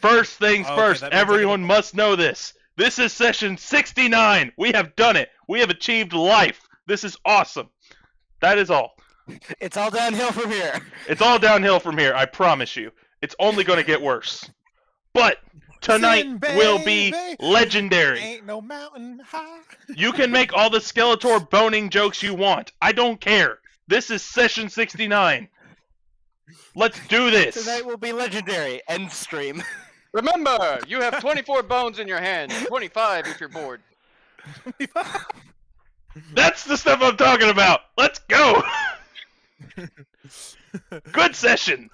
First things Okay, first, that means I everyone gotta- must know this. This is session 69. We have done it. We have achieved life. This is awesome. That is all. It's all downhill from here. It's all downhill from here, I promise you. It's only going to get worse. But tonight Sin, will be baby. legendary. Ain't no mountain high. You can make all the Skeletor boning jokes you want. I don't care. This is session 69. Let's do this. Tonight will be legendary. End stream. Remember, you have 24 bones in your hand. 25 if you're bored. That's the stuff I'm talking about. Let's go. Good session.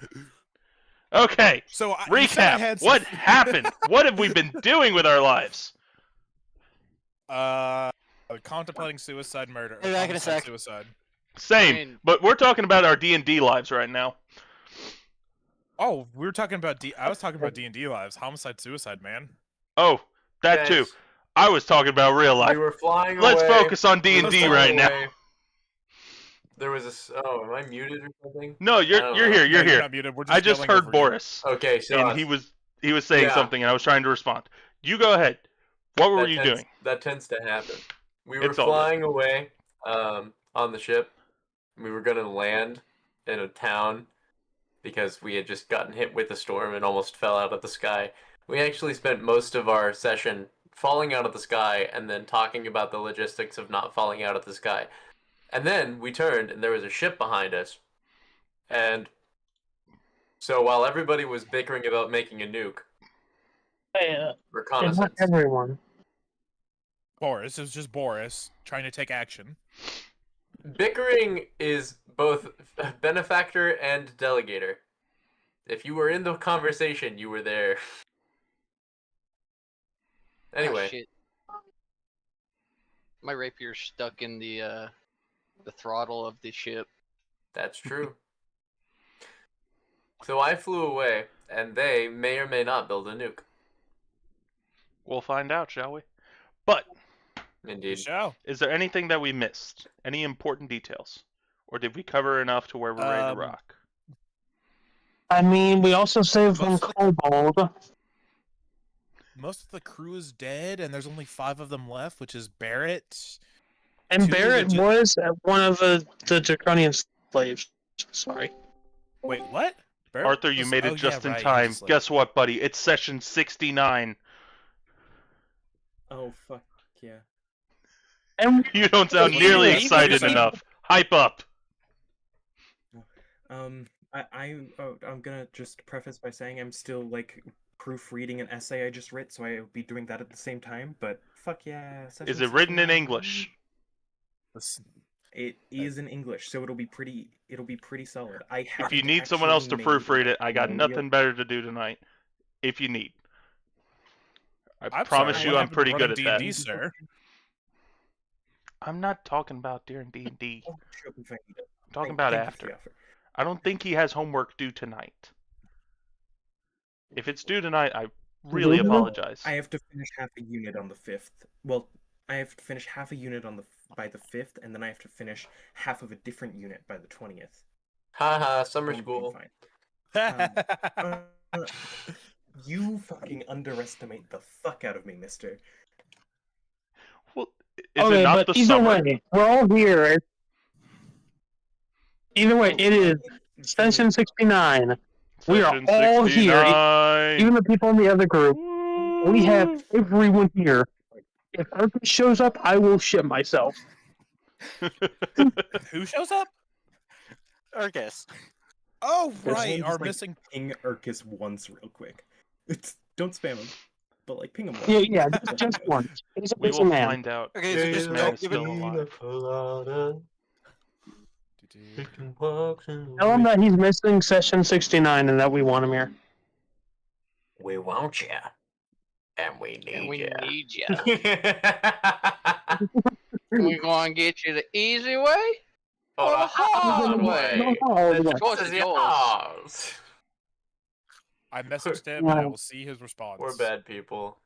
Okay. So you said I Recap. had What happened? What have we been doing with our lives? Contemplating suicide, murder. Hey, back in a homicide, sec. Suicide. Same, I mean- but we're talking about our D&D lives right now. Oh, we were talking about I was talking about D&D lives. Homicide, suicide, man. Oh, that too. Guys, I was talking about real life. We were flying Let's away. focus on We were D&D flying right now. away. There was oh, am I muted or something? No, I you're don't you're know. here. You're No, here. not muted. We're just I just yelling heard over you. Boris, Okay, so and he was saying Yeah. something, and I was trying to respond. You go ahead. What were that you tends, doing? That tends to happen. We were It's all good. flying away on the ship. We were gonna land in a town because we had just gotten hit with a storm and almost fell out of the sky. We actually spent most of our session falling out of the sky and then talking about the logistics of not falling out of the sky. And then we turned and there was a ship behind us. And so while everybody was bickering about making a nuke, Not reconnaissance. everyone. Boris. It was just Boris trying to take action. Bickering is both benefactor and delegator. If you were in the conversation, you were there. Ah, Anyway, shit. My rapier's stuck in the throttle of the ship. that's true. So I flew away, and they may or may not build a nuke. We'll find out, shall we? But Indeed. Show. is there anything that we missed? Any important details? Or did we cover enough to where we're ready to rock? I mean, we also saved one Most- kobold. Most of the crew is dead, and there's only 5 of them left, which is Barrett. And Two Barrett legit- was one of the Draconian slaves. Sorry. Wait, what? Barrett Arthur, you was- made it oh, just yeah, in right, he time. was like- Guess what, buddy? It's session 69. Oh fuck yeah. And You don't sound Well, nearly yeah, excited even- enough. Hype up. I'm gonna just preface by saying I'm still like proofreading an essay I just wrote, so I'll be doing that at the same time. But fuck yeah! Is session it written in 69. English? This- It is in English, so it'll be pretty solid. I have If you need someone else to proofread it, I got real- nothing better to do tonight. If you need. I I'm promise sorry, you what I'm happened to pretty good running at that. D&D, sir. I'm not talking about during D&D. Oh, show up if I need it. I'm talking Thank- about thank you for the after. offer. I don't think he has homework due tonight. If it's due tonight, I really Mhm. apologize. I have to finish half a unit on the 5th. Well, I have to finish half a unit by the 5th, and then I have to finish half of a different unit by the 20th. Haha, summer I'm school. fine. You fucking underestimate the fuck out of me, mister. Well, is okay, it not but the either summer? way, we're all here. Either way, it is session 69. We are Session all here. 69. Even the people in the other group. We have Woo! everyone here. If Arthur shows up, I will shit myself. Who shows up? Urgus. Oh, There's right, one our just, like, missing... Ping Urkus once real quick. Don't spam him, but like ping him once. Yeah, just one. He's a We busy will man. find out. Okay, so This just man don't is give still it. alive. Tell him that he's missing session 69 and that we want him here. We want ya. And we need And we ya. need ya. We gonna get you the easy way or the hard way? Oh, The yeah. choice choice is is yours. yours. I messaged him, and I will see his response. We're bad people.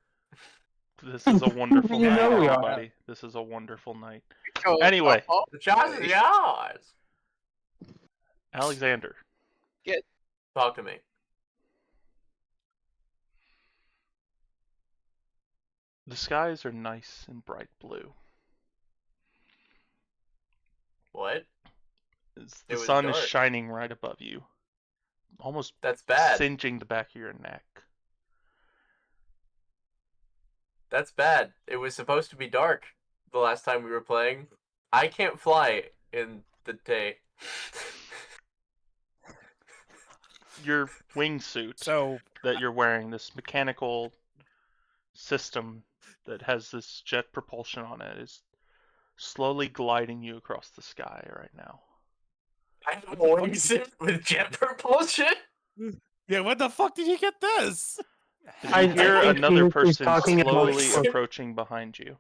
This is a wonderful You night, know we are. everybody. This is a wonderful night. Choice Anyway. of- The choice is yours. Alexander, Talk to me. The skies are nice and bright blue. What? The was sun is dark. shining right above you, almost That's bad. singeing the back of your neck. That's bad. It was supposed to be dark the last time we were playing. I can't fly in the day. Your wingsuit So that you're wearing, this mechanical system that has this jet propulsion on it, is slowly gliding you across the sky right now. I have a wingsuit with jet propulsion? yeah, when the fuck did you get this? You I hear think another he's person talking about- slowly approaching behind you.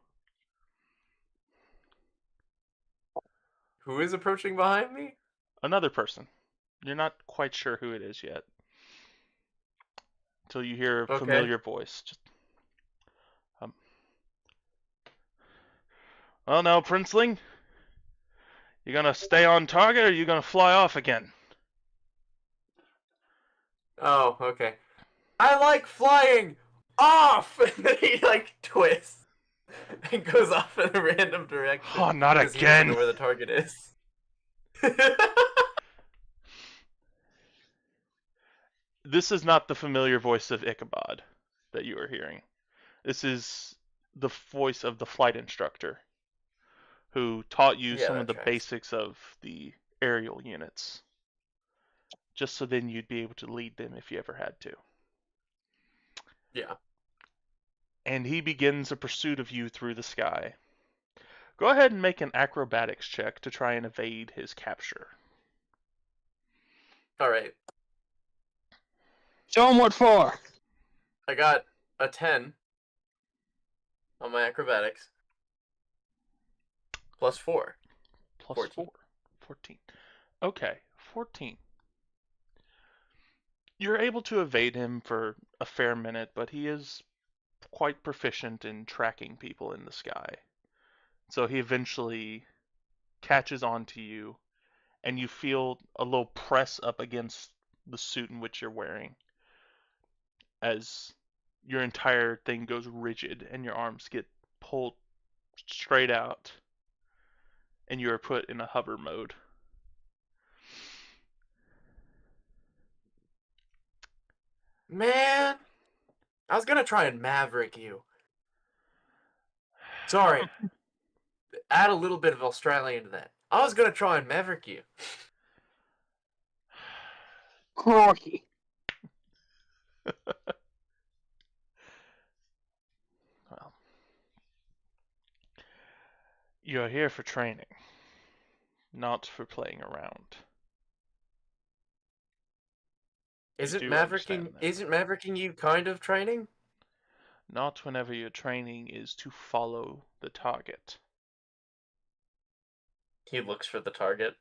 Who is approaching behind me? Another person. You're not quite sure who it is yet. Until you hear a Okay. familiar voice. Just, well, now, Princeling, you gonna stay on target or you gonna fly off again? Oh, okay. I like flying off! And then he, like, twists and goes off in a random direction. Oh, not 'cause he doesn't again! know where the target is. This is not the familiar voice of Ichabod that you are hearing. This is the voice of the flight instructor who taught you Yeah, some that of the tracks. basics of the aerial units. Just so then you'd be able to lead them if you ever had to. Yeah. And he begins a pursuit of you through the sky. Go ahead and make an acrobatics check to try and evade his capture. Alright. Show him what for. I got a 10 on my acrobatics. Plus 4. Plus 14. 4. 14. Okay, 14. You're able to evade him for a fair minute, but he is quite proficient in tracking people in the sky. So he eventually catches on to you, and you feel a little press up against the suit in which you're wearing as your entire thing goes rigid and your arms get pulled straight out and you are put in a hover mode. Man, I was gonna try and maverick you. Sorry. Add a little bit of Australian to that. I was gonna try and maverick you. Crocky. Well, you're here for training, not for playing around. Isn't do mavericking understand that. isn't mavericking you kind of training? Not whenever your training is to follow the target. He looks for the target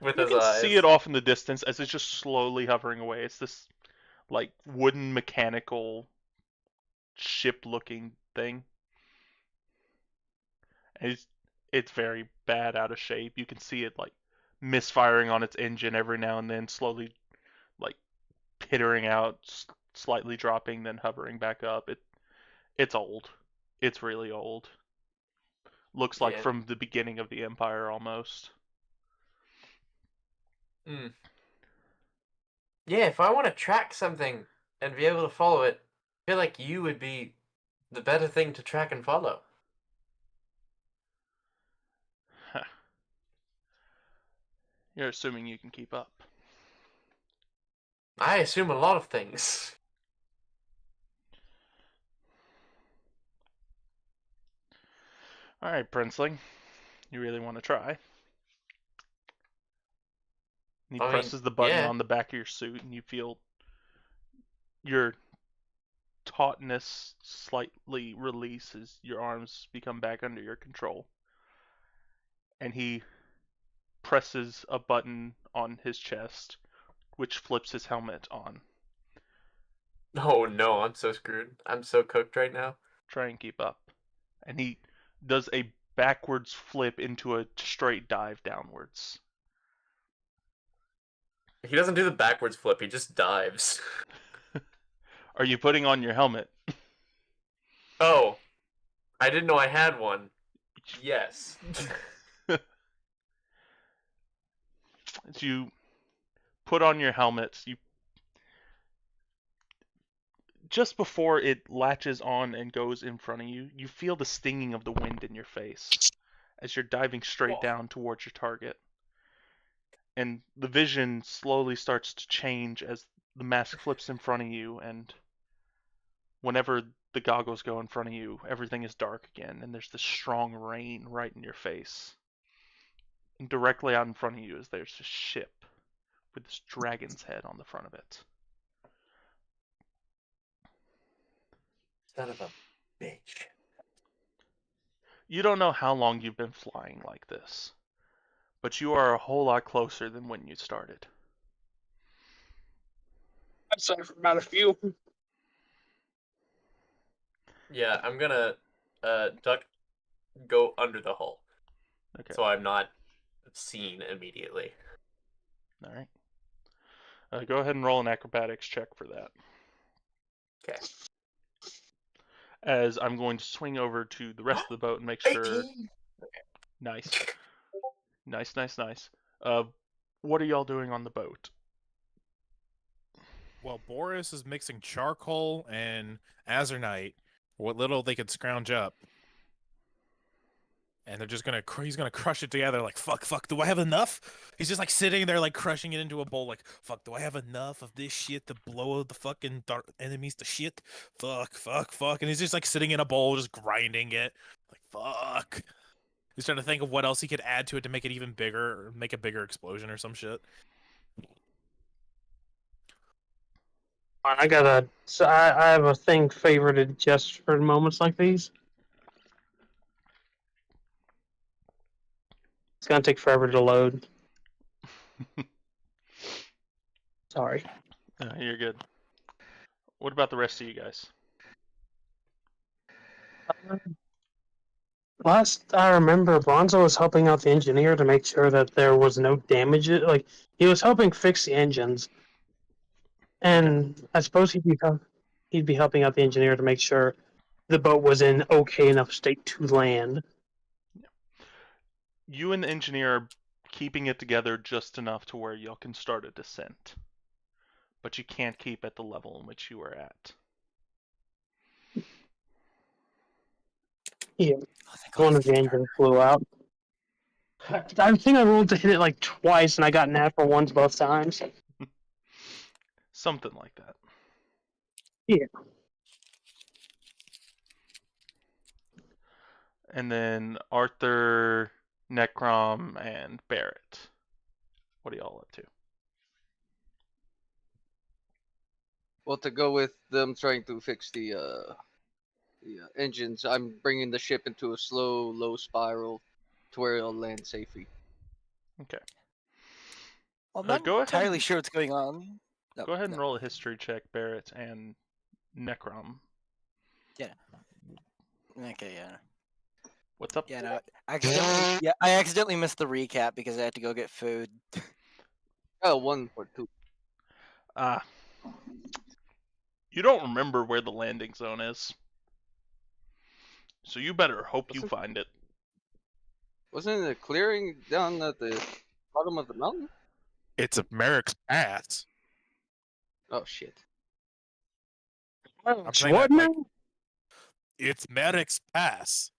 with You his can eyes. see it off in the distance as it's just slowly hovering away. It's this like wooden mechanical ship-looking thing. And it's very bad out of shape. You can see it like misfiring on its engine every now and then, slowly like pittering out, slightly dropping, then hovering back up. It's old. It's really old. Looks like Yeah. from the beginning of the Empire almost. Mm. Yeah, if I want to track something and be able to follow it, I feel like you would be the better thing to track and follow. Huh. You're assuming you can keep up. I assume a lot of things. Alright, Princeling. You really want to try? He I mean, presses the button yeah. on the back of your suit, and you feel your tautness slightly release as your arms become back under your control. And he presses a button on his chest, which flips his helmet on. Oh no, I'm so screwed. I'm so cooked right now. Try and keep up. And he does a backwards flip into a straight dive downwards. He doesn't do the backwards flip, he just dives. Are you putting on your helmet? Oh, I didn't know I had one. Yes. As you put on your helmets, you just before it latches on and goes in front of you, you feel the stinging of the wind in your face as you're diving straight down towards your target. And the vision slowly starts to change as the mask flips in front of you, and whenever the goggles go in front of you, everything is dark again, and there's this strong rain right in your face. And directly out in front of you is there's this ship with this dragon's head on the front of it. Son of a bitch. You don't know how long you've been flying like this, but you are a whole lot closer than when you started. I'd say for about a few. Yeah, I'm gonna go under the hull. Okay. So I'm not seen immediately. All right. Go ahead and roll an acrobatics check for that. Okay. As I'm going to swing over to the rest of the boat and make sure. 18. Nice. Nice. What are y'all doing on the boat? Well, Boris is mixing charcoal and azernite, what little they could scrounge up. And they're just he's gonna crush it together like, fuck, do I have enough? He's just like sitting there like crushing it into a bowl like, fuck, do I have enough of this shit to blow the fucking enemies to shit? Fuck. And he's just like sitting in a bowl just grinding it. Like, fuck. He's trying to think of what else he could add to it to make it even bigger or make a bigger explosion or some shit. I have a thing favorited just for moments like these. It's gonna take forever to load. Sorry. You're good. What about the rest of you guys? Last I remember, Bronzo was helping out the engineer to make sure that there was no damage. Like, he was helping fix the engines, and I suppose he'd be helping out the engineer to make sure the boat was in okay enough state to land. You and the engineer are keeping it together just enough to where y'all can start a descent. But you can't keep at the level in which you were at. Yeah, one of the engines flew out. I think I rolled to hit it like twice, and I got natural ones both times. Something like that. Yeah. And then Arthur, Necrom, and Barrett. What are y'all up to? Well, to go with them trying to fix the engines, I'm bringing the ship into a slow, low spiral to where it'll land safely. Okay. Well, I'm not go ahead. entirely sure what's going on. Go ahead and roll a history check, Barrett and Necrom. Yeah. Okay, yeah. What's up? Yeah, no, I accidentally missed the recap because I had to go get food. Oh, 1 for 2. You don't remember where the landing zone is. So you better hope you find it. Wasn't it a clearing down at the bottom of the mountain? It's a Merrick's Pass. Oh, shit. I'm saying What that, like, now? it's Merrick's Pass.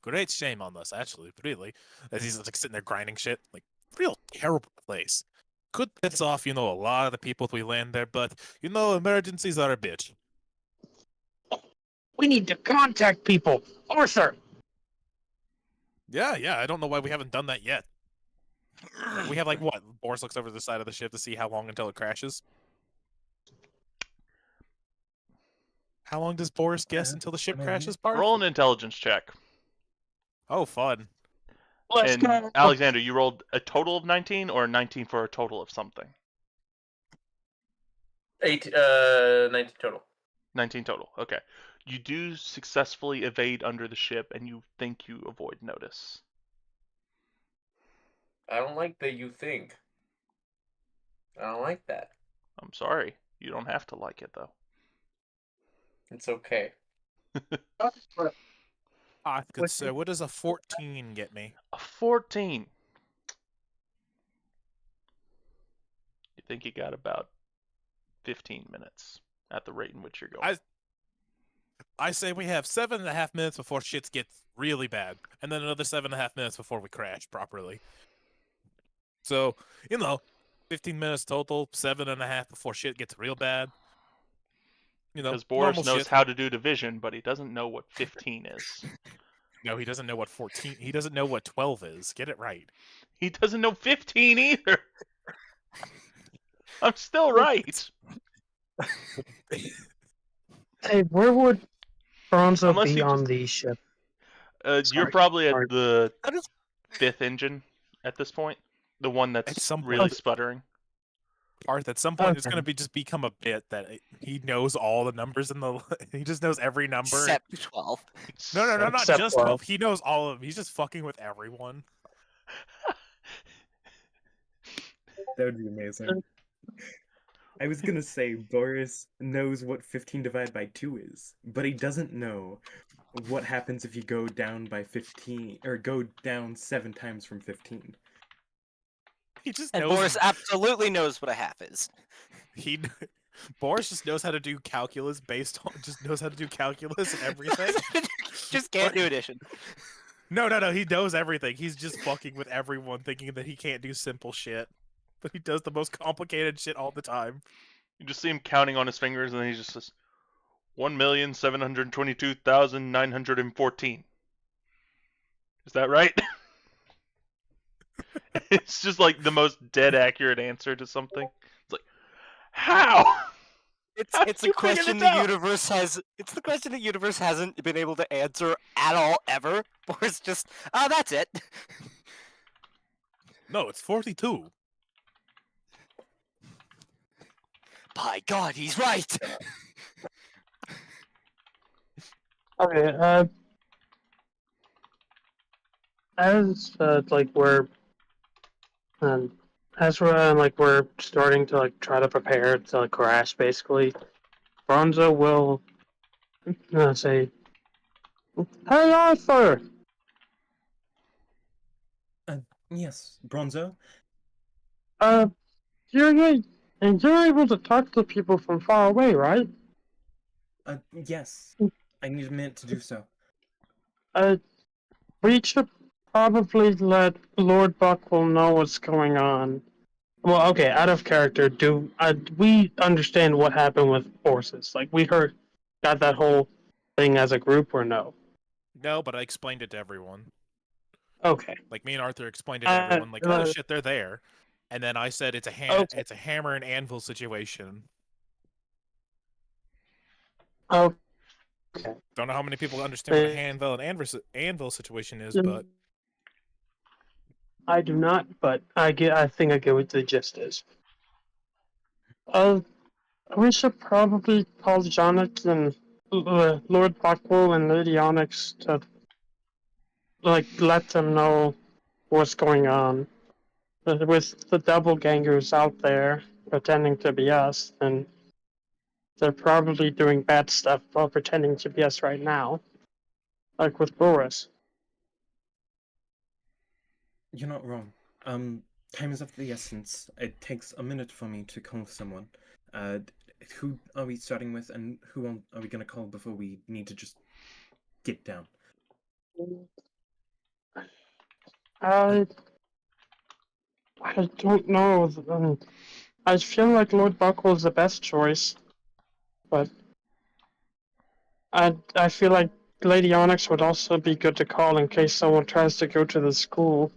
Great shame on this, actually, really. As he's like sitting there grinding shit. Like, real terrible place. Could piss off, a lot of the people if we land there, but, emergencies are a bitch. We need to contact people. Arthur! Yeah, I don't know why we haven't done that yet. Like, we have, like, what? Boris looks over the side of the ship to see how long until it crashes. How long does Boris guess until the ship crashes, Bart? Roll an intelligence check. Oh, fun. Let's And go. Alexander, you rolled a total of 19 or 19 for a total of something? 19 total. 19 total. Okay. You do successfully evade under the ship, and you think you avoid notice. I don't like that you think. I don't like that. I'm sorry. You don't have to like it, though. It's okay. I could say, what does a 14 get me? A 14. You think you got about 15 minutes at the rate in which you're going. I say we have 7.5 minutes before shit gets really bad, and then another 7.5 minutes before we crash properly. So, 15 minutes total, 7.5 before shit gets real bad. Because Boris normal knows shit. how to do division, but he doesn't know what 15 is. No, he doesn't know what 14. He doesn't know what 12 is. Get it right. He doesn't know 15 either. I'm still right. Hey, where would Bronzo Unless be you on just- the ship? You're Sorry, probably at sorry. the How does 5th engine at this point. The one At that's some really point- sputtering. Arth, at some point, it's Okay. going to become a bit that he knows all the numbers in the. He just knows every number. except 12? No, not Except just 12. 12. He knows all of them. He's just fucking with everyone. That would be amazing. I was gonna say Boris knows what 15 divided by 2 is, but he doesn't know what happens if you go down by 15 or go down 7 times from 15. He just And knows. Boris absolutely knows what a half is. He Boris just knows how to do calculus based on knows how to do calculus and everything. Just can't do addition. No, he knows everything. He's just fucking with everyone, thinking that he can't do simple shit, but he does the most complicated shit all the time. You just see him counting on his fingers, and then he just says, 1,722,914. Is that right? It's just like the most dead accurate answer to something. It's like, how? It's How it's did a you figure question this the out? universe has. It's the question the universe hasn't been able to answer at all ever. Boris just, oh, that's it. No, it's 42. By God, he's right. Okay, as we're starting to try to prepare to crash, basically, Bronzo will say, "Hey Arthur, Yes, Bronzo. you're able to talk to people from far away, right? Yes. I need a minute to do so. We should probably let Lord Buckwell know what's going on." Well, okay, out of character, do we understand what happened with forces? Like, we got that whole thing as a group, or no? No, but I explained it to everyone. Okay. Like, me and Arthur explained it to everyone. Like, oh shit, they're there. And then I said it's a Okay. it's a hammer and anvil situation. Okay. Don't know how many people understand what a Uh, hammer and anvil situation is, Mm. but I do not, but I think I get what the gist is. We should probably call Jonathan, Lord Buckwell, and Lady Onyx to let them know what's going on. With the doppelgangers out there pretending to be us, and they're probably doing bad stuff while pretending to be us right now. Like with Boris. You're not wrong. Time is of the essence. It takes a minute for me to call someone. Who are we starting with, and who are we gonna call before we need to just get down? I don't know. I feel like Lord Buckwell's the best choice, but I feel like Lady Onyx would also be good to call in case someone tries to go to the school.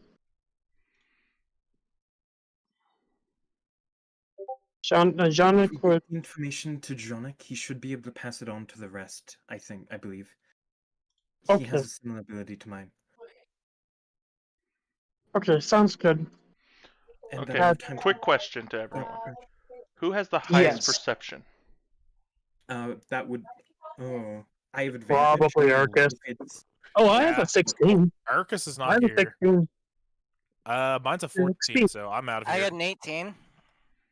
Jean-Luc If we would. get the information to Jonic, he should be able to pass it on to the rest. I believe. He Okay. has a similar ability to mine. Okay, sounds good. And Okay, I have time quick to- question to everyone. Who has the highest Yes. perception? That would. Oh, I have advantage. Probably so Arcus. if it's- Oh, I have Yeah. a 16. Arcus is I not have a here. 16. Mine's a 14, so I'm out of I here. got an 18.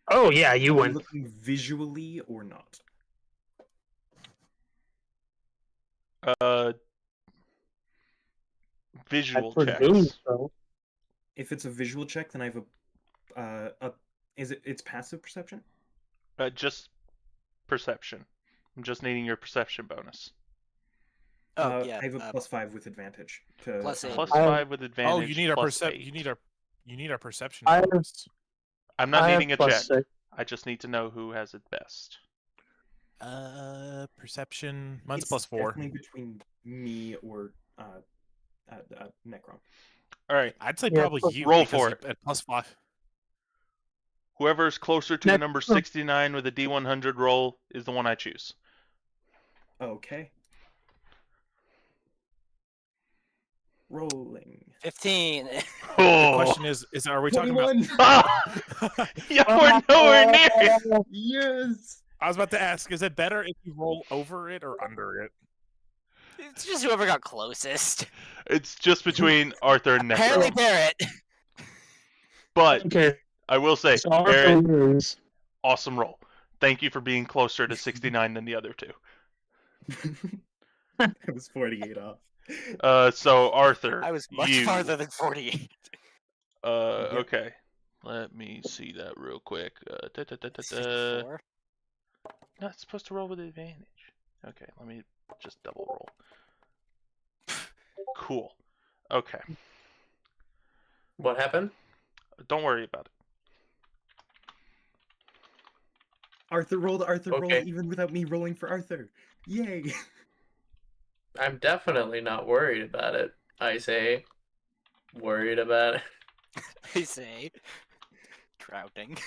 Oh yeah, you Are we win. looking visually or not? Uh, I visual presume checks. so. If it's a visual check, then I have it's passive perception? Just perception. I'm just needing your perception bonus. Oh yeah. I have a +5 with advantage. To, Plus eight. Plus I have- 5 with advantage. Oh, you need our plus percep. 8. You need our perception. I have- bonus. I'm not I have needing a check. +6. I just need to know who has it best. Perception. Mine's it's +4. definitely between me or Necron. All right. I'd say Yeah, probably plus- you. roll because for you- it. At +5. Whoever's closer to the Next- number 69 with a D100 roll is the one I choose. Okay. Rolling. 15. The Oh, question is are we talking about? 21! Ah! Yeah, we're nowhere near it. Yes! I was about to ask, is it better if you roll over it or under it? It's just whoever got closest. It's just between Arthur and Apparently Necro. Barrett. But Okay, I will say, so Arthur Barrett, wins. awesome roll. Thank you for being closer to 69 than the other two. I was 48 off. So Arthur, I was much you. farther than 48. Okay. Let me see that real quick. Da, da, da, da, da. 64. No, it's supposed to roll with advantage. Okay, let me just double roll. Cool. Okay. What happened? Don't worry about it. Arthur rolled Okay. even without me rolling for Arthur. Yay! I'm definitely not worried about it. I say, worried about it. I say. Drowning.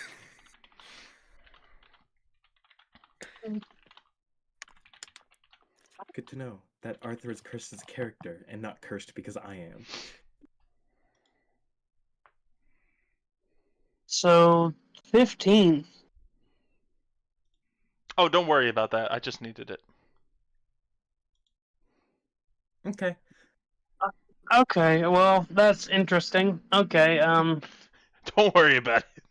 Good to know that Arthur is cursed as a character and not cursed because I am. So 15. Oh, don't worry about that. I just needed it. Okay. Okay, well that's interesting. Okay, Don't worry about it.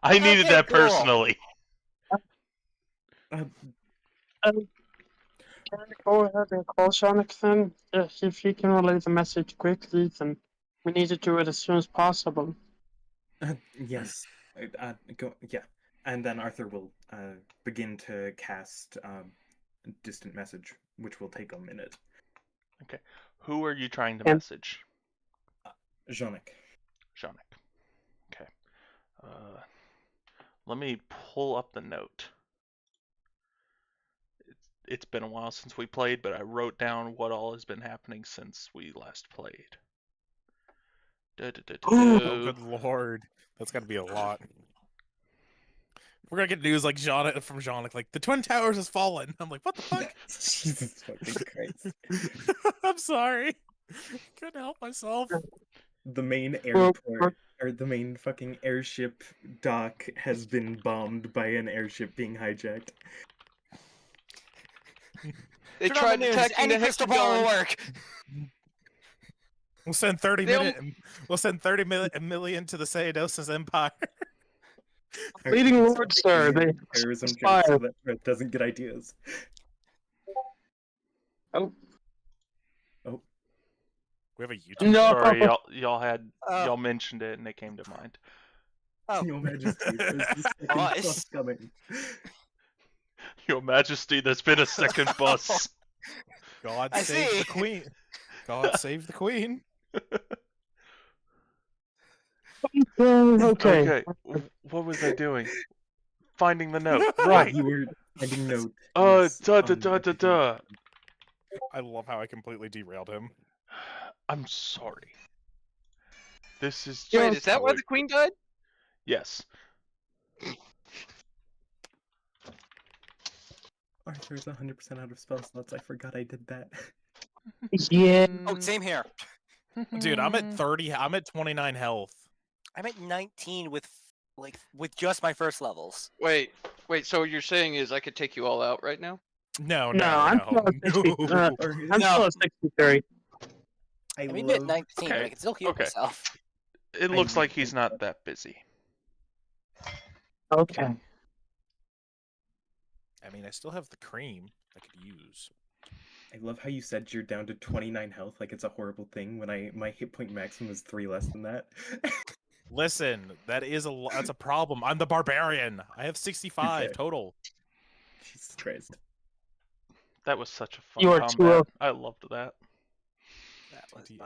I needed Okay, that cool. personally. Uh, can I go ahead and call Sonic then? If you can relay the message quickly, then we need to do it as soon as possible. yes. Yeah. And then Arthur will begin to cast distant message, which will take a minute. Who are you trying to And- message? Jonik. Shonik. Okay. Let me pull up the note. It's been a while since we played, but I wrote down what all has been happening since we last played. Oh, Du-du-du-du-du. good lord. That's got to be a lot. We're going to get news like from Jonik, like, the Twin Towers has fallen. I'm like, what the fuck? Jesus fucking Christ. I'm sorry. Couldn't help myself. The main Well, airport, or the main fucking airship dock has been bombed by an airship being hijacked. They Turn on tried the news. attacking Any the crystal ball will hexagon. work. We'll send 30 They million. We'll send 30 million to the Sayadosis Empire. Leading Arthur's Lord, making sir, they terrorism conspire. jokes so that Brett doesn't get ideas. We have a YouTube. No. Sorry, y'all Oh. mentioned it and it came to mind. Oh. Your Majesty, there's this second Nice. bus coming. Your Majesty, there's been a second bus. God I save see. the queen. God save the queen. Okay. What was I doing? Finding the note. Right. You were finding note. Da da on da the da da. I love how I completely derailed him. I'm sorry. This is Wait, just is that how why it- the queen died? Yes. Arthur's 100% out of spell slots. I forgot I did that. Yeah. Oh, same here. Dude, I'm at 30. I'm at 29 health. I'm at 19 with just my first levels. Wait, so what you're saying is I could take you all out right now? No, No, I'm still at 60. no. I'm still at 63. I I mean, at love 19, but Okay, I can still heal okay. myself. It looks like he's not that busy. Okay. I mean, I still have the cream I could use. I love how you said you're down to 29 health, like it's a horrible thing. When my hit point maximum is 3 less than that. Listen, that's a problem. I'm the barbarian. I have 65 Okay. total. Jesus Christ. That was such a fun You are combat. I loved that.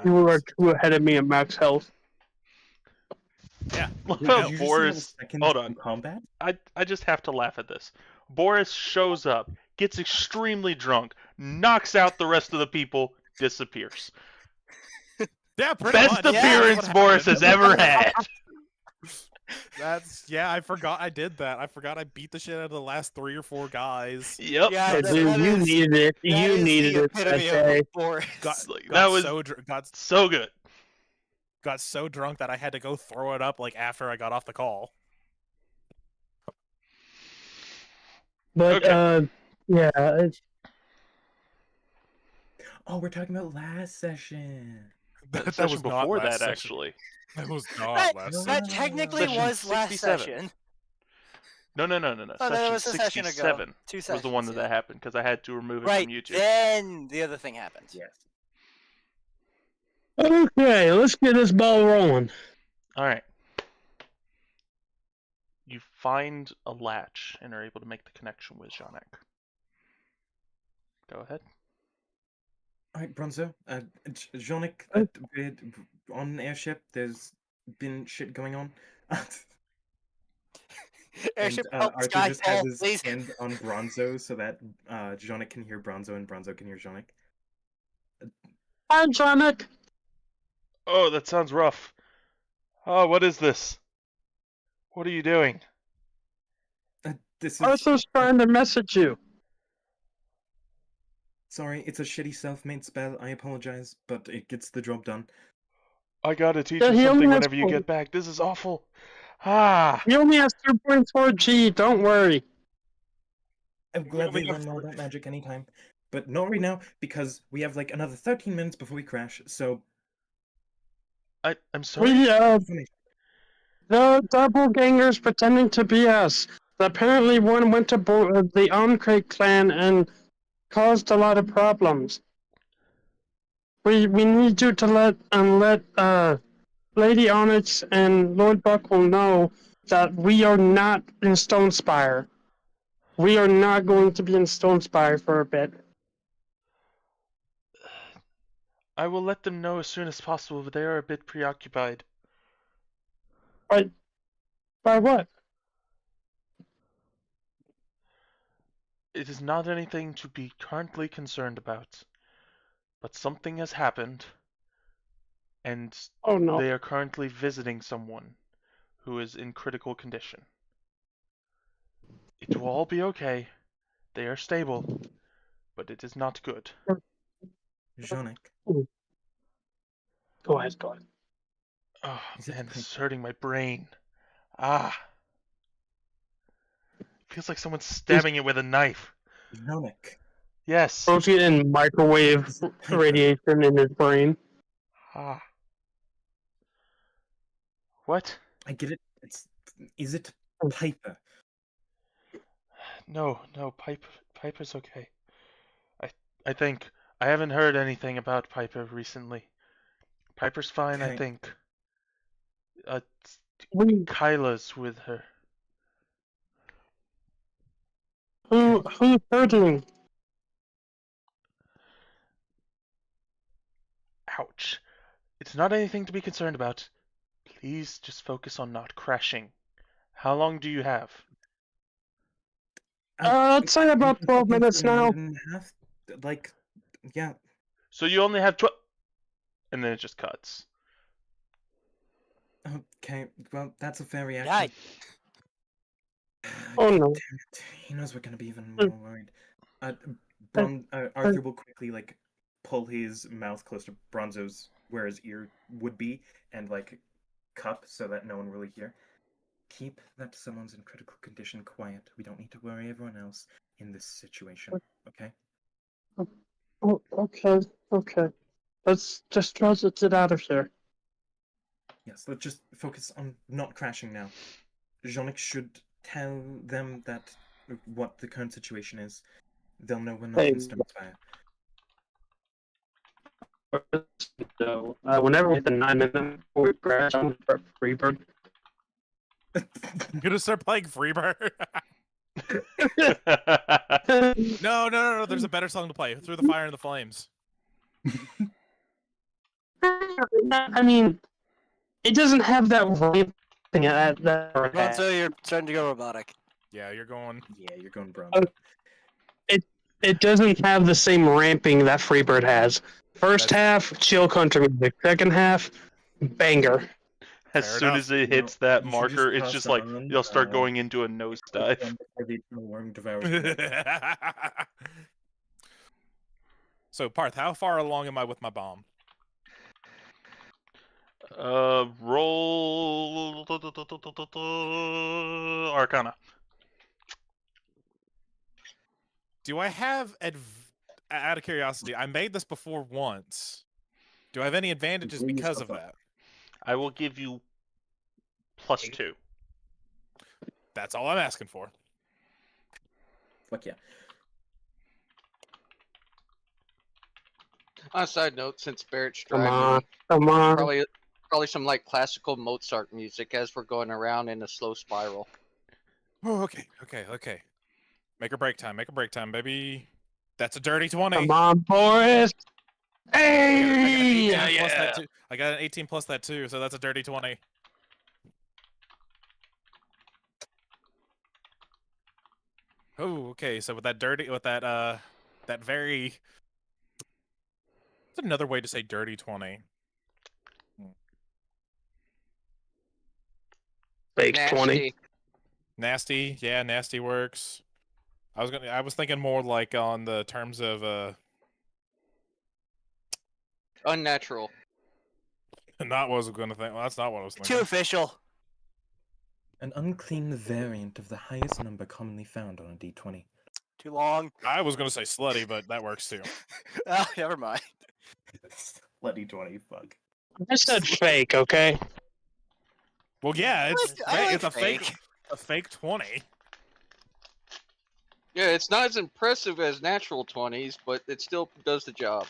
You are too ahead of me at max health. Yeah. Love Wait, how did you just say Boris. seconds Hold in on. combat? I just have to laugh at this. Boris shows up, gets extremely drunk, knocks out the rest of the people, disappears. Yeah, pretty Best much. appearance Boris has ever had. I forgot I did that. I forgot I beat the shit out of the last 3 or 4 guys. Yep. Yeah, Yeah, that- dude, that you is- needed it. that You is needed the it that epitome day. of Boris. That was got so good. so drunk that I had to go throw it up like after I got off the call. But Okay. yeah, it's, Oh, we're talking about last session. That Session was not before last that, session. actually. That was not That, last no, that session. technically Session was last 67. session. No. Oh, no, that Session was a session ago. 67 2 was sessions. the one that yeah. happened because I had to remove it Right, from YouTube. then the other thing happened. Yes. okay, let's get this ball rolling. All right. You find a latch and are able to make the connection with Janek. Go ahead. Alright, Bronzo. Jonik, on airship, there's been shit going on. Airship and help Arthur just has Skyfall, his please. hand on Bronzo so that Jonik can hear Bronzo and Bronzo can hear Jonik. Hi, Janek. Oh, that sounds rough. Oh, what is this? What are you doing? This is Arthur's trying to message you. sorry, it's a shitty self-made spell. I apologize, but it gets the job done. I gotta teach Yeah, you he only something has whenever you four. get back. This is awful. Ah. He only has 2.4 G. Don't worry. I'm glad only they have learn all that magic anytime. But not right now, because we have like another 13 minutes before we crash, so I'm sorry. We the doppelgangers pretending to be us. Apparently, one went to the Encrate clan and caused a lot of problems. We need you to let Lady Onyx and Lord Buckle know that we are not in Stonespire. We are not going to be in Stonespire for a bit. I will let them know as soon as possible, but they are a bit preoccupied. By what? It is not anything to be currently concerned about, but something has happened, and Oh no. they are currently visiting someone who is in critical condition. It will all be okay. They are stable, but it is not good. Jonik, Go ahead. Oh Is it man, the this is hurting my brain. Ah. Feels like someone's stabbing it with a knife. Jonik. Yes. Bro's getting microwave Is it Piper? radiation in his brain. Ah. What? I get it. Is it Piper? No, Piper's okay. I think I haven't heard anything about Piper recently. Piper's fine, I Okay. think. We Kyla's with her. who's hurting? Ouch. It's not anything to be concerned about. Please just focus on not crashing. How long do you have? I'd say about 12 minutes now. And a half? Like, yeah. So you only have 12. And then it just cuts. Okay, well, that's a fair reaction. Died. Oh no. Damn it. He knows we're gonna be even more worried. Arthur will quickly like pull his mouth close to Bronzo's where his ear would be and like cup so that no one will really hear. Keep that someone's in critical condition quiet. We don't need to worry everyone else in this situation. Okay? Oh, okay. Let's just try to get out of here. Yes, let's just focus on not crashing now. Jonik should tell them that what the current situation is. They'll know we're not Hey. in Stonespire. So whenever we hit the 9-minute before we crash, I'm gonna start Freebird. I'm gonna start playing Freebird. No. There's a better song to play. Through the Fire and the Flames. I mean, it doesn't have that ramp thing that Bronzo, you're starting to go robotic. Yeah, you're going. Yeah, you're going Bronzo. It doesn't have the same ramping that Freebird has. First half, chill country music. Second half, banger. As Fair soon enough. as it hits that You should marker, just it's pass just like on, you'll start going into a nosedive. Before the eternal worm devours the So, Parth, how far along am I with my bomb? Roll Arcana. Do I have out of curiosity? I made this before once. Do I have any advantages Blew because of yourself up. that? I will give you +2. That's all I'm asking for. Fuck yeah. On a side note, since Barrett's Come driving, on, come on. probably some like classical Mozart music as we're going around in a slow spiral. Oh, okay. Make a break time, baby. That's a dirty 20. Come on, Forrest. Hey! I got an 18 plus that too, so that's a dirty 20. Oh, okay. So with that very, what's another way to say dirty 20? Fake 20. Nasty, yeah, nasty works. I was thinking more like on the terms of Unnatural. not what I was gonna think. Well, that's not what I was Too thinking. official. An unclean variant of the highest number commonly found on a d20. Too long. I was gonna say slutty, but that works too. Oh, never mind. Let d20, fuck. I said fake, okay? Well, yeah, I like it's a fake. a fake 20. Yeah, it's not as impressive as natural 20s, but it still does the job.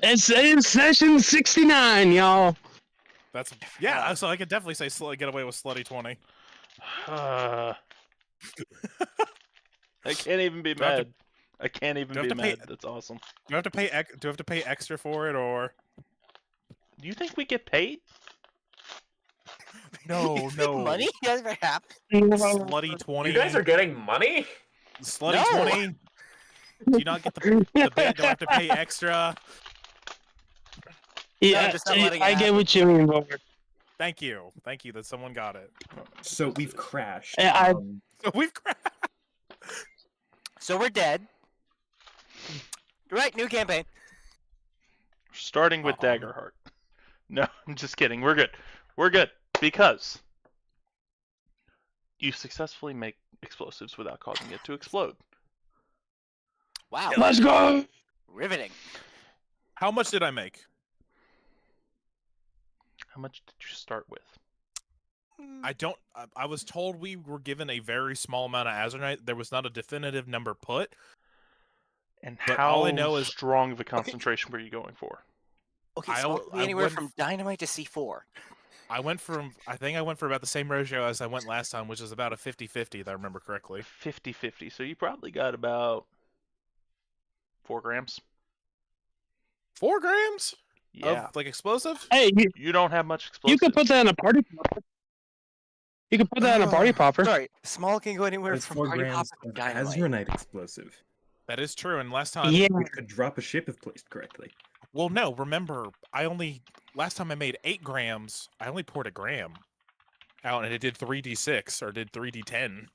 It's in session 69, y'all. That's yeah. So I could definitely say get away with slutty 20. I can't even be Do I have to- mad. I can't even do I have be to pay- mad. That's awesome. Do I have to pay? Do I have to pay extra for it or? Do you think we get paid? No, You think no. money? You guys ever happen? Slutty 20. You guys are getting money? slutty No. 20. Do you not get the bid? Do I have to pay extra? Yeah, just not letting it I get happen. what you mean, Bogart. Thank you that someone got it. So we've crashed. I- So we've crashed. So we're dead. Right, new campaign. Starting with Daggerheart. No, I'm just kidding. We're good. We're good because you successfully make explosives without causing it to explode. Wow. Let's go! Riveting. How much did I make? How much did you start with? I don't. I was told we were given a very small amount of Azernite. There was not a definitive number put. And But how all I know is- strong of a concentration were you going for? Okay, I so al- it could be I anywhere went from dynamite to C4. I think I went for about the same ratio as I went last time, which is about a 50-50, if I remember correctly. 50-50. So you probably got about 4 grams. 4 grams Yeah. of like explosive. Hey, You don't have much you explosives. could put that in a party popper. You could put that in a party popper. Sorry, small can go anywhere It's from 4 party grams popper to of dynamite. Azernite explosive. That is true. And last time, Yeah. It could drop a ship if placed correctly. well, no. Remember, last time I made 8 grams. I only poured a gram out, and it did 3d6 or did 3d10.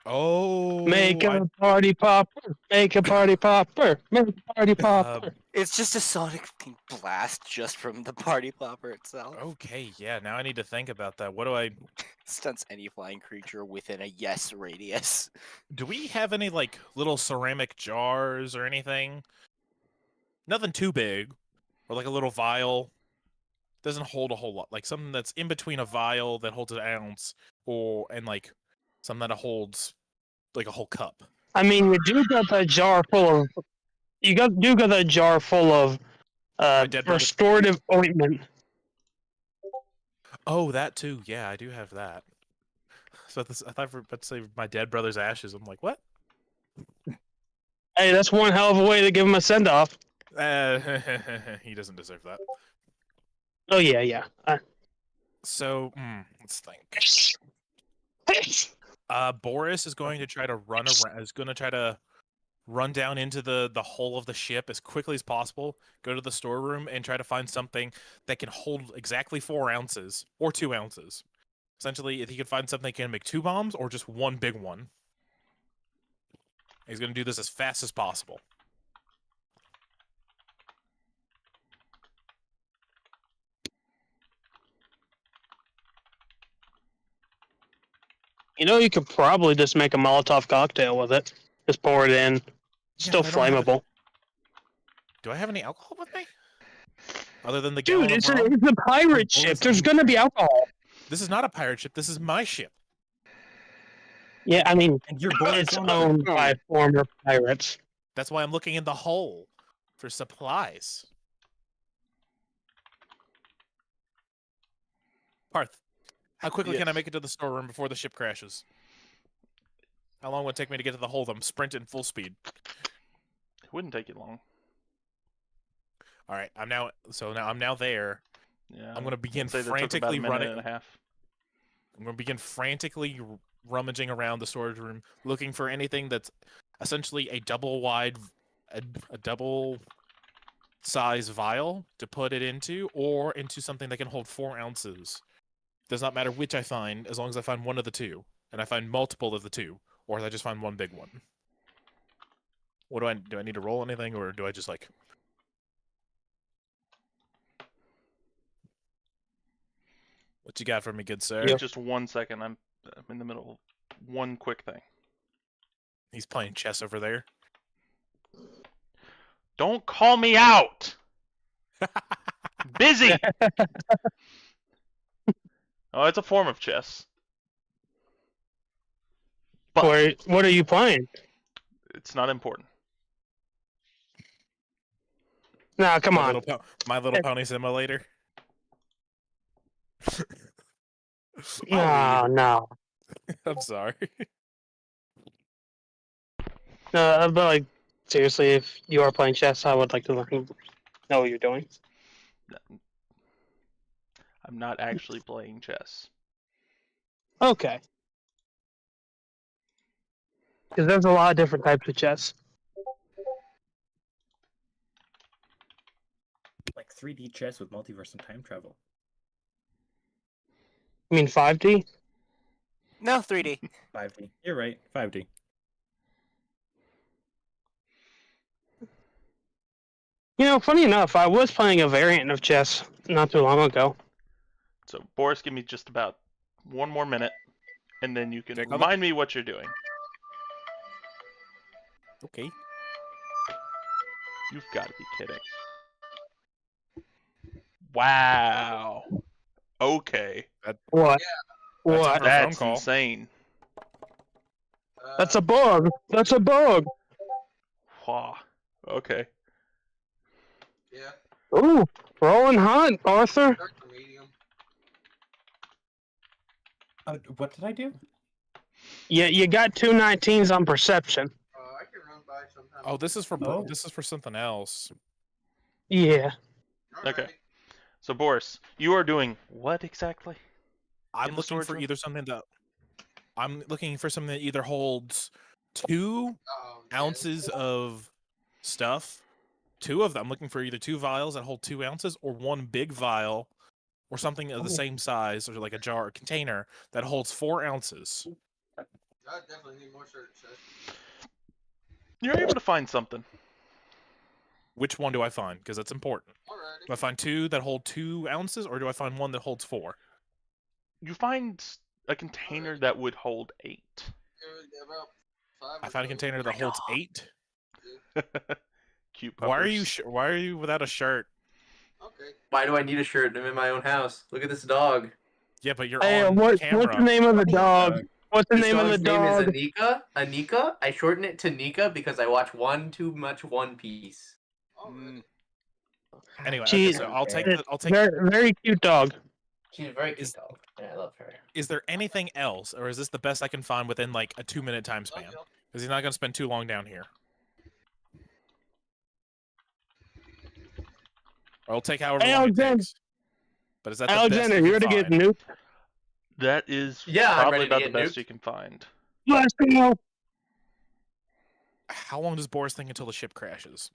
Oh, Make I- a party popper. Make a party popper. Make a party popper. It's just a sonic blast just from the party popper itself. Okay, yeah. Now I need to think about that. What do I? Stunts any flying creature within a yes radius. Do we have any like little ceramic jars or anything? Nothing too big, or like a little vial. Doesn't hold a whole lot. Like something that's in between a vial that holds an ounce, and like something that holds like a whole cup. I mean, you do got that jar full of. Do got that jar full of dead brother. restorative ointment. Oh, that too. Yeah, I do have that. So I thought you were about to say my dead brother's ashes. I'm like, what? Hey, that's one hell of a way to give him a send off. He doesn't deserve that. Oh yeah. So let's think. Boris is going to try to run around. Is going to try to run down into the hull of the ship as quickly as possible. Go to the storeroom and try to find something that can hold exactly 4 ounces or 2 ounces. Essentially, if he could find something that can make 2 bombs or just one big one. He's going to do this as fast as possible. You know, you could probably just make a Molotov cocktail with it. Just pour it in. It's Yeah, still I don't have flammable. Do I have any alcohol with me? Other than the Dude, gallon of it's rum? a pirate ship. There's gonna be alcohol. This is not a pirate ship. This is my ship. Yeah, I mean, And your boy it's is owned by former pirates. That's why I'm looking in the hull for supplies. Parth, how quickly can I Yes. make it to the storeroom before the ship crashes? How long would it take me to get to the hold? I'm sprinting full speed. It wouldn't take you long. All right, I'm now there. Yeah. I'm gonna begin I'd say that took about a frantically minute running. and a half. I'm gonna begin frantically rummaging around the storage room, looking for anything that's essentially a double wide, a double size vial to put it into, or into something that can hold 4 ounces. Does not matter which I find, as long as I find one of the two, and I find multiple of the two, or I just find one big one. What do I need to roll anything, or do I just like? What you got for me, good sir? Just 1 second. I'm in the middle of one quick thing. He's playing chess over there. Don't call me out. Busy. Oh, it's a form of chess. But What are you playing? it's not important. Nah, come My on. My Little Pony Simulator. No, no. I'm sorry. No, but like, seriously, if you are playing chess, I would like to know what you're doing. I'm not actually playing chess. Okay. Because there's a lot of different types of chess. like 3D chess with multiverse and time travel. I mean 5D? No, 3D. 5D. You're right. 5D. You know, funny enough, I was playing a variant of chess not too long ago. So, Boris, give me just about 1 more minute, and then you can Take remind me what you're doing. Okay. You've got to be kidding. Wow. Okay. What? That's What? a phone That's call. insane. That's a bug. That's a bug. Wow. Okay. Yeah, Ooh, rolling hot, Arthur. dark to medium. What did I do? You got 2 19s on perception. I can run by sometime. Oh, this is for Oh. this is for something else. Yeah. Okay. Alrighty. So, Boris, you are doing what exactly? I'm In the looking storage for room? either something that I'm looking for something that either holds 2 Yeah. ounces of stuff. 2 of them. I'm looking for either 2 vials that hold 2 ounces, or 1 big vial, or something of the same size, or like a jar or container that holds 4 ounces. I definitely need more shirts. You're able to find something. Which one do I find? Because that's important. Alrighty. Do I find 2 that hold 2 ounces, or do I find 1 that holds 4? You find a container that would hold 8. About 5 I or found a so. container that holds 8. Cute Why are you puppers. Why are you without a shirt? Okay. Why do I need a shirt? I'm in my own house. Look at this dog. Yeah, but you're Hey, on what's camera. the name of the dog? What's the This name of the dog's name is dog? Anika. Anika. I shorten it to Nika because I watch too much One Piece. Anyway, She- okay, so I'll take it's I'll take. very cute dog. She's a very cute Is- dog. Yeah, I love her. Is there anything else, or is this the best I can find within like a 2-minute time span? Because he's not gonna spend too long down here. Or I'll take however Hey, long it Alexander. takes. But is that the Alexander, best you here to can get find? nuked. That is Yeah, I'm probably ready to about the get best nuked. you can find. Let's go. How long does Boris think until the ship crashes?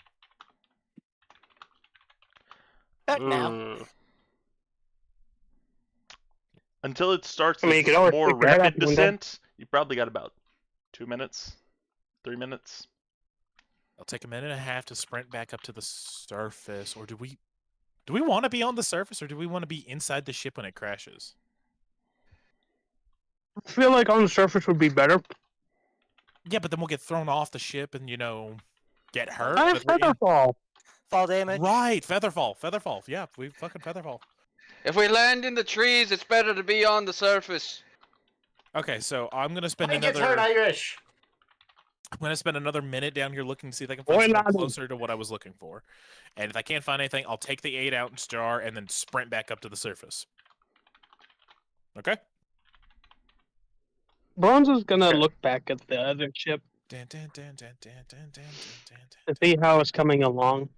Now. Ugh. Until it starts I mean, you its could always more stick your head out rapid the window. descent, you probably got about 2 minutes, 3 minutes. I'll take a minute and a half to sprint back up to the surface, or do we want to be on the surface, or do we want to be inside the ship when it crashes? I feel like on the surface would be better. Yeah, but then we'll get thrown off the ship and get hurt. I have but we're in- Featherfall. Fall damage. Right, Featherfall. Yeah, we fucking Featherfall. If we land in the trees, it's better to be on the surface. Okay, so I'm gonna spend Mike gets another. hurt Irish. I'm gonna spend another minute down here looking to see if I can Boy, find something laddie. closer to what I was looking for. And if I can't find anything, I'll take the 8-ounce jar and then sprint back up to the surface. Okay. Bronzo's gonna look back at the other ship Dun, dun, dun, dun, dun, dun, dun, dun, dun. to see how it's coming along.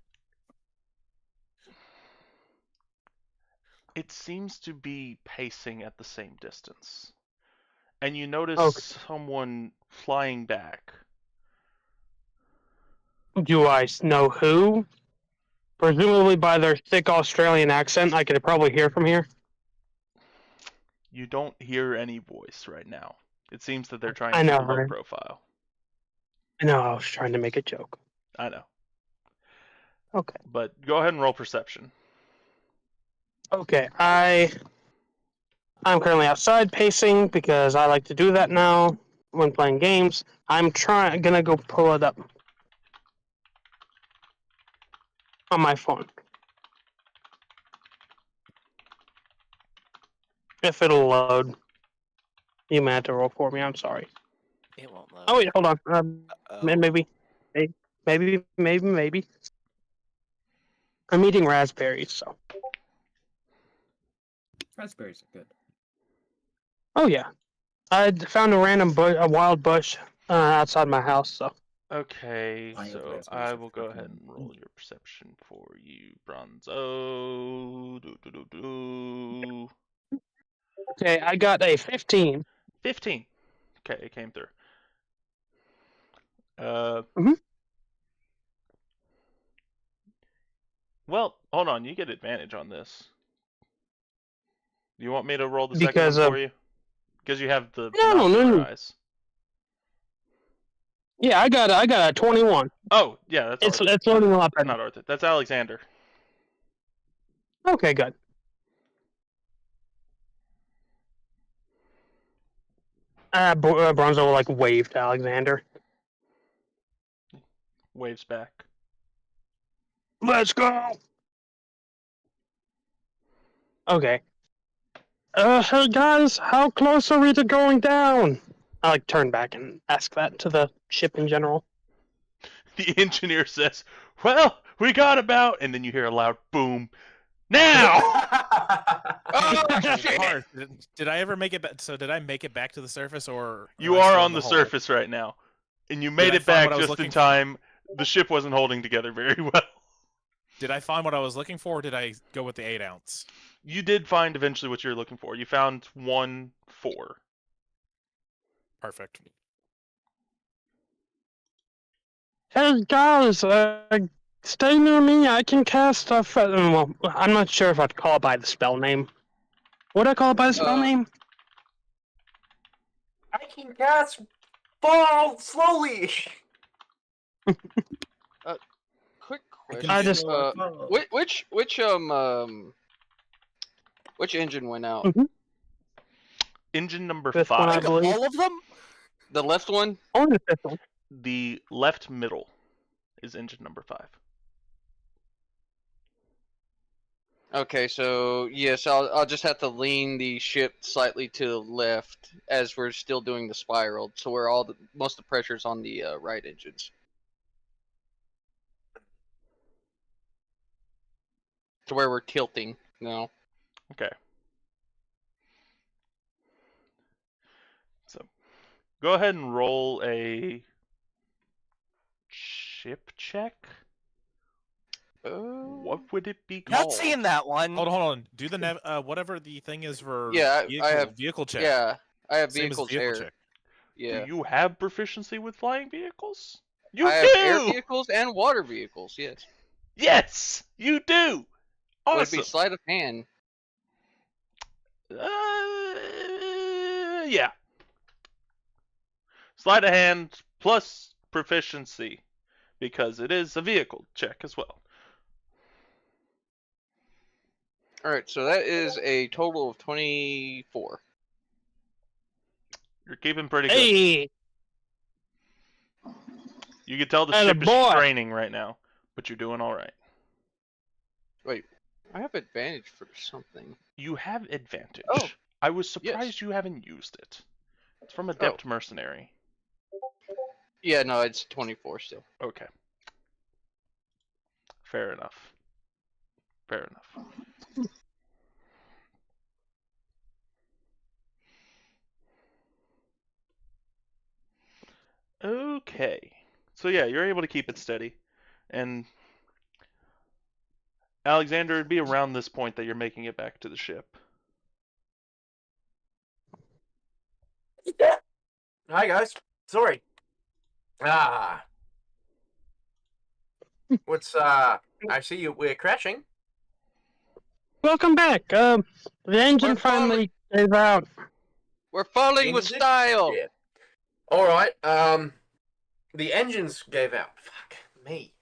It seems to be pacing at the same distance. And you notice Okay. someone flying back. Do I know who? Presumably by their thick Australian accent, I could probably hear from here. You don't hear any voice right now. It seems that they're trying I to know, keep low right? profile. I know, I was trying to make a joke. I know. Okay. But go ahead and roll perception. Okay, I'm currently outside pacing because I like to do that now when playing games. I'm gonna go pull it up on my phone. If it'll load. You may have to roll for me, I'm sorry. It won't load. Oh wait, hold on. Oh. Maybe. I'm eating raspberries, so. Raspberries are good. Oh yeah, I found a random a wild bush outside my house. So Okay, Wild so raspberries I are will go ahead fucking and roll your perception for you, Bronzo. Do. okay, I got a 15. 15. Okay, it came through. Mhm. Well, hold on. You get advantage on this. Do you want me to roll the Because second one of- for you? Because you have the No, binocular no. eyes. Yeah, I got a 21. Oh, yeah, that's It's Arthur. it's loading a lot better. Not Arthur. That's Alexander. Okay, good. Bronzo will like wave to Alexander. Waves back. Let's go. Okay. Hey guys, how close are we to going down? I like turn back and ask that to the ship in general. The engineer says, "Well, we got about," and then you hear a loud boom. Now. Oh, shit! Hearth, did I ever make it back? So did I make it back to the surface, or You am I are still on in the hull? surface right now, and you made I it find back what I was just in looking for? time. The ship wasn't holding together very well. Did I find what I was looking for, or did I go with the 8-ounce? You did find eventually what you're looking for. You found 1-4. Perfect. Hey guys, stay near me. I can cast a. Well, I'm not sure if I'd call it by the spell name. Would I call it by the spell name? I can cast ball slowly. Quick I question. I just- Which engine went out? Engine number Fifth one, I 5. believe. All of them? The left one? Only the fifth one. The left middle is engine number 5. Okay, so yes, I'll just have to lean the ship slightly to the left as we're still doing the spiral, so where most of the pressure's on the right engines. To where we're tilting now. Okay. So, go ahead and roll a ship check. What would it be called? Not seeing that one. Hold on. Do the whatever the thing is for Yeah, vehicle, I have vehicle check. Yeah, I have Same as vehicles vehicle air. check. Yeah, Do you have proficiency with flying vehicles? You I do. have air vehicles and water vehicles. Yes. Yes, you do. Would it Awesome. be sleight of hand? Yeah. Sleight of hand plus proficiency, because it is a vehicle check as well. All right, so that is a total of 24. You're keeping pretty good. Hey, You can tell the Atta ship is boy. straining right now, but you're doing all right. Wait, I have advantage for something. You have advantage. Oh, I was surprised you haven't used it. It's from Adept Mercenary. Yeah, no, it's 24 still. Okay. Fair enough. Fair enough. Okay. So yeah, you're able to keep it steady. And Alexander, it'd be around this point that you're making it back to the ship. Hi guys. Sorry. What's I see we're crashing. welcome back. The engine We're falling. finally gave out. We're falling with Engine? style. Yeah. All right. The engines gave out. Fuck me.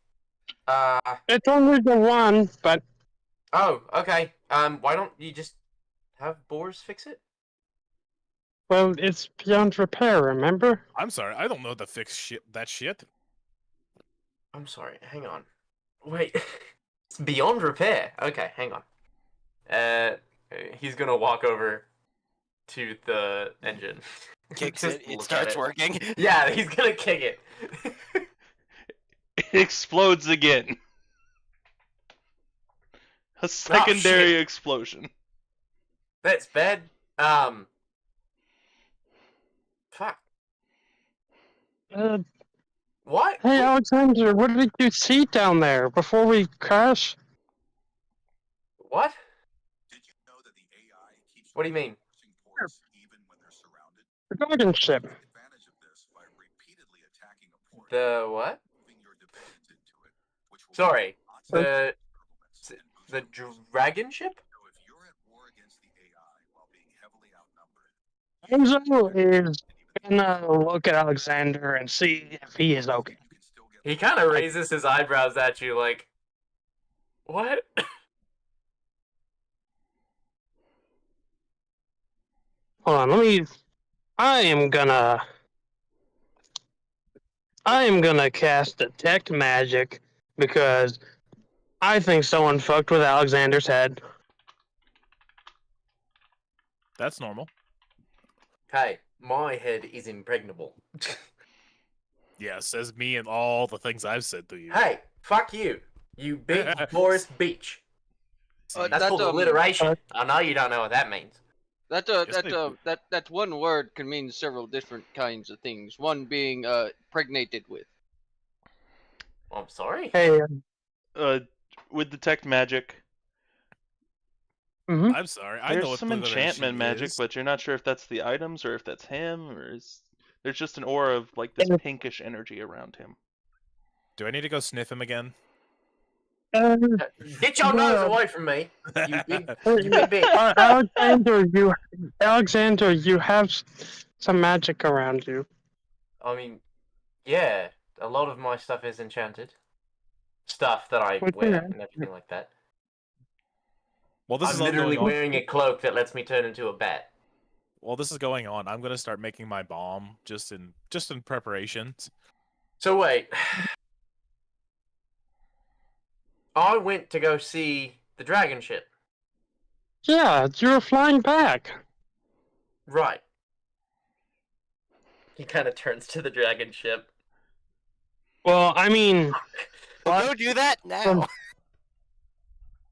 It's only the one, but Oh, okay. Why don't you just have Boris fix it? well, it's beyond repair. Remember? I'm sorry, I don't know to fix that shit. I'm sorry. Hang on. Wait. It's beyond repair. Okay, hang on. He's gonna walk over to the engine. Kicks Just it. It look at starts it. working. Yeah, he's gonna kick it. It explodes again. A secondary shit. explosion. That's bad. Fuck. What? Hey, Alexander, what did you see down there before we crash? What? What do you mean? The Dragon ship. The what? Sorry. The dragon ship? Enzo is gonna look at Alexander and see if he is okay. He kind of raises his eyebrows at you like, what? Hold on, I am gonna cast detect magic because I think someone fucked with Alexander's head. That's normal. Hey, my head is impregnable. Yeah, says me and all the things I've said to you. Hey, fuck you. You big Boris Beach. That's That, called alliteration. I know you don't know what that means. That Yes, they do. that one word can mean several different kinds of things. One being pregnated with. I'm sorry. Hey, With detect magic, I'm sorry, I know there's what some alliteration enchantment magic, is. but you're not sure if that's the items or if that's him, or there's just an aura of like this Yeah. pinkish energy around him. Do I need to go sniff him again? Get your nose Yeah. away from me, you big bitch. Alexander, you have some magic around you. I mean, yeah, a lot of my stuff is enchanted. Stuff that I What's wear that? and everything like that. Well, this I'm is all literally going on. wearing a cloak that lets me turn into a bat. While this is going on, I'm gonna start making my bomb just in preparation. So wait. I went to go see the dragon ship. Yeah, you were flying back. Right. He kind of turns to the dragon ship. Well, I mean, Go do that now.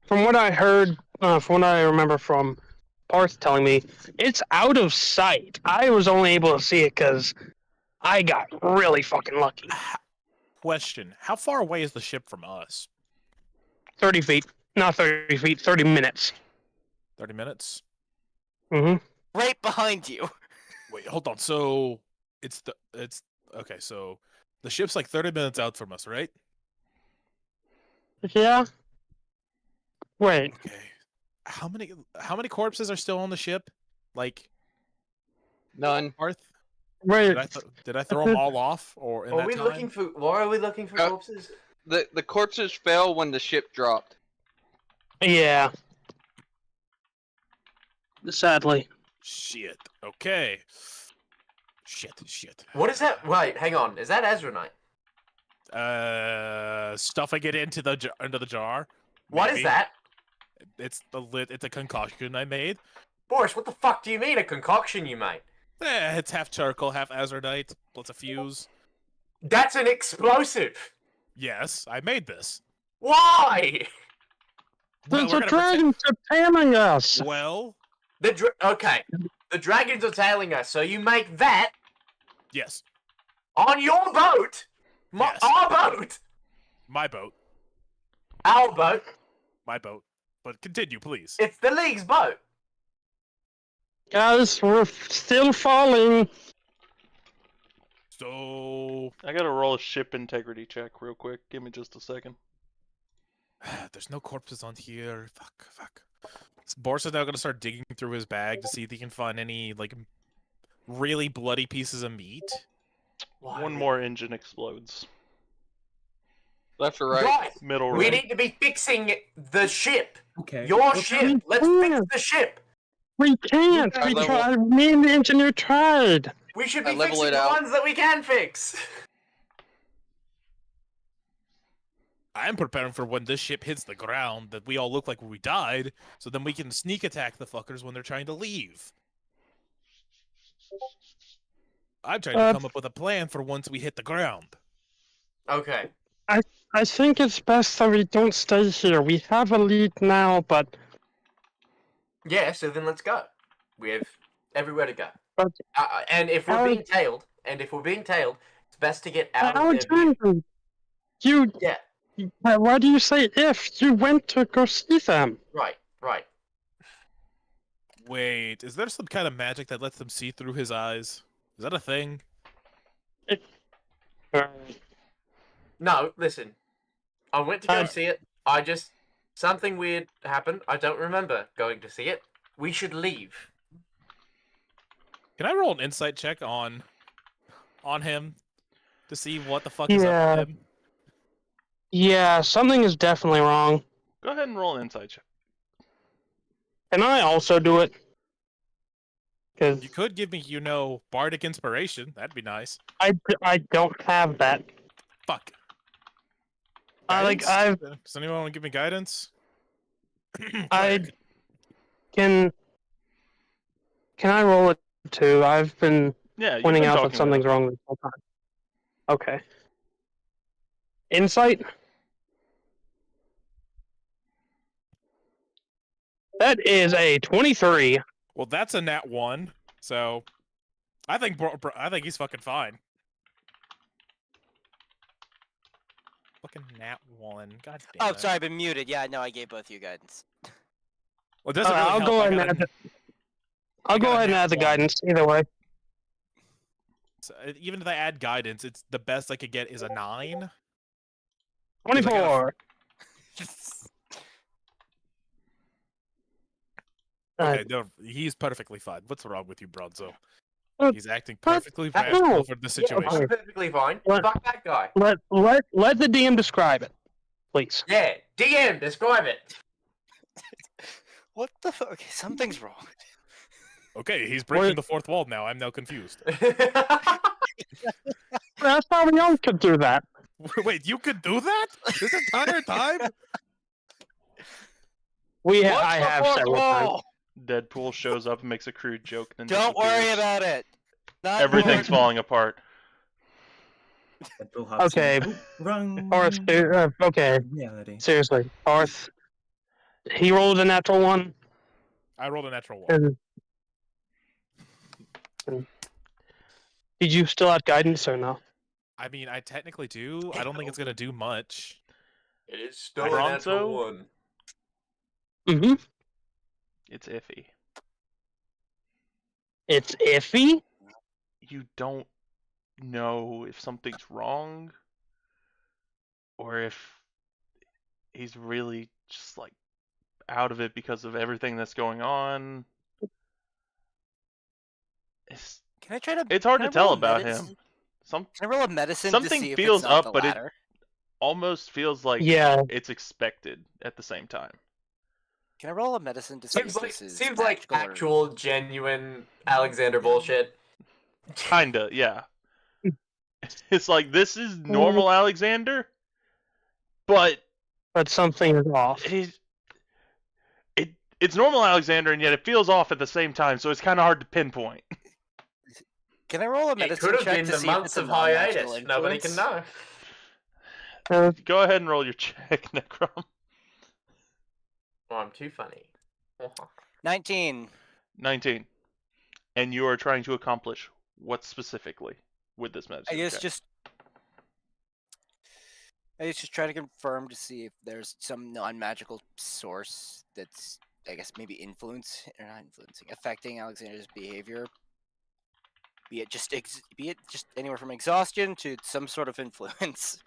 from what I heard, from what I remember from Parth telling me, it's out of sight. I was only able to see it because I got really fucking lucky. Question: how far away is the ship from us? 30 feet. Not 30 feet, 30 minutes. 30 minutes. Mm-hmm. Right behind you. Wait, hold on. So it's okay. So the ship's like 30 minutes out from us, right? Yeah. Wait. Okay. How many corpses are still on the ship? Like None. Parth? Wait. Did I throw them all off or in Are that we time? looking for? Why are we looking for corpses? The corpses fell when the ship dropped. Yeah. Sadly. Shit. Okay. Shit. What is that? Wait, hang on. Is that Azranite? Stuff I get into the jar. What is maybe. that? It's the lid. It's a concoction I made. Boris, what the fuck do you mean a concoction you made? It's half charcoal, half azurite, plus a fuse. That's an explosive. Yes, I made this. Why? Well, The we're gonna dragons are tailing us. Well, Okay. The dragons are tailing us, so you make that yes, on your boat. Yes. Our boat. my boat, Our boat. my boat. But continue, please. It's the League's boat. Guys, we're still falling. So I gotta roll a ship integrity check real quick. Give me just a second. there's no corpses on here. Fuck. Boris is now gonna start digging through his bag to see if he can find any like really bloody pieces of meat. One more engine explodes. Left or right? Right. Middle We right. need to be fixing the ship. Okay. Your okay. ship. Let's fix the ship. We can't. I We level- tried. Me and the engineer tried. We should I be level fixing it the out. ones that we can fix. I'm preparing for when this ship hits the ground that we all look like we died, so then we can sneak attack the fuckers when they're trying to leave. I'm trying to come up with a plan for once we hit the ground. Okay. I think it's best that we don't stay here. We have a lead now, but Yeah, so then let's go. We have everywhere to go. But- And if we're Alex- being tailed, it's best to get out of their view. Alexander, you. Yeah, Why do you say if? You went to go see them. right. Wait, is there some kind of magic that lets them see through his eyes? Is that a thing? No, listen. I went to go see it. Something weird happened. I don't remember going to see it. We should leave. Can I roll an insight check on him to see what the fuck is up Yeah. with him? Yeah, something is definitely wrong. Go ahead and roll an insight check. Can I also do it? Because You could give me, bardic inspiration. That'd be nice. I don't have that. Fuck. Guidance? Does anyone want to give me guidance? I Cleric. can I roll it too? I've been Yeah, you've pointing been out talking that something's about wrong this whole time. Okay. Insight? That is a 23. Well, that's a nat 1, so I think he's fucking fine. Fucking nat 1. God damn Oh, it. sorry, I've been muted. Yeah, no, I gave both you guidance. Well, it doesn't really I'll help. go I ahead and got add a- I'll go got a ahead and nat add the 1. guidance either way. So, even if I add guidance, it's the best I could get is a 9. 24. Okay, no, he's perfectly fine. What's wrong with you, Bronzo? Uh, He's acting what? perfectly No. rational for the Yeah, situation. I'm perfectly fine. What? Fuck that guy. Let the DM describe it, please. Yeah, DM, describe it. What the fuck? Okay, something's wrong. Okay, he's breaking What? the fourth wall now. I'm now confused. That's how we all could do that. Wait, you could do that this entire time? I What's the have fourth several times. wall? Deadpool shows up and makes a crude joke. Then Don't worry disappears. about it. Not Everything's worried. falling apart. Deadpool hops in. Okay. Oh, wrong. Parth, okay, Reality. seriously, Parth. He rolled a natural one. I rolled a natural one. And did you still have guidance or no? I mean, I technically do. I don't think it's gonna do much. It is still a Bronzo? natural one. Mm-hmm. It's iffy. It's iffy. You don't know if something's wrong or if he's really just like out of it because of everything that's going on. Can I try to? It's hard can to I roll tell a about medicine? him. Some Can I roll a medicine something to see if feels it's not up, the but it latter? almost feels like Yeah. it's expected at the same time. Can I roll a medicine to see Seems if like this is seems like magical or- actual, genuine Alexander bullshit. Kinda, yeah. It's like this is normal Alexander, but But something is off. it's normal Alexander, and yet it feels off at the same time. So it's kind of hard to pinpoint. Can I roll a It medicine could have check been to the see if months it's a of hiatus. non-magical Nobody can influence? know. Go ahead and roll your check, Necrom. Oh, I'm too funny. 19. 19. And you are trying to accomplish what specifically with this medicine? I guess check? just try to confirm to see if there's some non-magical source that's, I guess, maybe affecting Alexander's behavior. Be it just anywhere from exhaustion to some sort of influence.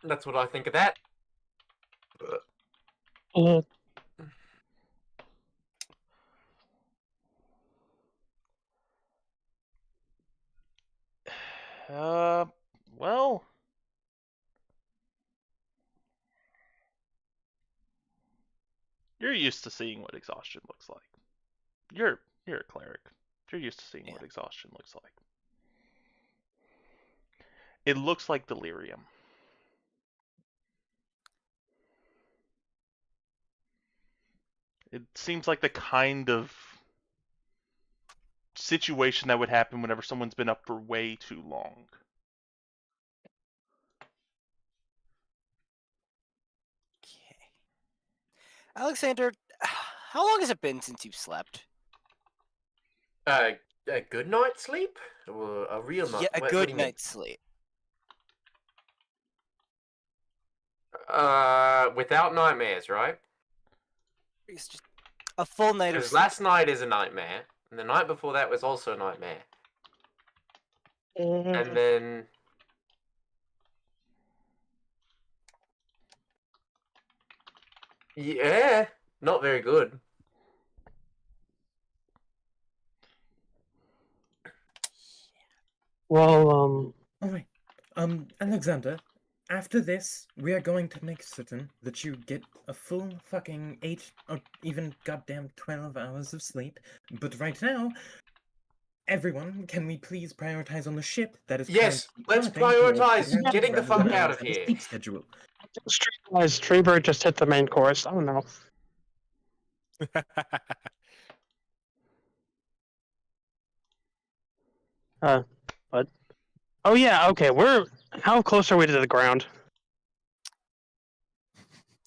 That's what I think of that. Uh, Well, you're used to seeing what exhaustion looks like. You're a cleric. You're used to seeing what exhaustion looks like. It looks like delirium. It seems like the kind of situation that would happen whenever someone's been up for way too long. Okay. Alexander, how long has it been since you slept? A good night's sleep? Or a real night? Yeah, a what do good you mean? night's sleep. Without nightmares, right? It's just a full night of Because sleep. last night is a nightmare, and the night before that was also a nightmare. And then... Yeah, not very good. well, Alright. Alexander, after this, we are going to make certain that you get a full fucking 8 or even goddamn 12 hours of sleep. But right now, everyone, can we please prioritize on the ship that is Yes, currently let's departing towards prioritize the getting the rather fuck than out of the here. sleep schedule. Streetwise, Treebird just hit the main course. I don't know. But oh yeah, okay. How close are we to the ground?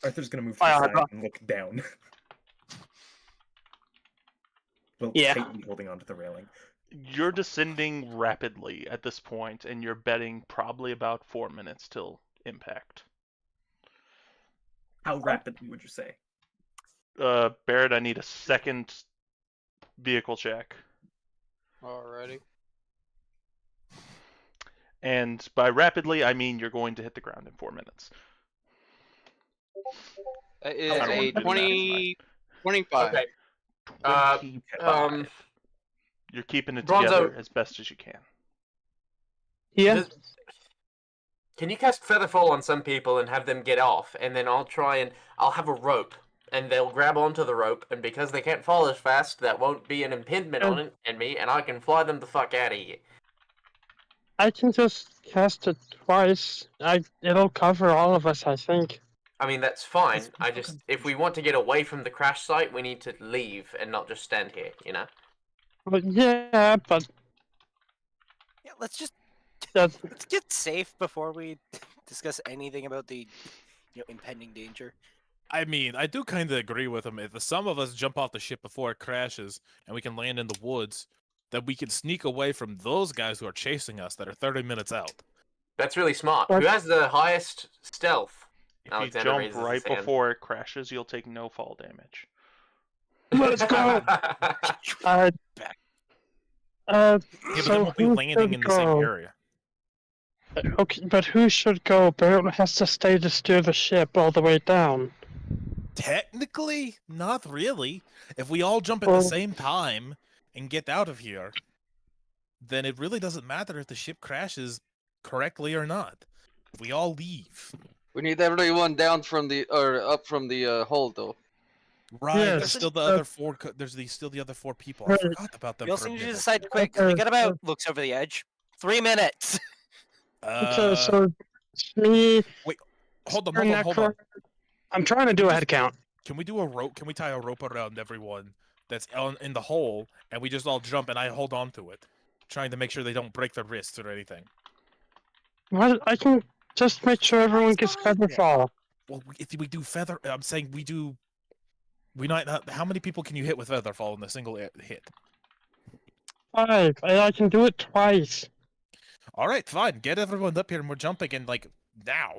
Arthur's gonna move to Wow, the I side thought- and look down. Well, Yeah. tightly holding onto the railing. You're descending rapidly at this point, and you're betting probably about 4 minutes till impact. How rapidly would you say? Barrett, I need a second vehicle check. Alrighty. And by rapidly, I mean you're going to hit the ground in 4 minutes. That I is don't want a to do the math 20, 25. Okay. 25. You're keeping it Bronzo- together as best as you can. Yeah. Does- Can you cast Featherfall on some people and have them get off, and then I'll have a rope, and they'll grab onto the rope, and because they can't fall as fast, that won't be an impediment on it and me, and I can fly them the fuck out of here. I can just cast it twice. It'll cover all of us, I think. I mean, that's fine. It's I just, if we want to get away from the crash site, we need to leave and not just stand here, you know? But yeah, but Yeah, let's that's get safe before we discuss anything about the impending danger. I mean, I do kind of agree with him. If some of us jump off the ship before it crashes and we can land in the woods, then we can sneak away from those guys who are chasing us that are 30 minutes out. That's really smart. What? Who has the highest stealth? If Alexander you raises jump right his hand. before it crashes, you'll take no fall damage. Let's go. Yeah, but So then we'll be who landing should in the same go? area. Okay, but who should go? Barrett has to stay to steer the ship all the way down. Technically, not really. If we all jump at Well- the same time and get out of here, then it really doesn't matter if the ship crashes correctly or not. If we all leave. We need everyone down from the or up from the hold though. Right, Yes, there's still the uh, other four. There's still the other 4 people. I Right. forgot about them. We for also a need to minute. decide quick. 'Cause we got Okay, about looks over the edge. 3 minutes. Okay, so it's me. Hold on, Sir hold on. Necro- I'm trying to do a head count. Can we do a rope? Can we tie a rope around everyone that's in the hole, and we just all jump and I hold on to it, trying to make sure they don't break their wrists or anything? What? I can just make sure everyone gets feather fall. Well, if we do feather, I'm saying we do. We not. How many people can you hit with feather fall in a single hit? 5. I can do it twice. All right, fine. Get everyone up here, and we're jumping, and like now.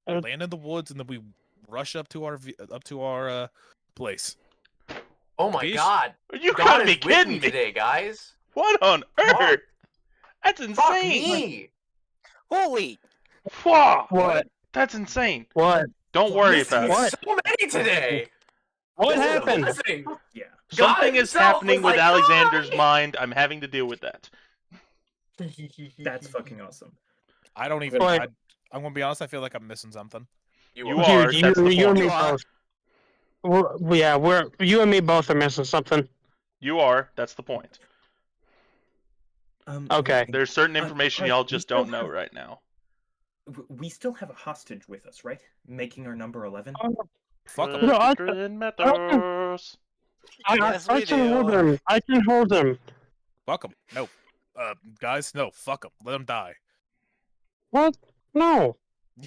Uh, Land in the woods, and then we rush up to our place. Oh my Beast? god. You God gotta is be with kidding me me! today, guys. What on Fuck. earth? That's Fuck insane! me. Holy! Fuck! What? That's insane. What? Don't worry This about is it. What? so many today. What This is happened? amazing. Yeah. God Something is himself happening was with like, Alexander's "Hi!" mind. I'm having to deal with that. That's fucking awesome. I don't even. Wait. I'm gonna be honest. I feel like I'm missing something. You are. are. Dude, That's the you and point. me both. You and me both are missing something. You are. That's the point. Okay. There's certain information y'all we just still don't know have- right now. We still have a hostage with us, right? Making our number 11. Fuck 'em. No, I- Christian Matters. Yes, I we can hold do. him. I can hold him. Fuck him. No. Guys, no. Fuck him. Let him die. What? No.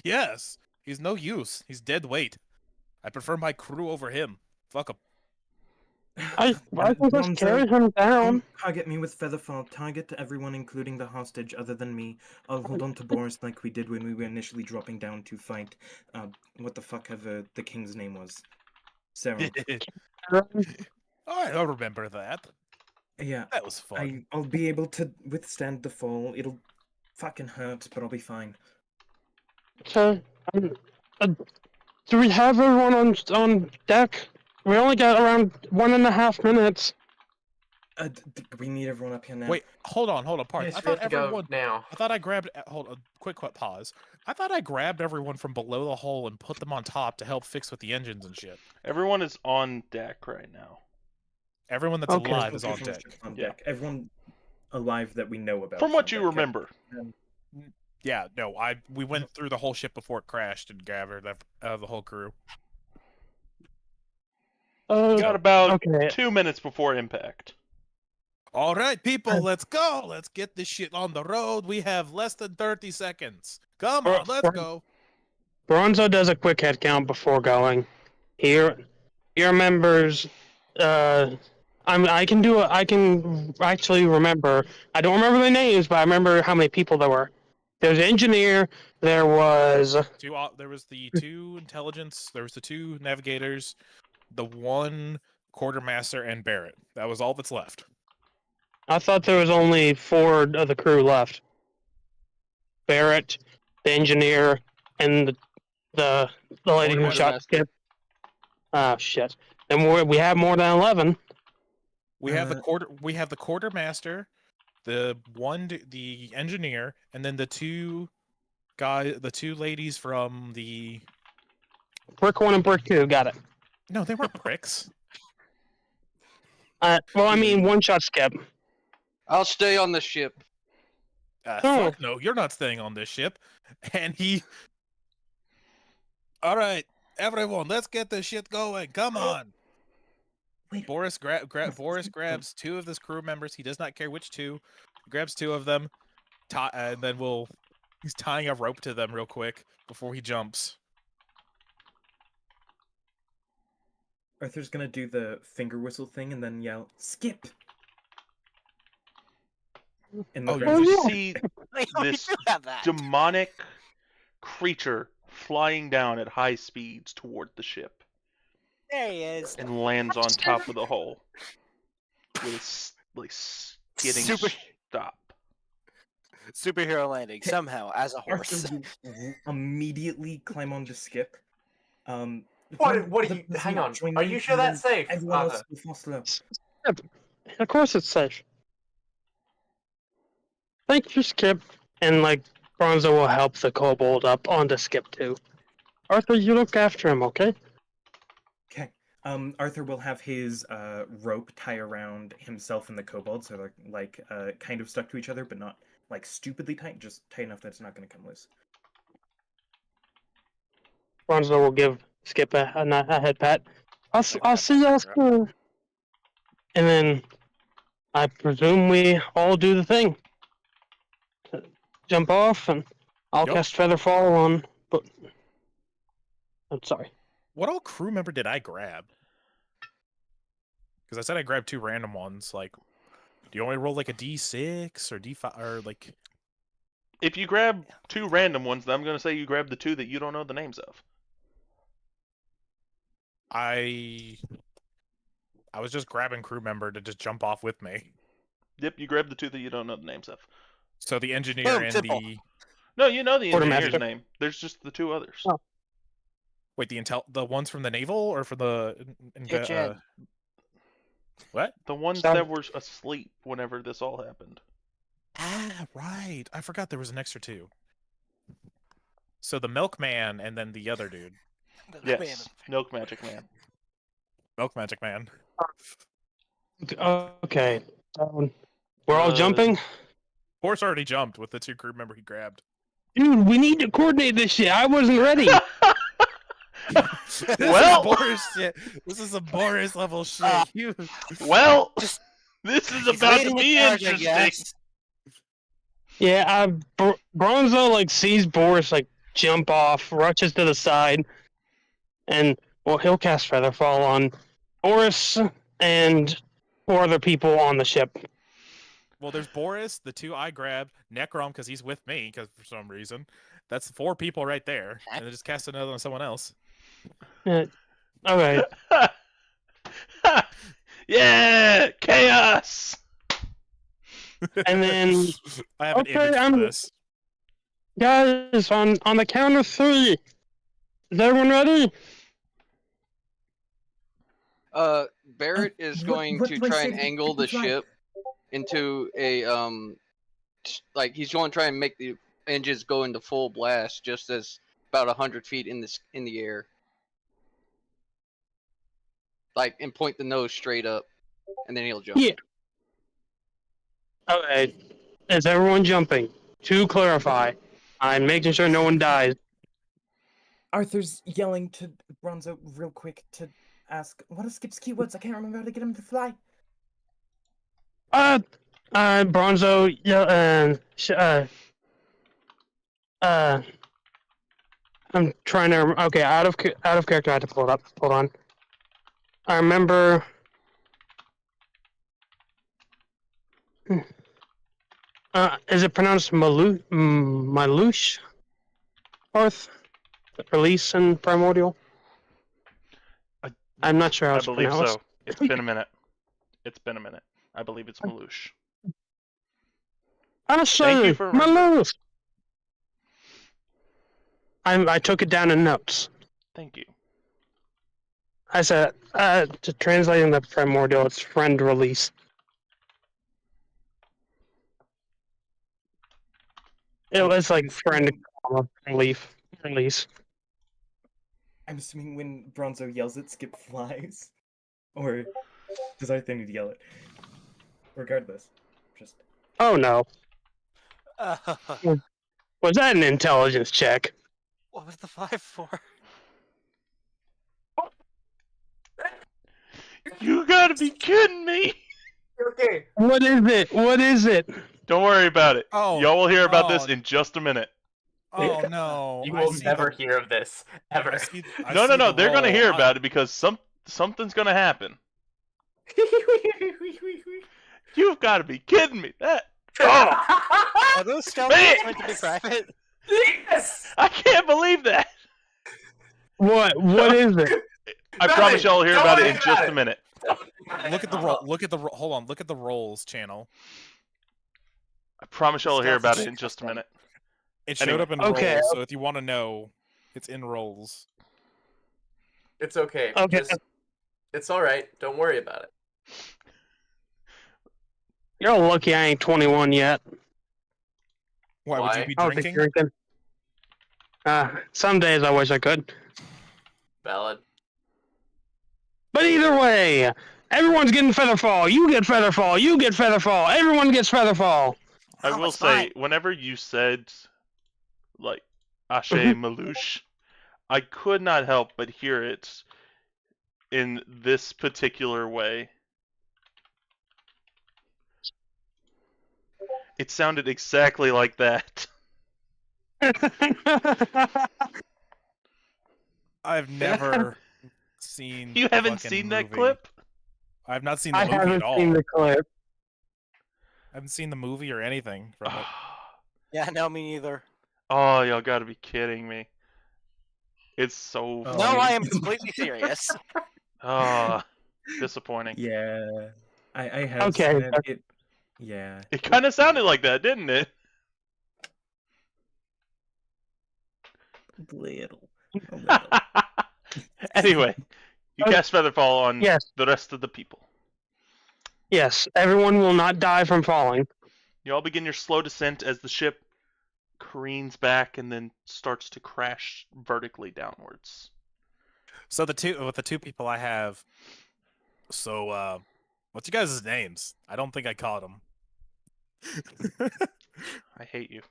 Yes. He's no use. He's dead weight. I prefer my crew over him. Fuck him. I can just Bonzo, carry him down. Target me with Featherfall. Target everyone, including the hostage, other than me. I'll hold on to Boris like we did when we were initially dropping down to fight. What the fuck ever the king's name was? Sarah. I remember that. Yeah. That was fun. I'll be able to withstand the fall. It'll fucking hurt, but I'll be fine. Okay. Do we have everyone on deck? We only got around 1.5 minutes. We need everyone up here now. Wait, hold on, Parth. Yes, I we thought have to everyone. go now. I thought I grabbed. Hold on, quick pause. I thought I grabbed everyone from below the hole and put them on top to help fix with the engines and shit. Everyone is on deck right now. Everyone that's Okay. alive is on Everyone's deck. just on Yeah. deck. Everyone alive that we know about. From is what on you deck. remember. Yeah, no, we went through the whole ship before it crashed and gathered the whole crew. Got about Okay. 2 minutes before impact. All right, people, let's go. Let's get this shit on the road. We have less than 30 seconds. Come on, let's go. Bronzo does a quick head count before going. He remembers. I can actually remember. I don't remember the names, but I remember how many people there were. There was an engineer. There was There was the 2 intelligence. There was the 2 navigators, the 1 quartermaster, and Barrett. That was all that's left. I thought there was only 4 of the crew left. Barrett, the engineer, and the lady who shot Quartermaster. Skip. Oh shit! And we have more than 11. We have the quartermaster, the engineer, and then the 2 ladies from the. Brick 1 and Brick 2, got it. No, they weren't pricks. Well, I mean, one shot Skip. I'll stay on the ship. Oh. Fuck no, you're not staying on this ship. And he. All right, everyone, let's get this shit going. Come on. Wait, Boris grabs two of his crew members. He does not care which two. He grabs two of them, and then he's tying a rope to them real quick before he jumps. Arthur's gonna do the finger whistle thing and then yell, "Skip!" And Oh, You yeah. see Wait, we this do have that. demonic creature flying down at high speeds toward the ship There he is. and lands on top of the hull with a skidding Super- stop. Superhero landing somehow as a horse. Arthur will immediately climb on to Skip. What are you? Hang on. Are you sure that's safe? Everyone else will fall slow. Of course it's safe. Thank you, Skip. And like Bronzo will help the kobold up onto Skip too. Arthur, you look after him, okay? Okay. Arthur will have his rope tie around himself and the kobold, so they're like kind of stuck to each other, but not like stupidly tight, just tight enough that it's not going to come loose. Bronzo will give Skip a head pat. I'll see y'all soon. And then I presume we all do the thing. Jump off, and I'll Yep. cast Featherfall on. But I'm sorry. What all crew member did I grab? Because I said I grabbed two random ones. Like, do you only roll like a D6 or D5 or like? If you grab two random ones, then I'm going to say you grab the two that you don't know the names of. I was just grabbing crew member to just jump off with me. Yep, you grab the two that you don't know the names of. So the engineer Boom, and simple. the No, you know the engineer's Quartermaster. name. There's just the two others. Oh. wait, the ones from the naval or for the Pitch in. what? The ones Sorry. that were asleep whenever this all happened. Ah, right. I forgot there was an extra two. So the milkman and then the other dude, Yes, Milk Magic Man. Milk Magic Man. Okay. We're all jumping? Horse already jumped with the two crew member he grabbed. Dude, we need to coordinate this shit. I wasn't ready. This Well- is Boris shit. This is a Boris level shit. You Well, Just- this is He's about to leading the be charge, I interesting. guess. Yeah, Bronzo like sees Boris like jump off, rushes to the side, and well, he'll cast Featherfall on Boris and 4 other people on the ship. Well, there's Boris, the two I grabbed, Necrom because he's with me because for some reason. That's 4 people right there, and then just cast another on someone else. Okay. Yeah, chaos. And then I have an Okay, image for I'm- this. guys, on the count of 3, is everyone ready? Barrett is what- going what to do I try say and to angle the keep it ship into a like he's going to try and make the engines go into full blast just as about 100 feet in the air. Like and point the nose straight up, and then he'll jump. Yeah. Okay. Is everyone jumping? To clarify, I'm making sure no one dies. Arthur's yelling to Bronzo real quick to ask, what are Skip's keywords? I can't remember how to get him to fly. Bronzo, yeah, I'm trying to. Okay, out of character. I had to pull it up. Hold on. I remember. Is it pronounced Malouche? Arth? Release in Primordial? I'm not sure how I it's believe pronounced. so. It's been a minute. It's been a minute. I believe it's Malouche. I Thank you say, for remembering. Malouche! I took it down in notes. Thank you. I said, to translate in the Primordial, it's friend release. It was like friend release. I'm assuming when Bronzo yells it, Skip flies. Or does Arthur need to yell it? Regardless, Just Oh no. What Was that an intelligence check? was the 5 for? You gotta be kidding me! Okay. What is it? What is it? Don't worry about it. Oh, Y'all will hear about this oh. in just a minute. Oh no! You I will see never the, hear of this ever. I see, I No, see no. the They're gonna roll. hear about it because something's gonna happen. You've got to be kidding me. That. Oh, Are those stealth Man! checks meant to be private? Yes. I can't believe that. What? What is it? I promise y'all will hear Don't about it worry in about just it. a minute. Look at the roll. Look at the hold on. Look at the rolls channel. I promise y'all will hear Stealth about it check in just a system. minute. It showed Anyway. up in Okay. rolls. So if you want to know, it's in rolls. It's okay. Okay. Just, it's all right. Don't worry about it. You're lucky I ain't 21 yet. Why would you Why? be I don't think drinking? drinking. Some days I wish I could. Valid. But either way, everyone's getting Featherfall. You get Featherfall. You get Featherfall. Everyone gets Featherfall. I Oh, will it's say, fine. whenever you said, like, Ashe Mhm. Malouche, I could not help but hear it in this particular way. It sounded exactly like that. I've never seen. You the haven't fucking seen that movie. clip? I've not seen the I movie haven't at all. seen the clip. I haven't seen the movie or anything from it. Yeah, no, me neither. Oh, y'all gotta be kidding me. It's so Oh. No, funny. I am completely serious. Disappointing. yeah. I have Okay, seen it. but- It. Yeah. It kind of sounded like that, didn't it? Little. A little. Anyway, you Okay. cast Featherfall on Yes. the rest of the people. Yes, everyone will not die from falling. You all begin your slow descent as the ship careens back and then starts to crash vertically downwards. So the two people I have. So what's you guys' names? I don't think I caught them. I hate you.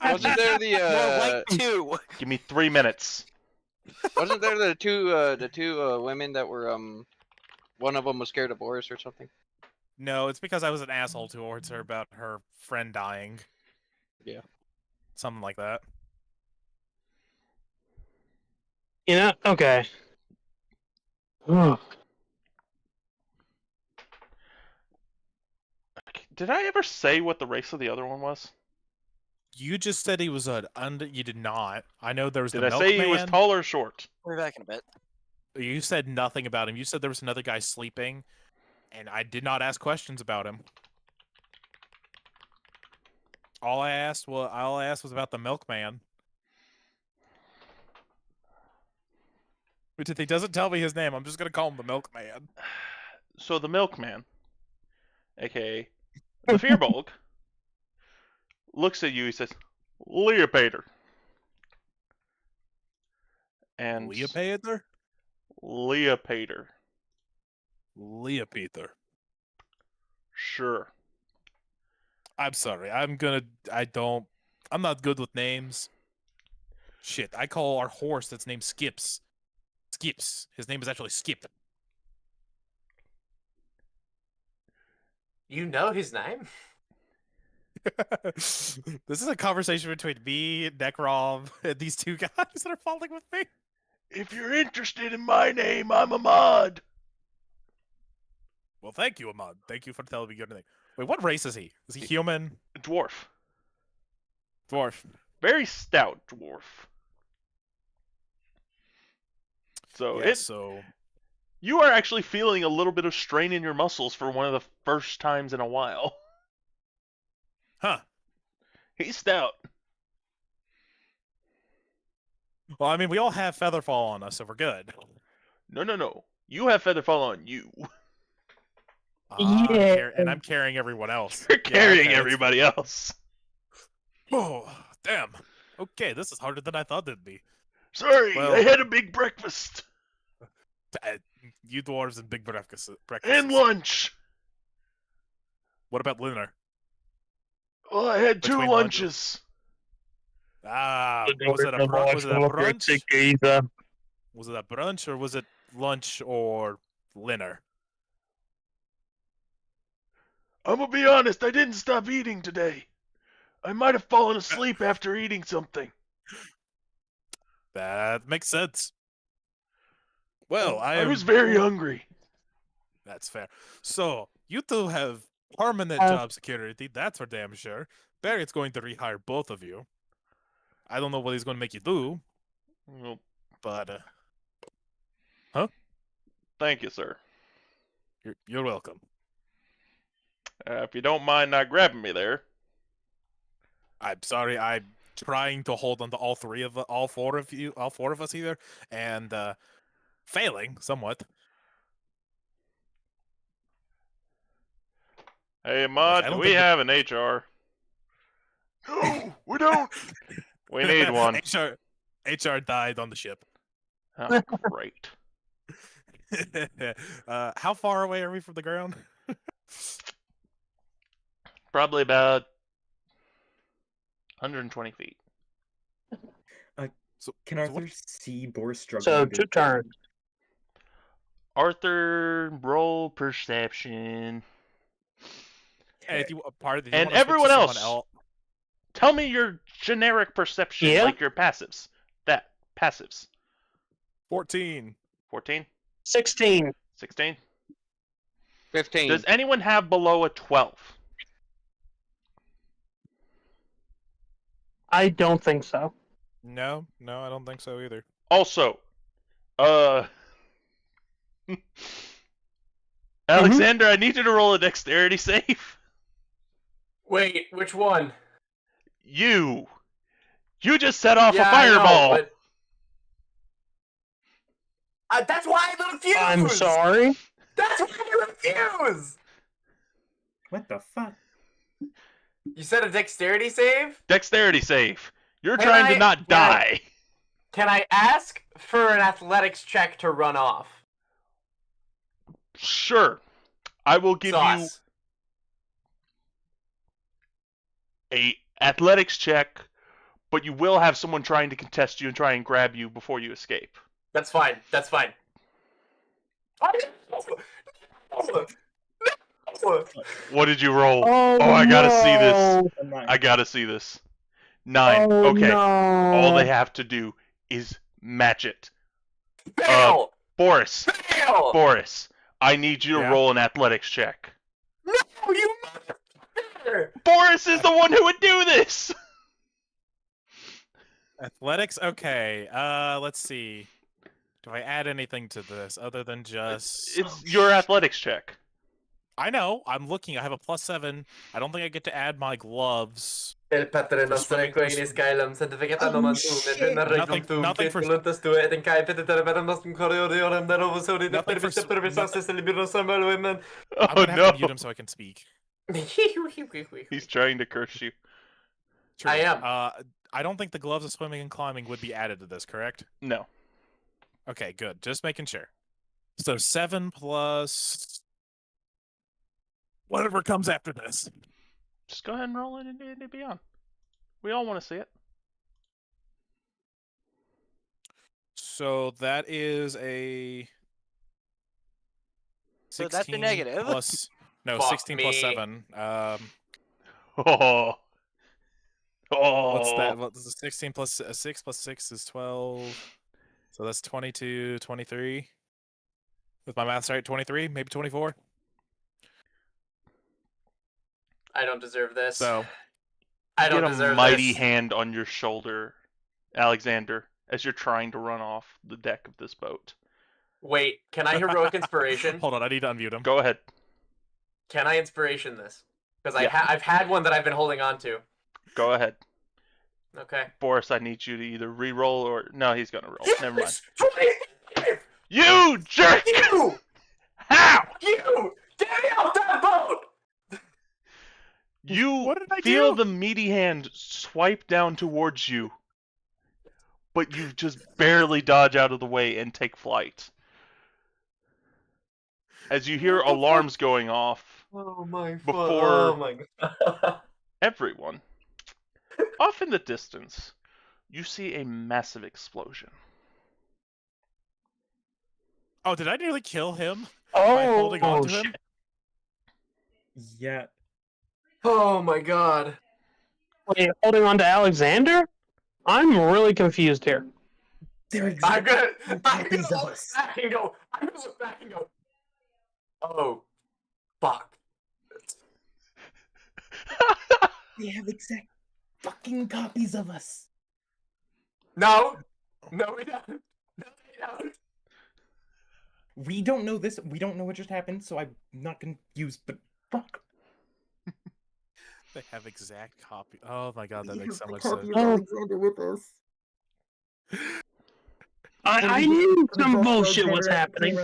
Wasn't there More like the 2. Give me 3 minutes. wasn't there the two women that were one of them was scared of Boris or something? No, it's because I was an asshole towards her about her friend dying. Yeah. Something like that. You know? Okay. Ugh. Did I ever say what the race of the other one was? You just said he was an under. You did not. I know there was Did the I say he was milkman. tall or short? We're back in a bit. You said nothing about him. You said there was another guy sleeping, and I did not ask questions about him. All I asked was about the milkman. Which if he doesn't tell me his name, I'm just gonna call him the milkman. So the milkman, aka the Fearbulk, looks at you. He says, "Leopater." And Leopater? Leopater. Leopater. Sure. I'm sorry. I'm not good with names. Shit. I call our horse that's named Skips. Skips. His name is actually Skip. You know his name? This is a conversation between me, Necrom, and these two guys that are falling with me. If you're interested in my name, I'm Ahmad. Well, thank you, Ahmad. Thank you for telling me your name. Wait, what race is he? Is he human? Dwarf. Dwarf. Very stout dwarf. So Yeah, so you are actually feeling a little bit of strain in your muscles for one of the first times in a while. huh. He's stout. Well, I mean, we all have Featherfall on us, so we're good. No. You have Featherfall on you. And I'm carrying everyone else. You're Yeah, carrying okay, that's- everybody else. Oh, damn. Okay, this is harder than I thought it'd be. Sorry, Well- I had a big breakfast. You dwarves and big breakfast. And lunch. What about Lunar? Well, I had 2 Between lunches. Ah, was it a brunch? Was it a brunch? Was it a brunch or was it lunch or dinner? I'm gonna be honest, I didn't stop eating today. I might have fallen asleep after eating something. That makes sense. Well, I was very hungry. That's fair. So, you two have permanent Uh, job security, that's for damn sure. Barrett's going to rehire both of you. I don't know what he's going to make you do, Well, but thank you, sir. you're welcome. If you don't mind not grabbing me there. I'm sorry, I'm trying to hold on to all four of us here, and failing somewhat. Hey, I Mod, don't do we think have an HR? No, we don't. We need one. HR died on the ship. Oh, great. How far away are we from the ground? Probably about 120 feet. Can so Arthur what- see Boris struggling? So to- 2 turns. Arthur, roll perception. And if you part of And everyone else. Tell me your generic perception, Yeah? like your passives. Passives. 14. 14? 16. 16? 15. Does anyone have below a 12? I don't think so. No, I don't think so either. Also, Alexander, I need you to roll a dexterity save. Wait, which one? You just set off a I know, fireball. but- that's why I refuse! I'm sorry. That's why I refuse! What the fuck? You said a dexterity save? Dexterity save. You're Can trying to I- not can I- die. Can I ask for an athletics check to run off? Sure. I will give you Sauce. a athletics check, but you will have someone trying to contest you and try and grab you before you escape. That's fine. That's fine. What did you roll? Oh, I gotta see this. no. I'm not- I gotta see this. 9. Oh, Okay. no. All they have to do is match it. Fail! Boris, Fail! Boris, I need you to Yeah? roll an athletics check. No, you motherfucker! Boris is the one who would do this. Athletics? Okay. Let's see. Do I add anything to this other than just... It's your athletics check. I know. I'm looking. I have a +7. I don't think I get to add my gloves. El patrón For swimming- nostro in Skylum, certificate no man tu, med Nothing- regum tu, nothing for- voluntas tu, et in kai peter verum nostrum coriorum da novo soli de Nothing for pervista s- pervisa nothing- se libero samuel women. I'm Oh gonna have to mute no. him so I can speak. He's trying to curse you. True. I am. I don't think the gloves of swimming and climbing would be added to this, correct? No. Okay, good. Just making sure. So 7 plus whatever comes after this. Just go ahead and roll it into Beyond. We all want to see it. So that is a. So that's the 16 negative. Plus, no, Fuck 16 plus me. 7. Oh. Oh. What's that? What's the 16 plus 6 plus 6 is 12. So that's 22, 23. With my maths right, 23, maybe 24. I don't deserve this. So I don't Get a deserve mighty this. hand on your shoulder, Alexander, as you're trying to run off the deck of this boat. Wait, can I heroic inspiration? hold on, I need to unmute him. Go ahead. Can I inspiration this? Because Yeah. I've had one that I've been holding on to. Go ahead. Okay. Boris, I need you to either re-roll or... No, he's going to roll. Never mind. Yes! You jerk! You! How? You! Get me off that boat! You What did I feel do? the meaty hand swipe down towards you, but you just barely dodge out of the way and take flight. As you hear What the fuck? alarms going off, Oh my Before- Oh my god. everyone, off in the distance, you see a massive explosion. Oh, did I nearly kill him by holding on to him? shit. Yeah. Oh my god. Wait, holding on to Alexander? I'm really confused here. They're I'm gonna copies of look us. back and go. I'm gonna look back and go. Oh, fuck. They have exact fucking copies of us. No, no, we don't. No, we don't. We don't know this. We don't know what just happened, so I'm not confused. But fuck. They have exact copy. Oh my god, that makes so much Copy sense. of Alexander with us. I knew some bullshit was happening.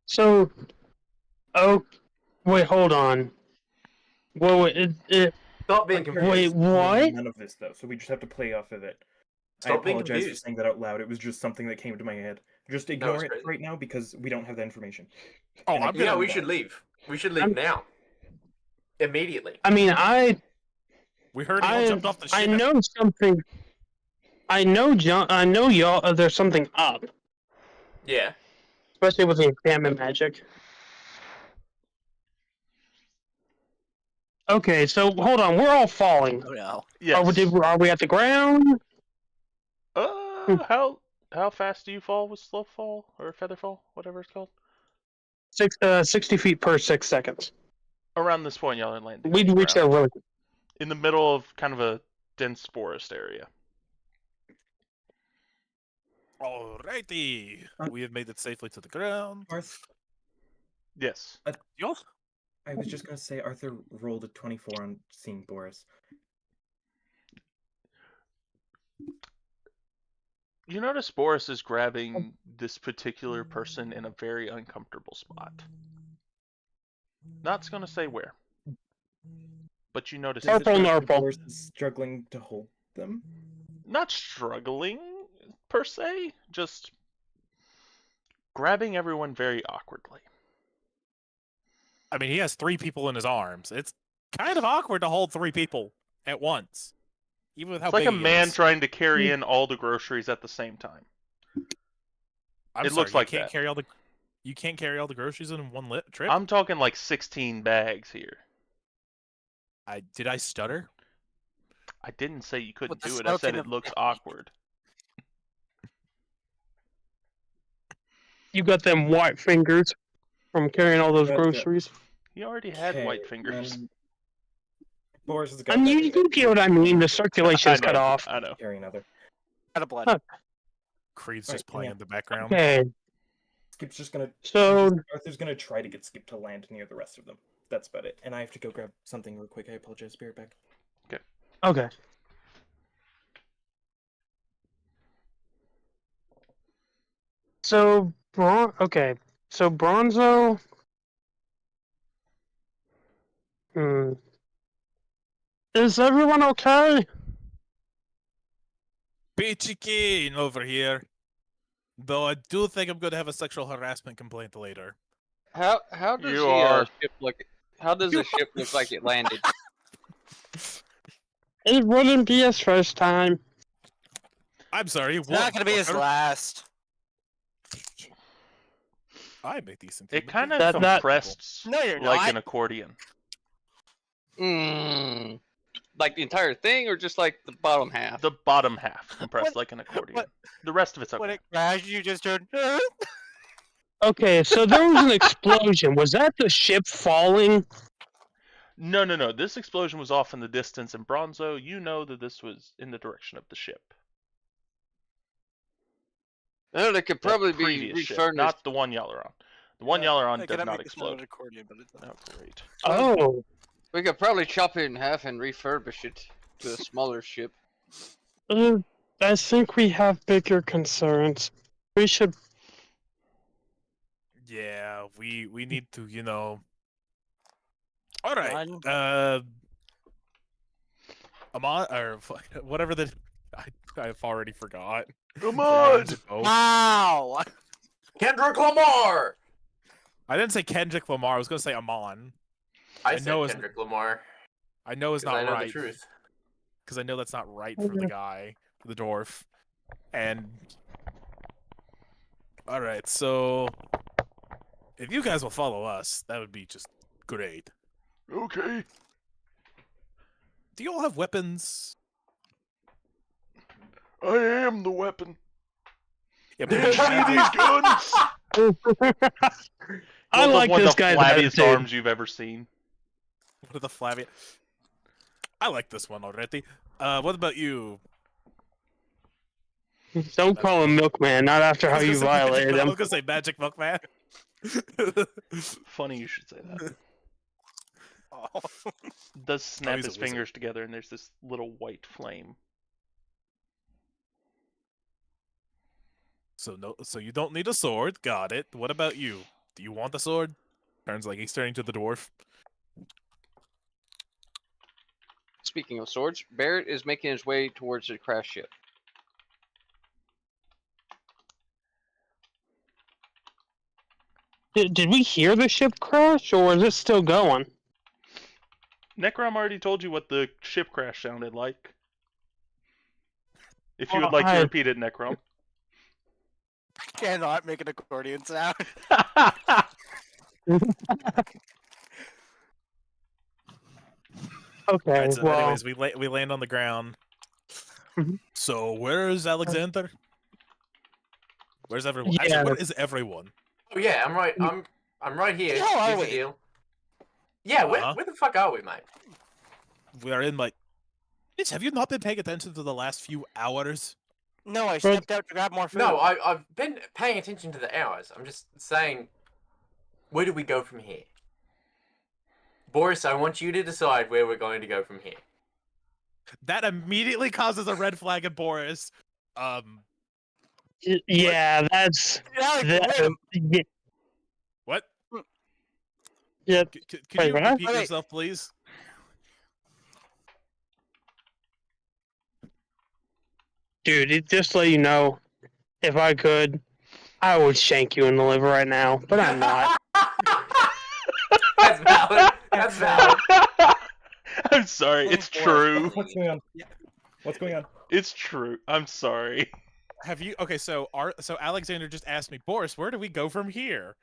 So, oh, wait, hold on. Whoa, Stop being confused. wait, what? None of this though, so we just have to play off of it. I Stop being apologize for confused. saying that out loud. It was just something that came to my head. Just ignore it's it crazy. right now because we don't have that information. Oh, And I I'm Yeah, gonna. we should leave. We should leave now. Immediately. I mean, We heard he all jumped off the ship. I know something. I know y'all. There's something up, Yeah. especially with the enchantment magic. Okay, so hold on. We're all falling. Oh no. Yes. Are we at the ground? How fast do you fall with slow fall or feather fall, whatever it's called? 60 feet per 6 seconds. Around this point, y'all are landing. We'd reach there really quick. in the middle of kind of a dense forest area. Alrighty, we have made it safely to the ground. Yes. Y'all? I was just gonna say Arthur rolled a 24 on seeing Boris. You notice Boris is grabbing this particular person in a very uncomfortable spot. Not gonna say where, but you notice Does it Purple look like Nurple. Boris is struggling to hold them. not struggling per se, just grabbing everyone very awkwardly. I mean, he has 3 people in his arms. It's kind of awkward to hold 3 people at once, even with how It's like big a he man is. trying to carry in all the groceries at the same time. I'm it sorry, looks like you can't that. carry all the. You can't carry all the groceries in one trip. I'm talking like 16 bags here. Did I stutter? I didn't say you couldn't With the do it. I said skeleton it of looks Italy. awkward. You got them white fingers from carrying all those Gotcha. groceries. He already had white Okay, fingers. and Boris has got. And that you get what I mean. The circulation I is cut know, off. I know. Carry another. Out of blood. Huh. Creed's Right, just playing yeah. in the background. Okay, Skip's just gonna. so Arthur's gonna try to get Skip to land near the rest of them. That's about it. And I have to go grab something real quick. I apologize. Be right back. okay. So okay. So Bronzo. Is everyone okay? Peachy Keen over here. Though I do think I'm going to have a sexual harassment complaint later. How does You the are- ship look? How does the ship look like it landed? It wouldn't be his first time. I'm sorry. It's not gonna be his last. I make decent. It kind of That- compressed No, you're like not. an accordion. Mm, like the entire thing, or just like the bottom half? The bottom half compressed What- like an accordion. what- The rest of it's When okay. it crashed, you just heard. Okay, so there was an explosion. Was that the ship falling? No, no, no. This explosion was off in the distance, and Bronzo, you know that this was in the direction of the ship. No, it could The probably be previous ship, refurnished. not the one y'all are on. The one y'all are on I did cannot not make this sound explode. accordion, but it's Oh, great. Oh, We could probably chop it in half and refurbish it to a smaller ship. I think we have bigger concerns. We should. Yeah, we need to, you know. All right. Run. Amon or whatever the I've already forgot. Come on! Oh, Wow! Kendrick Lamar! I didn't say Kendrick Lamar. I was gonna say Amon. I I said know it's- Kendrick Lamar. I know it's 'Cause not I know right the truth. because I know that's not right for the guy, for the dwarf. And all right, so if you guys will follow us, that would be just great. Okay. Do you all have weapons? I am the weapon. Yeah, Do but you you see have, these guns? I Well, like one this of the guy's flabbiest attitude. arms you've ever seen. what are the flabby? I like this one already. What about you? Don't call him Milkman, not after I how was you gonna say Magic violated Milk- I him. was gonna say Magic Milkman. Funny you should say that. Oh. Does snap he's a his wizard. fingers together and there's this little white flame. So you don't need a sword. Got it. What about you? Do you want the sword? Turns like he's turning to the dwarf. Speaking of swords, Barrett is making his way towards the crash ship. Did we hear the ship crash, or is it still going? Necrom already told you what the ship crash sounded like. If you would Oh, like to I- repeat it, Necrom. Cannot make an accordion sound. Okay, Alright, so well, anyways, we land on the ground. Mhm. So where is Alexander? Where's everyone? Actually, Yeah, where is everyone? Oh yeah, I'm right. I'm right here. Where the hell are Here's the we? deal. Yeah, Uh-huh. where the fuck are we, mate? We are in like. Mitch, have you not been paying attention to the last few hours? No, I stepped out to grab more food. No, I've been paying attention to the hours. I'm just saying, where do we go from here? Boris, I want you to decide where we're going to go from here. That immediately causes a red flag in Boris. yeah, that's Alex, wait a that. Yeah, What? yeah, Could Wait, you what? repeat Wait. yourself, please? dude. Just to let you know, if I could, I would shank you in the liver right now, but I'm not. That's valid. That's valid. I'm sorry, it's true. What's going on? What's going on? It's true. I'm sorry. Have you? Okay, so Alexander just asked me, Boris, where do we go from here?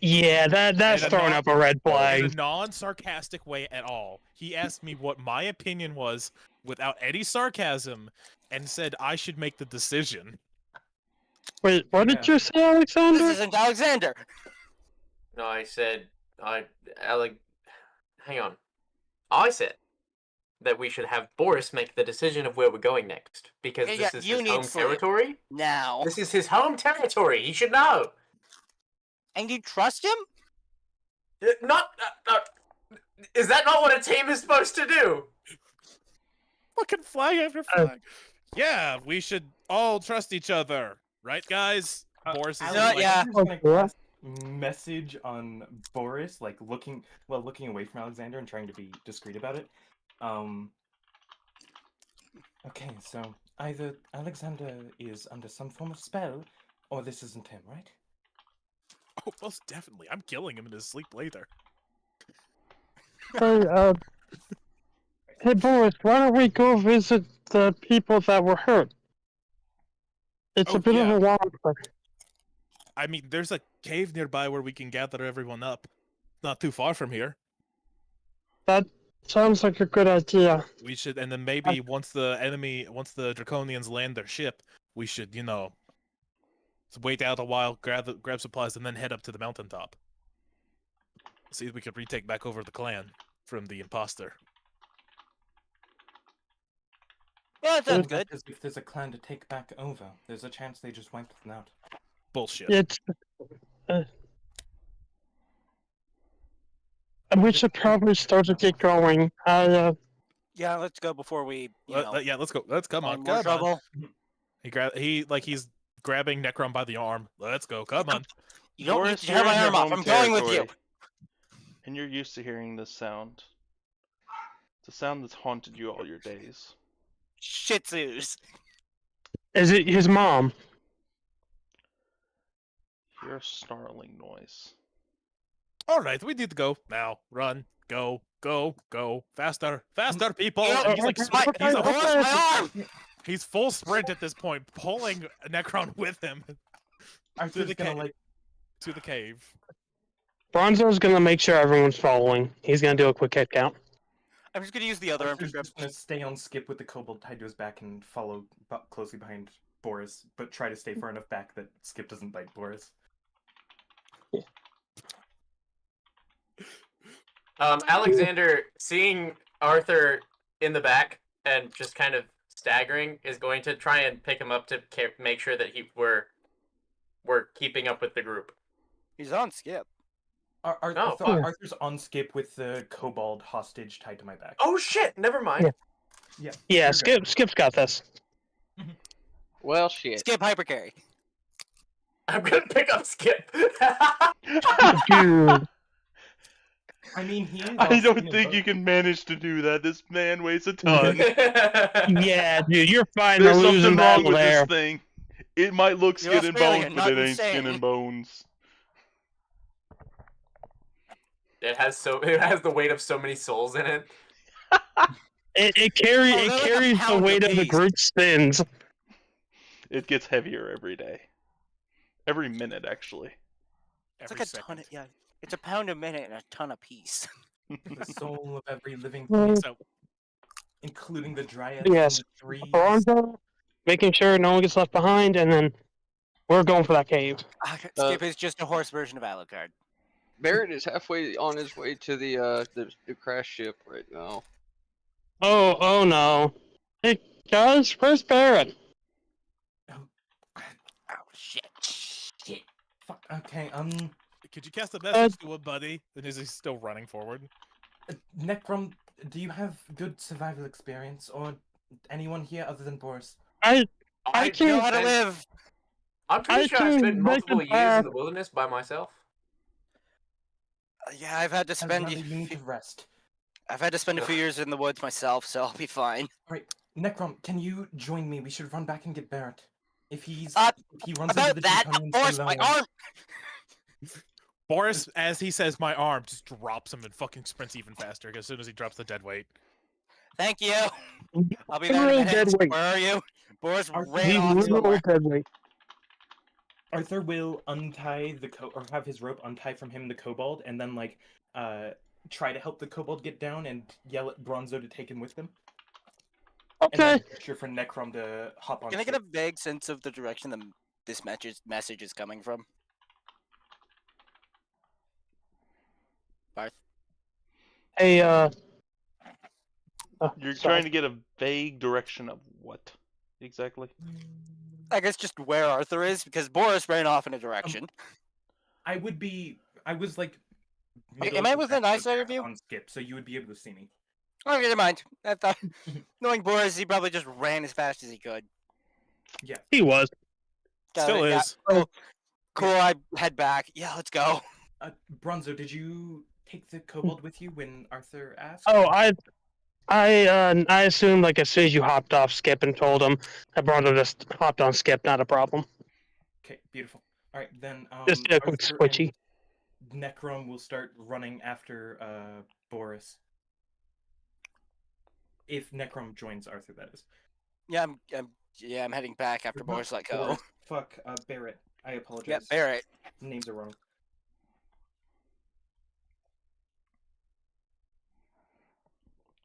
Yeah, that's And a throwing non- up a red In flag. a non-sarcastic way at all. He asked me what my opinion was without any sarcasm, and said I should make the decision. Wait, what did Yeah. you say, This Alexander? isn't Alexander. No, I said, hang on. I said that we should have Boris make the decision of where we're going next because Yeah, this yeah, is you his need home sleep. territory. Now. This is his home territory. He should know. And you trust him? Not. Is that not what a team is supposed to do? Fucking flag after flag. Yeah, we should all trust each other, right, guys? Boris is know what, like, yeah. I'm just gonna Yeah. cast message on Boris, like looking away from Alexander and trying to be discreet about it. Okay, so either Alexander is under some form of spell, or this isn't him, right? oh, most definitely. I'm killing him in his sleep later. Hey, hey, Boris, why don't we go visit the people that were hurt? It's Oh, a bit yeah. of a walk, but I mean, there's a cave nearby where we can gather everyone up. Not too far from here. that sounds like a good idea. We should, and then maybe once the Draconians land their ship, we should, wait out a while, grab supplies, and then head up to the mountaintop. See if we can retake back over the clan from the imposter. Yeah, that sounds But good. as if there's a clan to take back over, there's a chance they just wiped them out. Bullshit. It's. We should probably start to get going. Yeah, let's go before we, Yeah, let's go. Let's come on. more Come on. trouble. He's grabbing Necron by the arm. Let's go. Come on. You don't need Boris, to you're tear my in your arm off. home I'm going with you. territory, and you're used to hearing this sound. It's a sound that's haunted you all your days. Shih Tzus. Is it his mom? hear a snarling noise. All right, we need to go now. Run, go, go, go, faster, faster, people! Ew, And he's like, he's a horse, my arm! he's full sprint at this point, pulling Necron with him Arthur's gonna to the cave. Bronzo's gonna make sure everyone's following. He's gonna do a quick head count. I'm just gonna use the other arm to Arthur's grab. just gonna stay on Skip with the kobold tied to his back and follow closely behind Boris, but try to stay far enough back that Skip doesn't bite Boris. Alexander, seeing Arthur in the back and just kind of staggering, is going to try and pick him up to make sure that we're keeping up with the group. He's on Skip. Arthur's on Skip with the kobold hostage tied to my back. Oh shit! Never mind. Yeah. Yeah. Yeah, Skip's got this. Well, shit. Skip hypercarry. I'm gonna pick up Skip. Dude. I mean, he is. I don't think you can manage to do that. This man weighs a ton. Yeah, dude, you're fine. There's We're losing something wrong battle with there. this thing. It might look You're skin and Australian, bones, but not it ain't skin insane. and bones. It has the weight of so many souls in it. It they're like a carries the pound weight of the apiece. group's sins. It gets heavier every day. Every minute, actually. It's Every like a second. ton of, yeah. It's a pound a minute and a ton a piece. The soul of every living Well, thing, So, including the dryads Yes. and the trees. Bronzo, making sure no one gets left behind, and then we're going for that cave. Skip is just a horse version of Alucard. Barrett is halfway on his way to the crash ship right now. Oh no. Hey, guys, where's Barrett? Oh shit. Shit. Fuck. Okay. could you cast a message to him, buddy? And is he still running forward? Necrom, do you have good survival experience, or anyone here other than Boris? I I can- Know how to live. I'm pretty I sure I can spent make multiple it years in back. the wilderness by myself. Yeah, I've had to spend. Brother, you need to rest. I've had to spend a few Ugh. years in the woods myself, so I'll be fine. Alright, Necrom, can you join me? We should run back and get Barrett. If he runs into About the that, Draconians Boris, my alone- arm. Boris, as he says my arm, just drops him and fucking sprints even faster as soon as he drops the dead weight. Thank you. I'll be there in a Literal minute. dead weight. Where are you? Boris Are ran He's off literal somewhere. dead weight. Arthur will untie or have his rope untie from him the kobold, and then try to help the kobold get down and yell at Bronzo to take him with them. And Okay. then gesture for Necrom to hop on. Can I get a Skip. vague sense of the direction this message is coming from? Barth? Hey, You're sorry. trying to get a vague direction of what exactly? I guess just where Arthur is, because Boris ran off in a direction. I was like. Okay, middle am I of the within back eyesight of you? On Skip, so you would be able to see me. Oh, never mind. I thought, knowing Boris, he probably just ran as fast as he could. he was. Got Still it, yeah, is. Cool, I head back. Yeah, let's go. Bronzo, did you take the kobold with you when Arthur asked? Oh, I assumed like as soon as you hopped off Skip and told him that Bronzo just hopped on Skip, not a problem. Okay, beautiful. All right, then. Just did a quick Arthur squishy. and Necrom will start running after Boris. If Necrom joins Arthur, that is. Yeah, I'm heading back after Not Boris let go. Boris, Fuck, Barrett. I apologize. Yeah, Barrett. Names are wrong.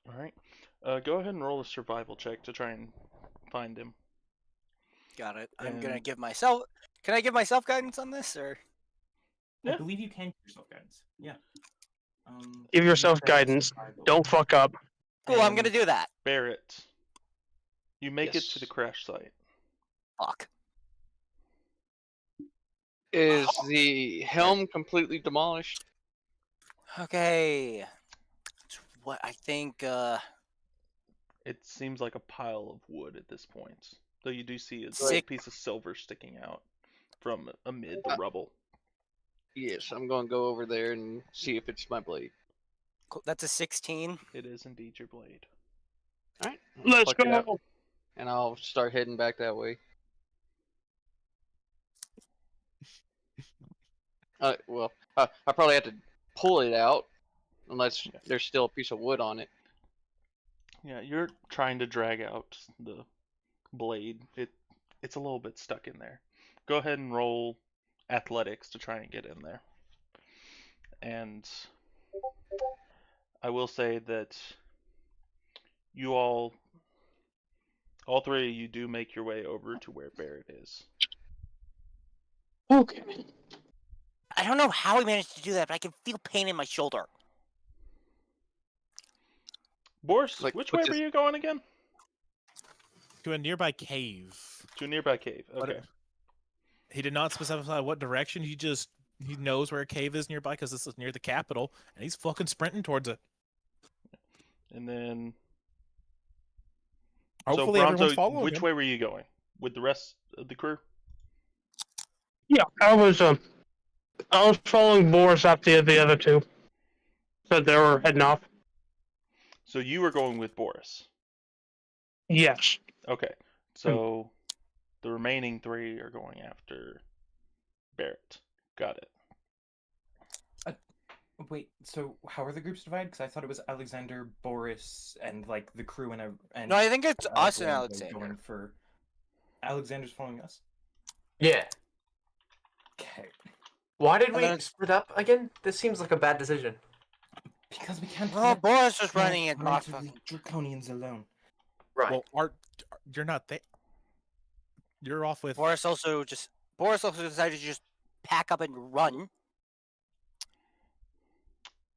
All right. Go ahead and roll a survival check to try and find him. Got it. I'm gonna And- give myself. Can I give myself guidance on this, or? Yeah. I believe you can give yourself guidance. Yeah. Give yourself guidance. Don't fuck up. Cool, I'm And- gonna do that. Barrett, you make it to Yes. the crash site. Fuck. Is the helm completely demolished? Okay. What I think. It seems like a pile of wood at this point, though you do see a Sick. piece of silver sticking out from amid the rubble. Yes, I'm going to go over there and see if it's my blade. Cool, that's a 16. It is indeed your blade. All right. Let's Pluck it out, go. and I'll start heading back that way. Well, I probably have to pull it out unless Yeah. there's still a piece of wood on it. Yeah, you're trying to drag out the blade. It's a little bit stuck in there. Go ahead and roll athletics to try and get in there. And I will say that you all three of you do make your way over to where Barrett is. Okay. I don't know how I managed to do that, but I can feel pain in my shoulder. Boris, Like, which what way is- were you going again? To a nearby cave. To a nearby cave. What- Okay. He did not specify what direction. He knows where a cave is nearby because this is near the capital, and he's fucking sprinting towards it. And then Hopefully, so everyone's Bronzo, following which him. way were you going? With the rest of the crew? Yeah, I was following Boris after the other two. So they were heading off. So you were going with Boris. Yes. Okay. So the remaining three are going after Barrett. Got it. Wait, so how are the groups divided? Because I thought it was Alexander, Boris, and like the crew and No, I think it's us and Blanco Alexander. going for Alexander's following us. Yeah. Okay, Why did And we then- split up again? This seems like a bad decision. because we can't. Well, let- Boris was can't running it, not leave fucking. Draconians alone. Right. Well, Art, you're not there. You're off with. Boris also decided to just pack up and run.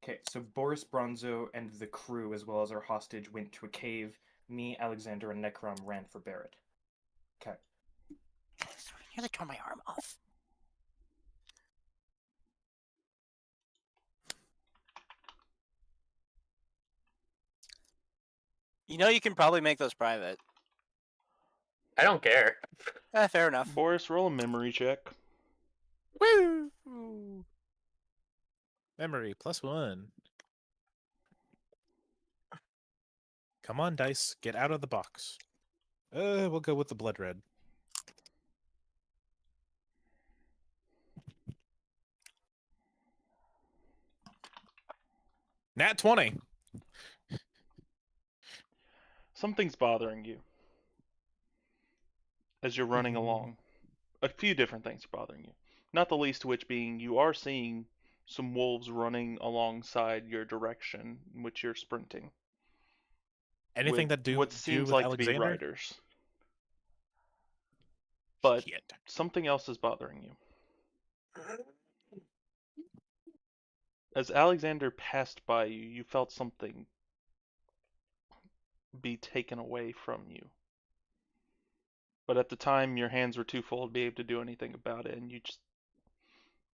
Okay, so Boris, Bronzo, and the crew, as well as our hostage, went to a cave. Me, Alexander, and Necrom ran for Barrett. Okay. I nearly tore my arm off. You know, you can probably make those private. I don't care. Fair enough. Boris, roll a memory check. Woo! Memory +1. Come on, dice, get out of the box. We'll go with the blood red. Nat 20. Something's bothering you as you're running along. A few different things are bothering you. Not the least of which being you are seeing some wolves running alongside your direction in which you're sprinting. Anything with that do what do seems with like Alexander? to be riders. But Shit. something else is bothering you. As Alexander passed by you, you felt something be taken away from you. But at the time, your hands were too full to be able to do anything about it, and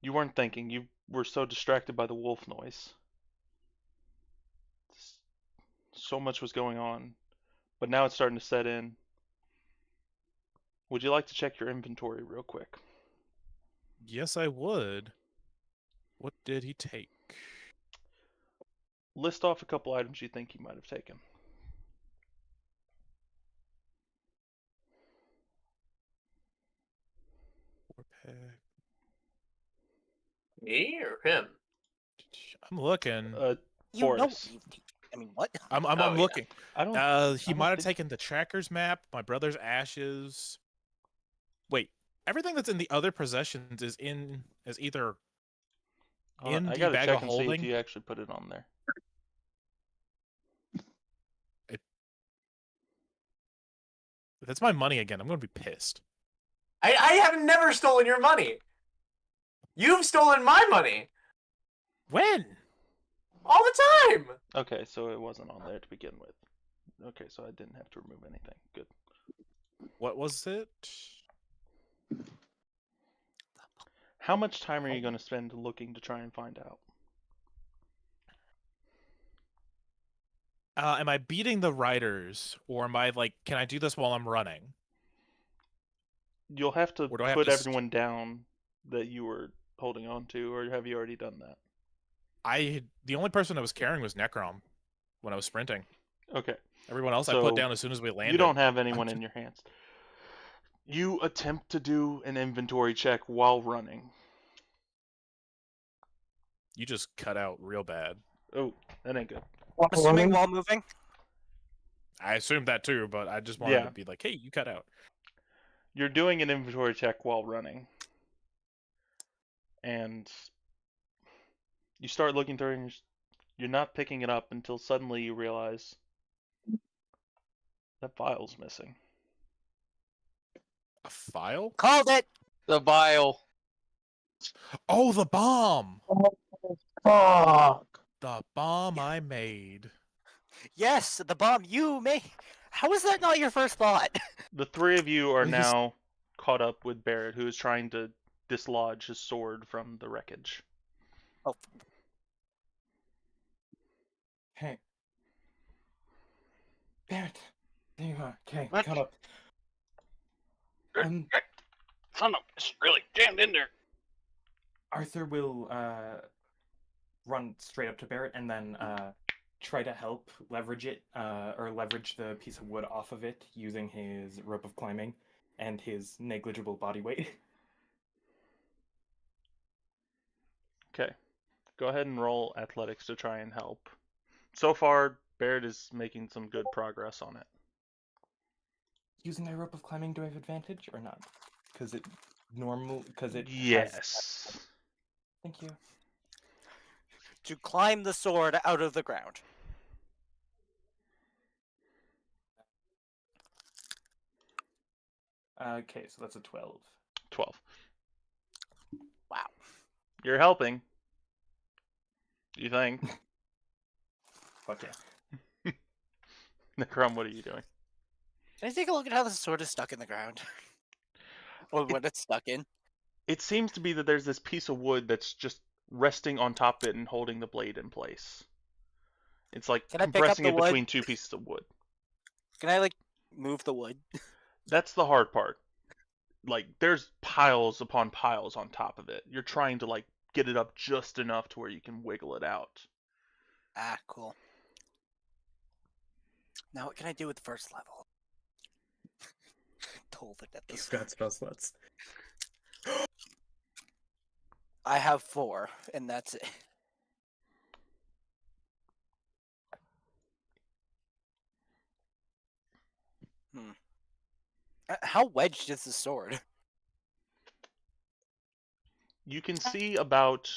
you weren't thinking. You were so distracted by the wolf noise. So much was going on, but now it's starting to set in. Would you like to check your inventory real quick? Yes, I would. What did he take? List off a couple items you think he might have taken. Four-pack. Me or him? I'm looking. You know, Boris. I mean, what? I'm Oh, yeah. looking. I don't. He don't might have think- taken the tracker's map, my brother's ashes. Wait, everything that's in the other possessions is either Hold on, in I the gotta bag check of and see if holding. you actually put it on there. If it's my money again, I'm gonna be pissed. I have never stolen your money. You've stolen my money When? all the time. Okay, so it wasn't on there to begin with. Okay, so I didn't have to remove anything. Good. What was it? How much time are you going to spend looking to try and find out? Am I beating the riders, or am I like? Can I do this while I'm running? You'll have to Or do I have put to everyone down that you were holding on to, or have you already done that? The only person that was carrying was Necrom when I was sprinting. Okay. Everyone else I So, put down as soon as we landed. You don't have anyone in your hands. You attempt to do an inventory check while running. You just cut out real bad. Oh, that ain't good. While Assuming running? while moving. I assumed that too, but I just wanted Yeah. to be like, hey, you cut out. You're doing an inventory check while running. And you start looking through and you're not picking it up until suddenly you realize that vial's missing. A file? Called it. The vial. Oh, the bomb! Fuck. The bomb I made. Yes, the bomb you made. How is that not your first thought? The three of you are Well, he's- now caught up with Barrett, who is trying to dislodge his sword from the wreckage. Oh, Hey. Barrett. There you are. Okay, What? caught up. Son of, it's really jammed in there. Arthur will run straight up to Barrett and then try to help leverage it, or leverage the piece of wood off of it using his rope of climbing and his negligible body weight. Okay. Go ahead and roll athletics to try and help. So far, Barrett is making some good progress on it. Using my rope of climbing, do I have advantage or not? Because it has... Yes. Thank you. to climb the sword out of the ground. Okay, so that's a 12. 12. Wow. You're helping. You think? Fuck yeah. Necrom, what are you doing? Can I take a look at how the sword is stuck in the ground? Or what it's stuck in? It seems to be that there's this piece of wood that's just resting on top of it and holding the blade in place. It's like Can I pick up compressing the it wood? between two pieces of wood. Can I, like, move the wood? That's the hard part. Like, there's piles upon piles on top of it. You're trying to, like, get it up just enough to where you can wiggle it out. Ah, cool. Now what can I do with first level? Told it at You've this. got spell slots. I have 4, and that's it. How wedged is the sword? You can see about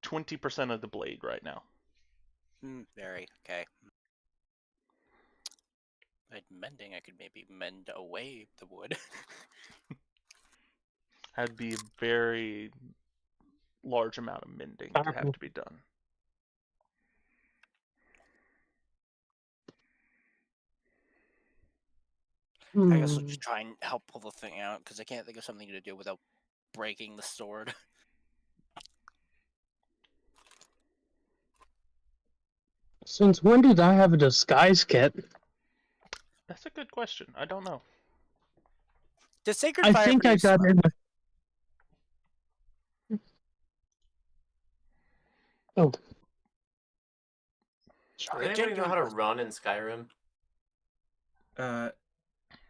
20% of the blade right now. Very, okay. By mending, I could maybe mend away the wood. That'd be a very large amount of mending to have to be done. I guess I'll just try and help pull the thing out, because I can't think of something to do without breaking the sword. Since when did I have a disguise kit? That's a good question. I don't know. Does Sacred I Fire think I produce got smoke? it. Oh. Does anybody know how to run in Skyrim?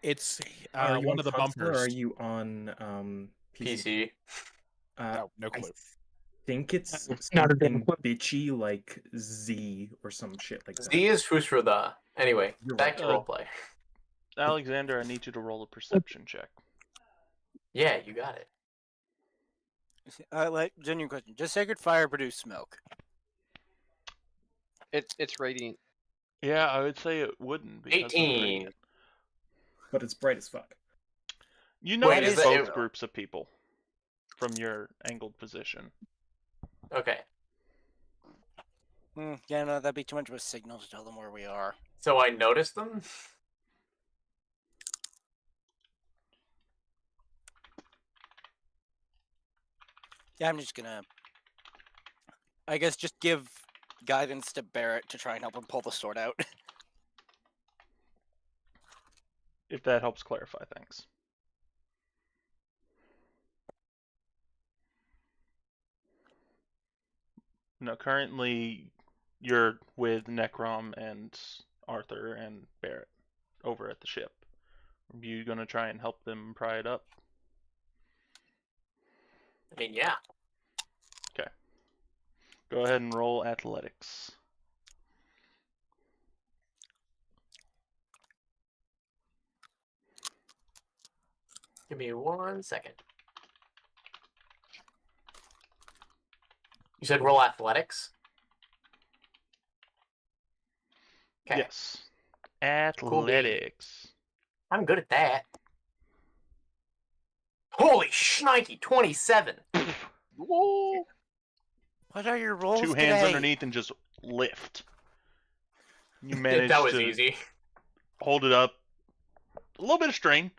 It's Are you one on of the console bumpers. Or are you on PC? PC. No, no I clue. think it's Not a damn something clue. bitchy like Z or some shit like that. Z is Hushrada. Anyway, You're back right. to roleplay. Alexander, I need you to roll a perception check. Yeah, you got it. Like, genuine question. Does Sacred Fire produce smoke? It's radiant. Yeah, I would say it wouldn't because of the 18. radiant. But it's bright as fuck. You Wait, notice is that- both groups of people from your angled position. Okay, Yeah, no, that'd be too much of a signal to tell them where we are. so I noticed them. Yeah, I'm just gonna, I guess, just give guidance to Barrett to try and help him pull the sword out. If that helps clarify things. No, currently you're with Necrom and Arthur and Barrett over at the ship. Are you gonna try and help them pry it up? I mean, yeah. Go ahead and roll athletics. Give me 1 second. You said roll athletics? Okay. Yes. Athletics. I'm good at that. Holy shnikey, 27. Whoa. What are your rolls Two hands today? underneath and just lift. You managed That was to easy. hold it up. A little bit of strain,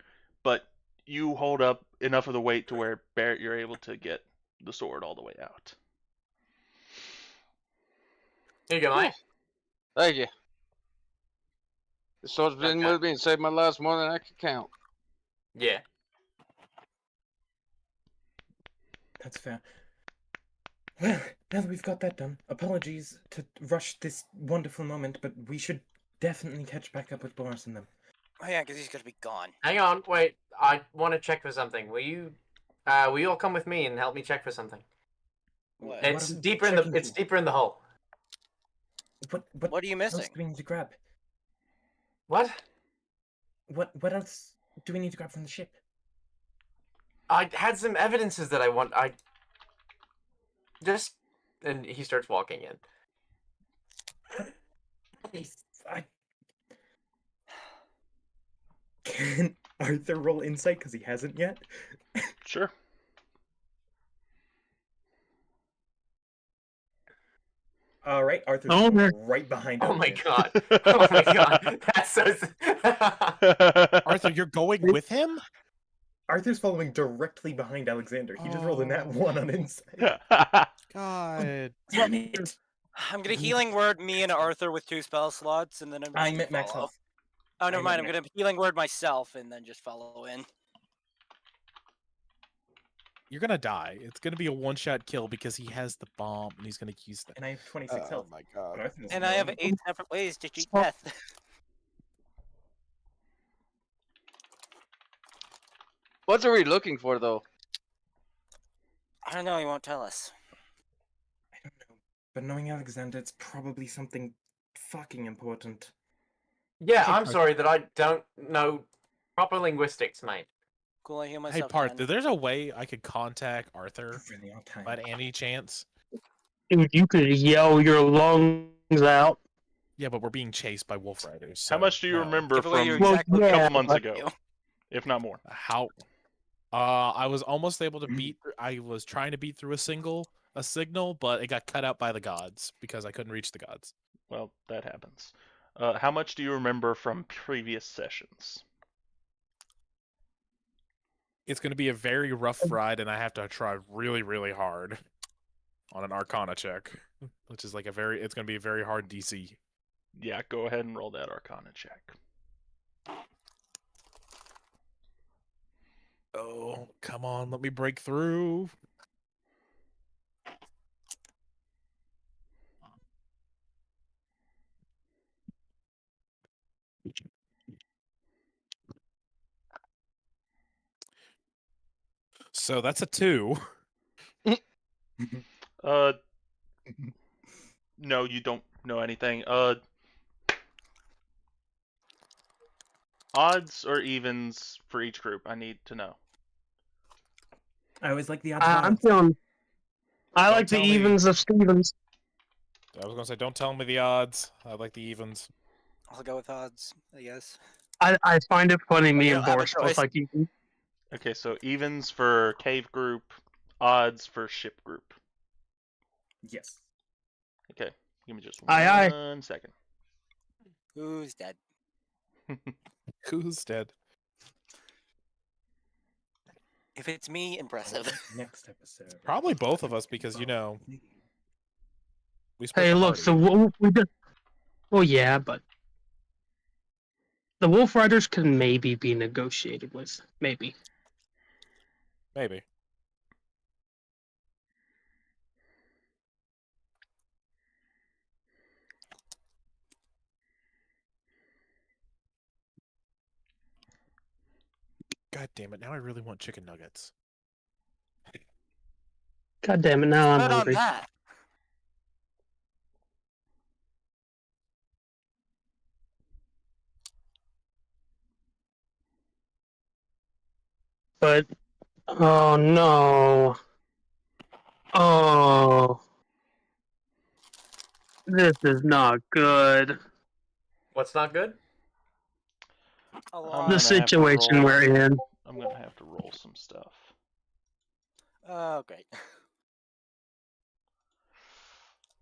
but you hold up enough of the weight to where Barrett, you're able to get the sword all the way out. Here you go, mate. Thank you. The sword's been with me and saved my life more than I can count. Yeah. That's fair. Well, now that we've got that done, apologies to rush this wonderful moment, but we should definitely catch back up with Boris and them. Oh yeah, because he's gonna be gone. Hang on, wait. I want to check for something. Will you all come with me and help me check for something? What? It's are we deeper in the checking it's for? deeper in the hull. What are you else missing? do we need to grab? What? What else do we need to grab from the ship? I had some evidences that I just and he starts walking in. I can Arthur roll insight because he hasn't yet. Sure. All right, Arthur's Oh, there. right behind. Oh my Alexander. god. Oh my god. That's so Arthur, you're going with him? Arthur's following directly behind Alexander. He just rolled a nat 1 on insight. God. Damn it! I'm gonna healing word me and Arthur with 2 spell slots, and then I'm just I gonna met max follow. health. Oh, never I mind. I'm meant gonna healing word myself, and then just follow in. You're gonna die. It's gonna be a one-shot kill because he has the bomb and he's gonna use that. And I have 26 Oh health. my but god. Arthur doesn't And I have know. 8 separate ways to cheat death. What are we looking for, though? I don't know. He won't tell us. I don't know. But knowing Alexander, it's probably something fucking important. Yeah, Hey, I'm Parth. sorry that I don't know proper linguistics, mate. Cool. I heal Hey, myself. Parth, 10. there's a way I could contact Arthur You're really on time. by any chance? Dude, you could yell your lungs out. Yeah, but we're being chased by wolf riders. How so much do you no. remember Give away from your Well, exact a couple yeah, months but- ago, if not more? How? I was almost able to beat. I was trying to beat through a signal, but it got cut out by the gods because I couldn't reach the gods. Well, that happens. How much do you remember from previous sessions? It's going to be a very rough ride, and I have to try really, really hard on an Arcana check, which is like it's going to be a very hard DC. Yeah, go ahead and roll that Arcana check. Oh, come on, let me break through. So that's a 2. No, you don't know anything. Odds or evens for each group? I need to know. I always like the odds. I'm feeling. I Don't like the tell me. evens of Stevens. I was going to say, don't tell me the odds. I like the evens. I'll go with odds, I guess. I find it funny. Me I and don't have a Boris both choice. like evens. Okay, so evens for cave group, odds for ship group. Yes. Okay, give me just Aye, aye. 1 second. Who's dead? Who's dead? If it's me, impressive. Next episode. Probably both of us because, we split Hey, the look. So party. we did. Well, yeah, but the Wolf Riders can maybe be negotiated with. Maybe. Maybe. God damn it! Now I really want chicken nuggets. God damn it! Now I'm Put on hungry. that. But oh no. Oh. This is not good. What's not good? A I'm lot. gonna The have to situation roll- we're in. I'm gonna have to roll some stuff. Oh, great.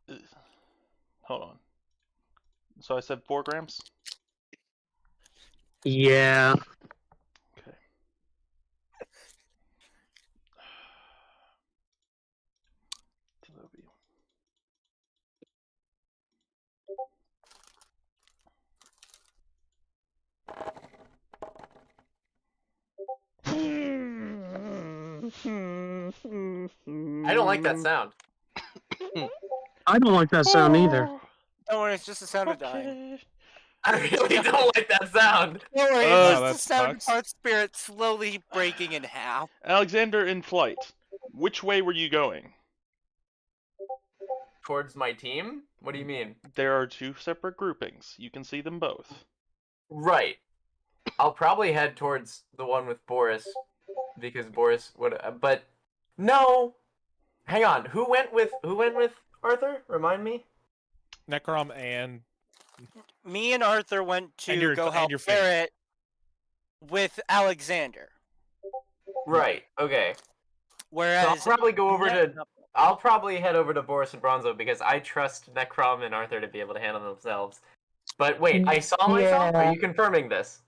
Ugh. Hold on. So I said 4 grams? Yeah. Okay. Delovio. I don't like that sound. I don't like that sound either. Don't worry, it's just the sound of dying. Okay. I really don't like that sound. Don't worry, Oh, it's that just the sound of sucks. our spirit slowly breaking in half. Alexander in flight. Which way were you going? Towards my team? What do you mean? There are 2 separate groupings. You can see them both. Right. I'll probably head towards the one with Boris because Boris would. But no. Hang on. Who went with Arthur? Remind me. Necrom and Me and Arthur went And to your- go and help your friend. Barrett with Alexander. Right. Okay. Whereas So I'll probably go over to. Ne- I'll probably head over to Boris and Bronzo because I trust Necrom and Arthur to be able to handle themselves. But wait, I saw myself? Yeah. Are you confirming this?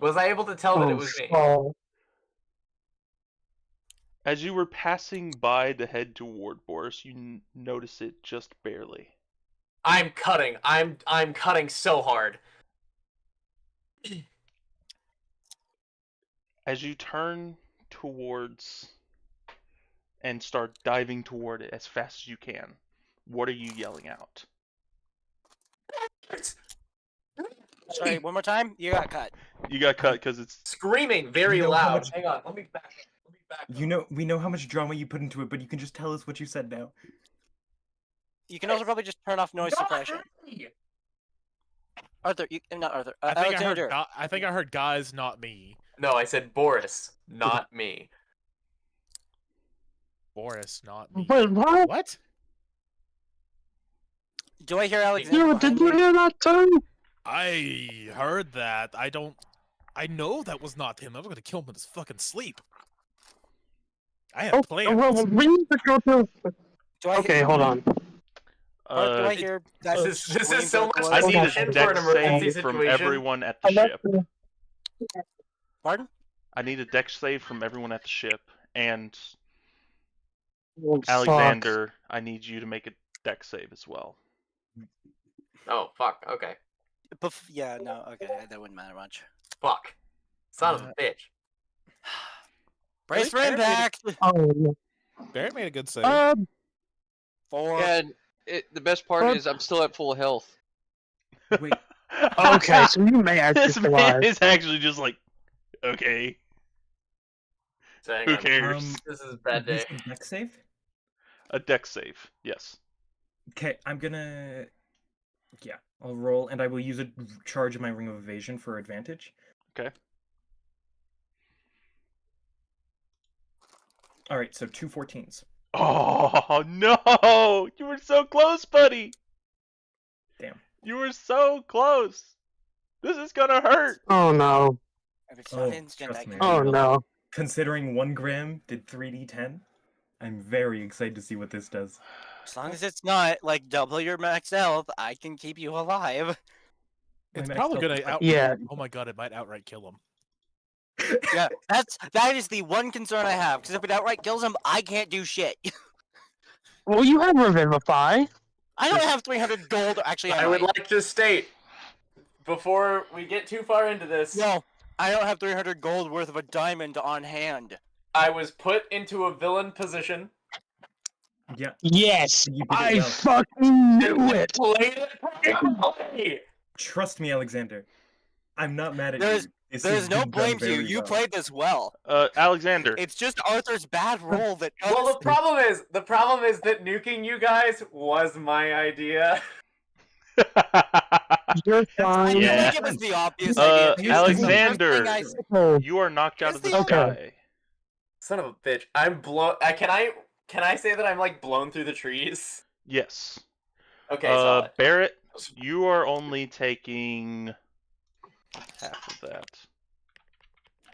Was I able to tell that it was me? Oh. As you were passing by to head toward Boris, you notice it just barely. I'm cutting. I'm cutting so hard. As you turn towards and start diving toward it as fast as you can, what are you yelling out? Sorry, one more time. You got cut. You got cut because it's Screaming very You know how loud. much- Hang on, let me back. We know how much drama you put into it, but you can just tell us what you said now. You can also probably just turn off noise suppression. Arthur, not Arthur. Alexander. I think I heard guys, not me. No, I said Boris, not me. Boris, not me. Wait, what? What? Do I hear Alexander? Dude, did behind you me? hear that too? I heard that. I know that was not him. I was gonna kill him in his fucking sleep. I have plans. Well, we need to go to. Do I Okay, hear, hold on. Arthur, do I hear that? This is scream so that much was- I Hold need on. a for an dex emergency save from situation. everyone at the ship. Pardon? I need a dex save from everyone at the ship, and Oh, fuck. Alexander, I need you to make a dex save as well. Oh, fuck. Okay. Yeah, no, okay, that wouldn't matter much. Fuck. Son of a bitch. Brace for Barrett made a- impact. Oh, Barrett made a good save. 4. And the best part is I'm still at full health. Wait, okay, so you may actually This man survive. is actually just like, okay, So hang who on. cares? This is a bad day. Dex save? A dex save, yes. Okay, I'm gonna. Yeah, I'll roll, and I will use a charge of my Ring of Evasion for advantage. Okay. Alright, so 2 14s. Oh no! You were so close, buddy. Damn. You were so close. This is gonna hurt. Oh no. If it's not Oh, instant, I trust can me. Oh no. Considering 1 gram did 3d10, I'm very excited to see what this does. As long as it's not like double your max health, I can keep you alive. It's My max probably health gonna is like- out. Yeah. Oh my god, it might outright kill him. Yeah, that is the one concern I have. Because if it outright kills him, I can't do shit. Well, you have Revivify. I don't have 300 gold. Actually, I I would might. like to state, before we get too far into this, No, I don't have 300 gold worth of a diamond on hand. I was put into a villain position. Yeah, Yes, you did it I well. fucking knew it. Played it properly. Trust me, Alexander. I'm not mad at There's- you. This There's has no been done blame to you. very You well. played this well. Alexander. It's just Arthur's bad roll that. Well, the problem is that nuking you guys was my idea. You're I fine. feel Yeah. like it was the obvious idea. too. here's the thing. Alexander, Oh, you are knocked out of the Here's the okay. sky. Son of a bitch. I'm blown. Can I say that I'm like blown through the trees? Yes. Okay, solid. Barrett, you are only taking half of that.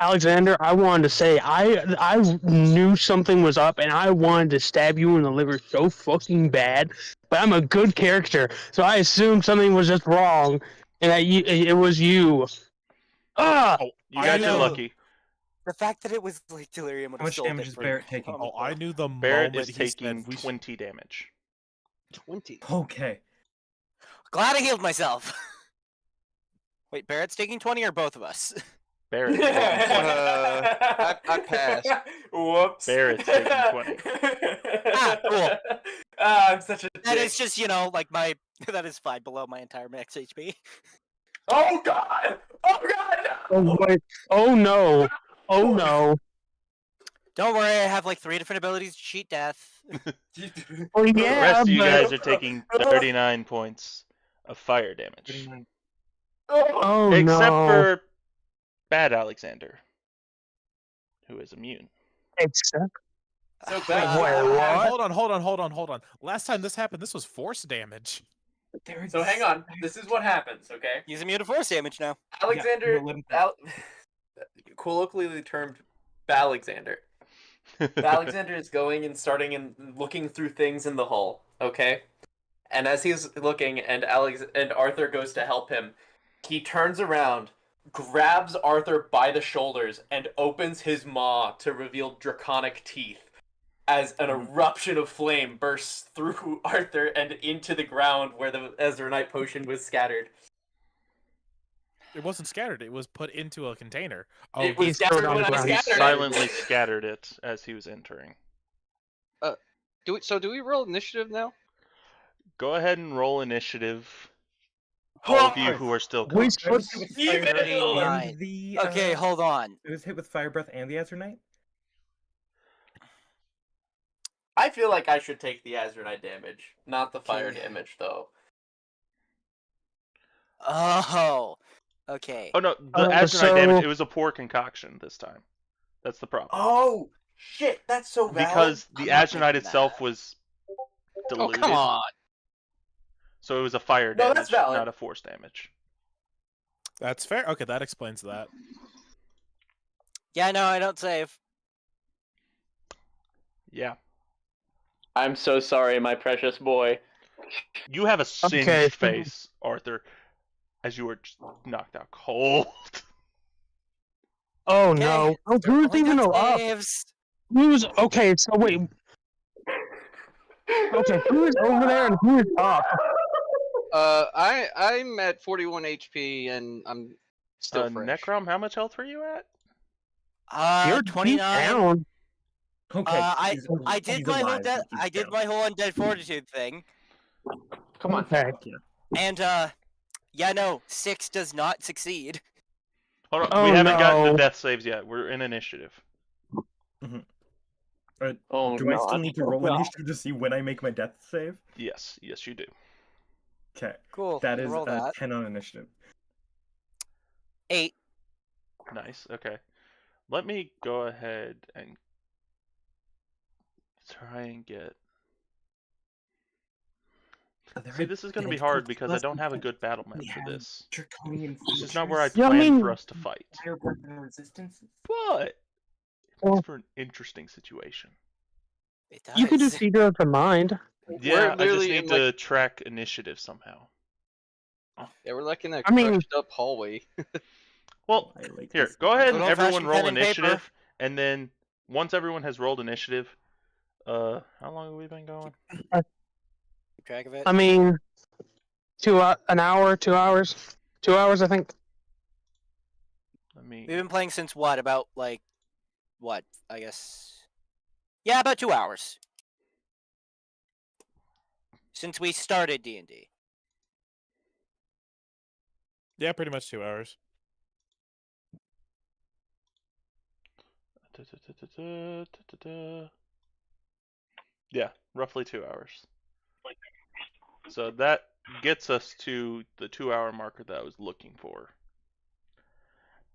Alexander, I wanted to say I knew something was up, and I wanted to stab you in the liver so fucking bad. But I'm a good character, so I assumed something was just wrong, and that it was you. Ah! Oh, You I guys are know. lucky. The fact that it was like Delirium would How have much sold damage it is for Barrett taking? Oh, I knew the Barrett moment is he taking said we should. 20 damage. 20. Okay. Glad I healed myself. Wait, Barrett's taking 20 or both of us? Barrett's taking 20. I passed. Whoops. Barrett's taking 20. Ah, cool. I'm such a That dick. is just, you know, like my that is 5 below my entire max HP. Oh god! Oh god! Oh No! wait! Oh no! Oh no! Don't worry, I have like 3 different abilities to cheat death. Well, The yeah, rest of you but guys are taking 39 points of fire damage. oh Except no! for Bad Alexander, who is immune. Except So Wait, bad. what? Hold on. Last time this happened, this was force damage. So hang on. This is what happens, okay? He's immune to force damage now. Alexander, no, let him- colloquially termed Balexander. Alexander is going and starting and looking through things in the hall, okay? And as he's looking and Arthur goes to help him, he turns around, grabs Arthur by the shoulders, and opens his maw to reveal draconic teeth as an eruption of flame bursts through Arthur and into the ground where the Ezranite potion was scattered. It wasn't scattered. It was put into a container. Oh, It was he's thrown scattered on when the I ground. He scattered it. silently scattered it as he was entering. Do we roll initiative now? Go ahead and roll initiative. All of you who are still Which conscious. I was hit with fire breath 39. and the. Okay, hold on. I was hit with fire breath and the Azernite. I feel like I should take the Azranite damage, not the fire Okay. damage, though. Oh. Okay. Oh no, the Azranite so- damage, it was a poor concoction this time. That's the problem. Oh, shit, that's so valid. Because the I'm not Azranite making itself that. was Oh, diluted. come on. So it was a fire No, damage, that's valid. not a force damage. that's fair. Okay, that explains that. Yeah, no, I don't save. Yeah. I'm so sorry, my precious boy. You have a singed Okay. face, Arthur, as you were just knocked out cold. Oh Okay, no! Oh, who's only even got up? saves. Who's okay? So wait. Okay, who is over there and who is up? I'm at 41 HP and I'm still fresh. Necrom, how much health were you at? You're 29. down. Okay. I he's- did he's my whole alive, he's I did down. my whole undead fortitude thing, Come on. Okay. and yeah, no, 6 does not succeed. Hold on, Oh, we haven't gotten no. to death saves yet. We're in initiative. Oh, Do I still God. need to roll Oh, initiative to see when I make my death save? Yes, you do. Okay. Cool. That is roll that. 10 on initiative. 8. Nice. Okay. Let me go ahead and try and get. See, this is going to be hard because I don't have a good battle map for this. Draconian This is not where I Yeah, I planned mean- for us to fight. Fire breath and resistance. But Well- it's for an interesting situation. It does. You could do Feeder of the Mind. Yeah, I just literally need in, to like- track initiative somehow. Yeah, we're like in a I mean- crushed up hallway. Well, I like here, this. go ahead and Good old-fashioned everyone roll pen and paper. initiative, and then once everyone has rolled initiative, how long have we been going? Keep track of it. I mean, an hour, 2 hours, 2 hours, I think. Let me. We've been playing since what? About like what? I guess. Yeah, about 2 hours. Since we started D&D. Yeah, pretty much 2 hours. Yeah, roughly 2 hours. So that gets us to the 2-hour marker that I was looking for.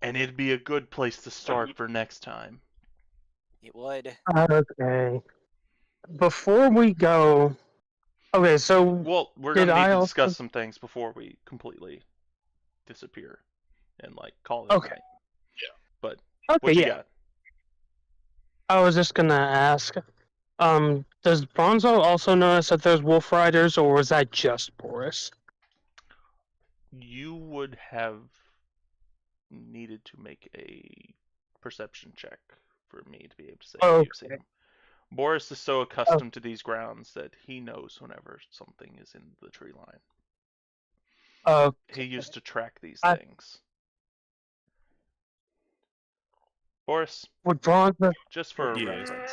And it'd be a good place to start for next time. It would. Okay. Before we go, okay. So Well, we're Did gonna need I to also- discuss some things before we completely disappear and like call it Okay. a night. But okay, what you yeah. got? I was just gonna ask. Does Bronzo also notice that there's wolf riders, or was that just Boris? You would have needed to make a perception check for me to be able to say if you've seen Okay. them. Boris is so accustomed to these grounds that he knows whenever something is in the tree line. He used to track these I- things. Boris, Would Bronzo? just for a Yes. reference.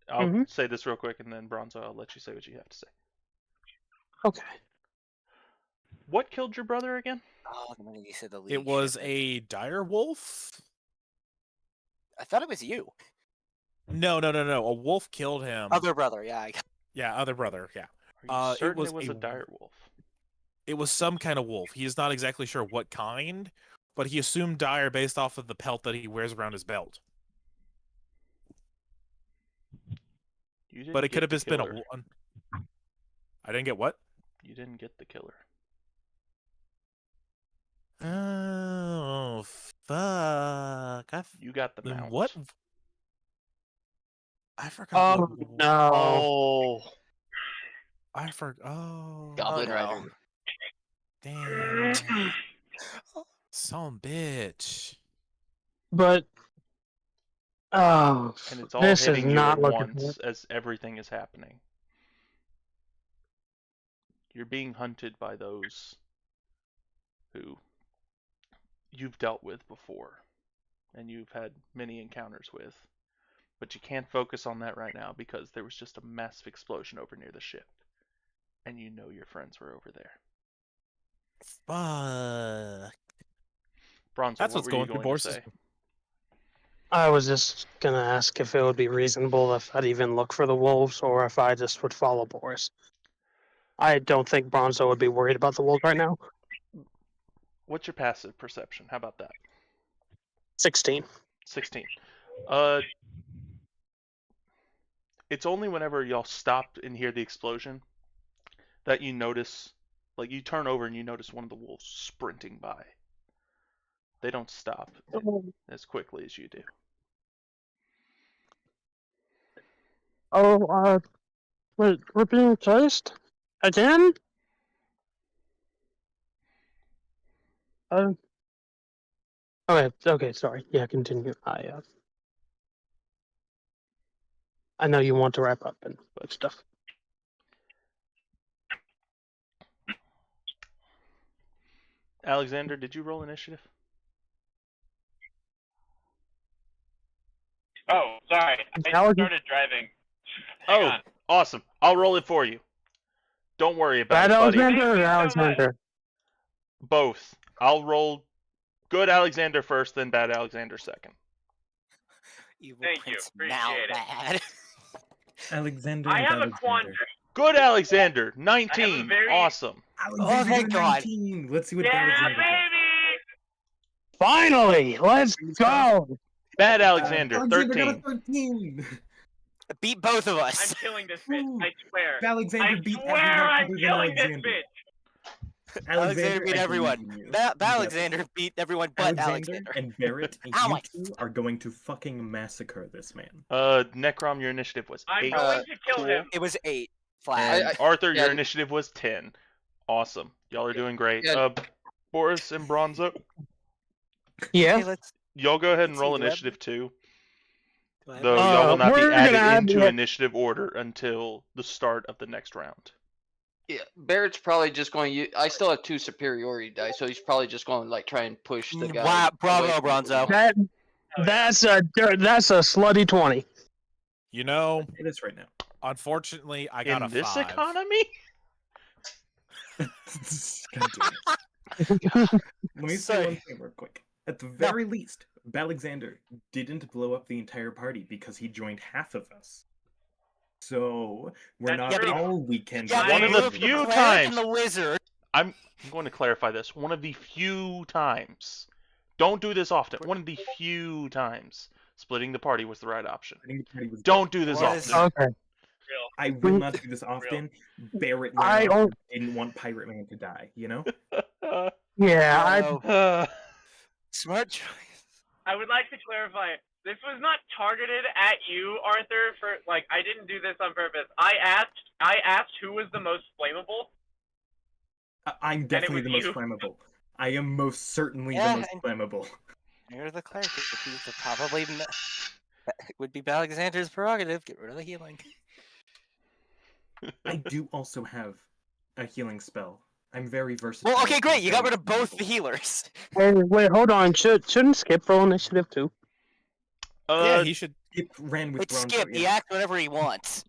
I'll Mhm. say this real quick, and then Bronzo, I'll let you say what you have to say. Okay. What killed your brother again? Oh, the minute you said the league It was shipment. a dire wolf. I thought it was you. No. A wolf killed him. Other brother, yeah. Yeah, other brother. Yeah. Are you It certain was it was a a dire wolf? It was some kind of wolf. He is not exactly sure what kind, but he assumed dire based off of the pelt that he wears around his belt. You didn't But it get could have the just been a killer. one. I didn't get what? You didn't get the killer. Oh fuck! You got the mount. What? I forgot. Oh what- no! Oh, I forgot. Oh, Oh, Goblin no. Rider. damn! Some bitch. But oh, and it's all this is hitting you not at looking once good. as everything is happening. You're being hunted by those who you've dealt with before and you've had many encounters with. But you can't focus on that right now because there was just a massive explosion over near the ship. And you know your friends were over there. Fuck. Bronzo, That's what what's were going you through going to Boris's. say? I was just gonna ask if it would be reasonable if I'd even look for the wolves, or if I just would follow Boris. I don't think Bronzo would be worried about the wolves right now. What's your passive perception? How about that? 16. 16. It's only whenever y'all stop and hear the explosion that you notice, like you turn over and you notice one of the wolves sprinting by. They don't stop as quickly as you do. Oh, wait, we're being chased? Again? Okay, sorry. Yeah, continue. I know you want to wrap up and stuff. Alexander, did you roll initiative? Oh, sorry. I Alex- started driving. Hang Oh, on. awesome. I'll roll it for you. Don't worry about Bad it, buddy. Alexander or Thank you so Alexander? Both. I'll roll good Alexander first, then bad Alexander second. Evil Thank you, Prince appreciate it. Malbad. Alexander I and have a Alexander. quandary. Good Alexander, 19. very- Awesome. Oh, thank God. 19. Let's see what Yeah, Alexander does. baby! Finally! Let's go! Bad Alexander, Alexander 13. got a 13. Beat both of I'm us. killing this bitch. Ooh. I swear. Alexander I beat swear everyone I'm other than killing this Alexander. bitch. Alexander beat I everyone. believe in you. That You got Alexander this. beat everyone but Alexander Alexander. and Barrett, and Ow, you my two are going to fucking massacre this man. Necrom, your initiative was I'm 8. going to kill him. It was 8. Flat. And Arthur, yeah. your initiative was 10. Awesome. Y'all are doing great. Yeah. Boris and Bronzo, Yeah? Okay, let's. y'all go ahead and Let's roll see, do I have- initiative too. do I have Though any- y'all will not be we're added gonna add into the- initiative order until the start of the next round. Yeah, Barrett's probably just going. I still have 2 superiority dice, so he's probably just going to like try and push the guy. Wow, bravo, away from Bronzo. the- That's a slutty 20. You know, It is right now. unfortunately, I got In a this 5. economy? God damn it. Let me say Sorry. one thing real quick. At the very least, Alexander didn't blow up the entire party because he joined half of us. So we're That's not true. all weekend. Yeah, One but of you the moved few cleric times- and the wizard. I'm going to clarify this. One of the few times. Don't do this often. One of the few times splitting the party was the right option. I think the party was Don't do this Was- often. Okay. Real. I will not do this often. Barrett I ran off don't- and didn't want Pirate Man to die, you know? Yeah, I No. Smart choice. I would like to clarify. This was not targeted at you, Arthur. For like, I didn't do this on purpose. I asked who was the most flammable. I'm definitely was the most you. flammable. I am most certainly Yeah, the most and- flammable. You're the cleric. It's probably would be Alexander's prerogative. Get rid of the healing. I do also have a healing spell. I'm very versatile. Well, okay, and great. You got very rid of both the flammable. healers. Hey, wait, hold on. Shouldn't Skip roll initiative too? Yeah, he should. Skip ran with It's Bronzo. Skip. He yeah. acts whenever he wants.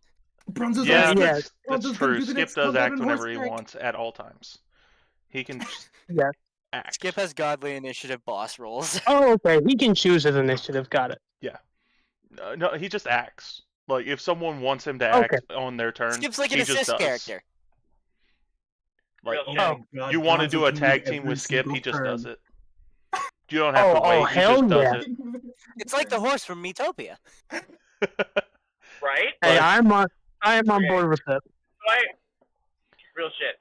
Bronzo's Yeah, on yeah. that's Bronzo's gonna true. do the Skip next does spell act on whenever he Horsestrike. wants at all times. He can just Yeah. act. Skip has godly initiative boss rolls. Oh, okay. He can choose his initiative. Got it. No, he just acts. Like if someone wants him to Okay. act on their turn, Skip's like an he just assist does. character. Like Real. Oh, Oh. God, you want to Bronzo do a can tag move team every with Skip, single he just turn. does it. You don't have to Oh, wait. He hell just does yeah. it. It's like the horse from Metopia. Right? Hey, But- I am on Okay. board with that. So real shit.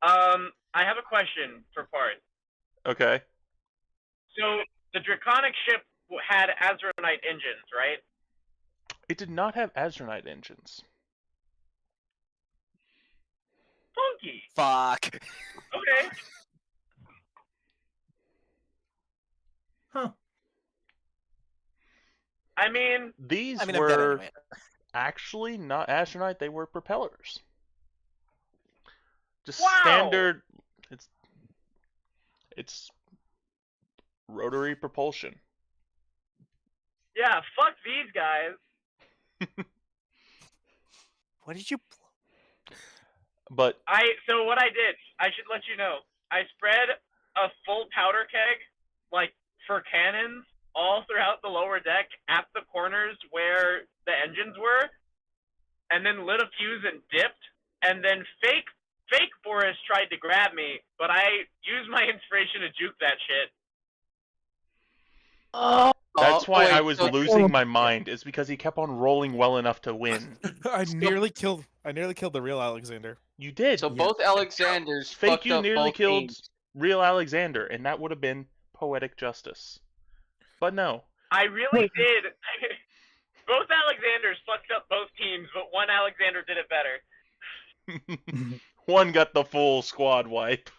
I have a question for Part. Okay. So the Draconic ship had Azronite engines, right? It did not have Azronite engines. Funky. Fuck. Okay. Huh. I mean, These I mean, I'm dead were anyway. actually not Astronite, they were propellers. Just Wow! standard it's rotary propulsion. yeah, fuck these guys. What did you? But So what I did, I should let you know. I spread a full powder keg, like for cannons, all throughout the lower deck at the corners where the engines were, and then lit a fuse and dipped, and then fake Boris tried to grab me, but I used my inspiration to juke that shit. that's why wait, I was so- losing my mind, is because he kept on rolling well enough to win. I nearly killed the real Alexander. You did. So both Alexanders Fake fucked you up nearly both killed teams. real Alexander, and that would have been poetic justice. But no. I really did. Both Alexanders fucked up both teams, but one Alexander did it better. One got the full squad wipe.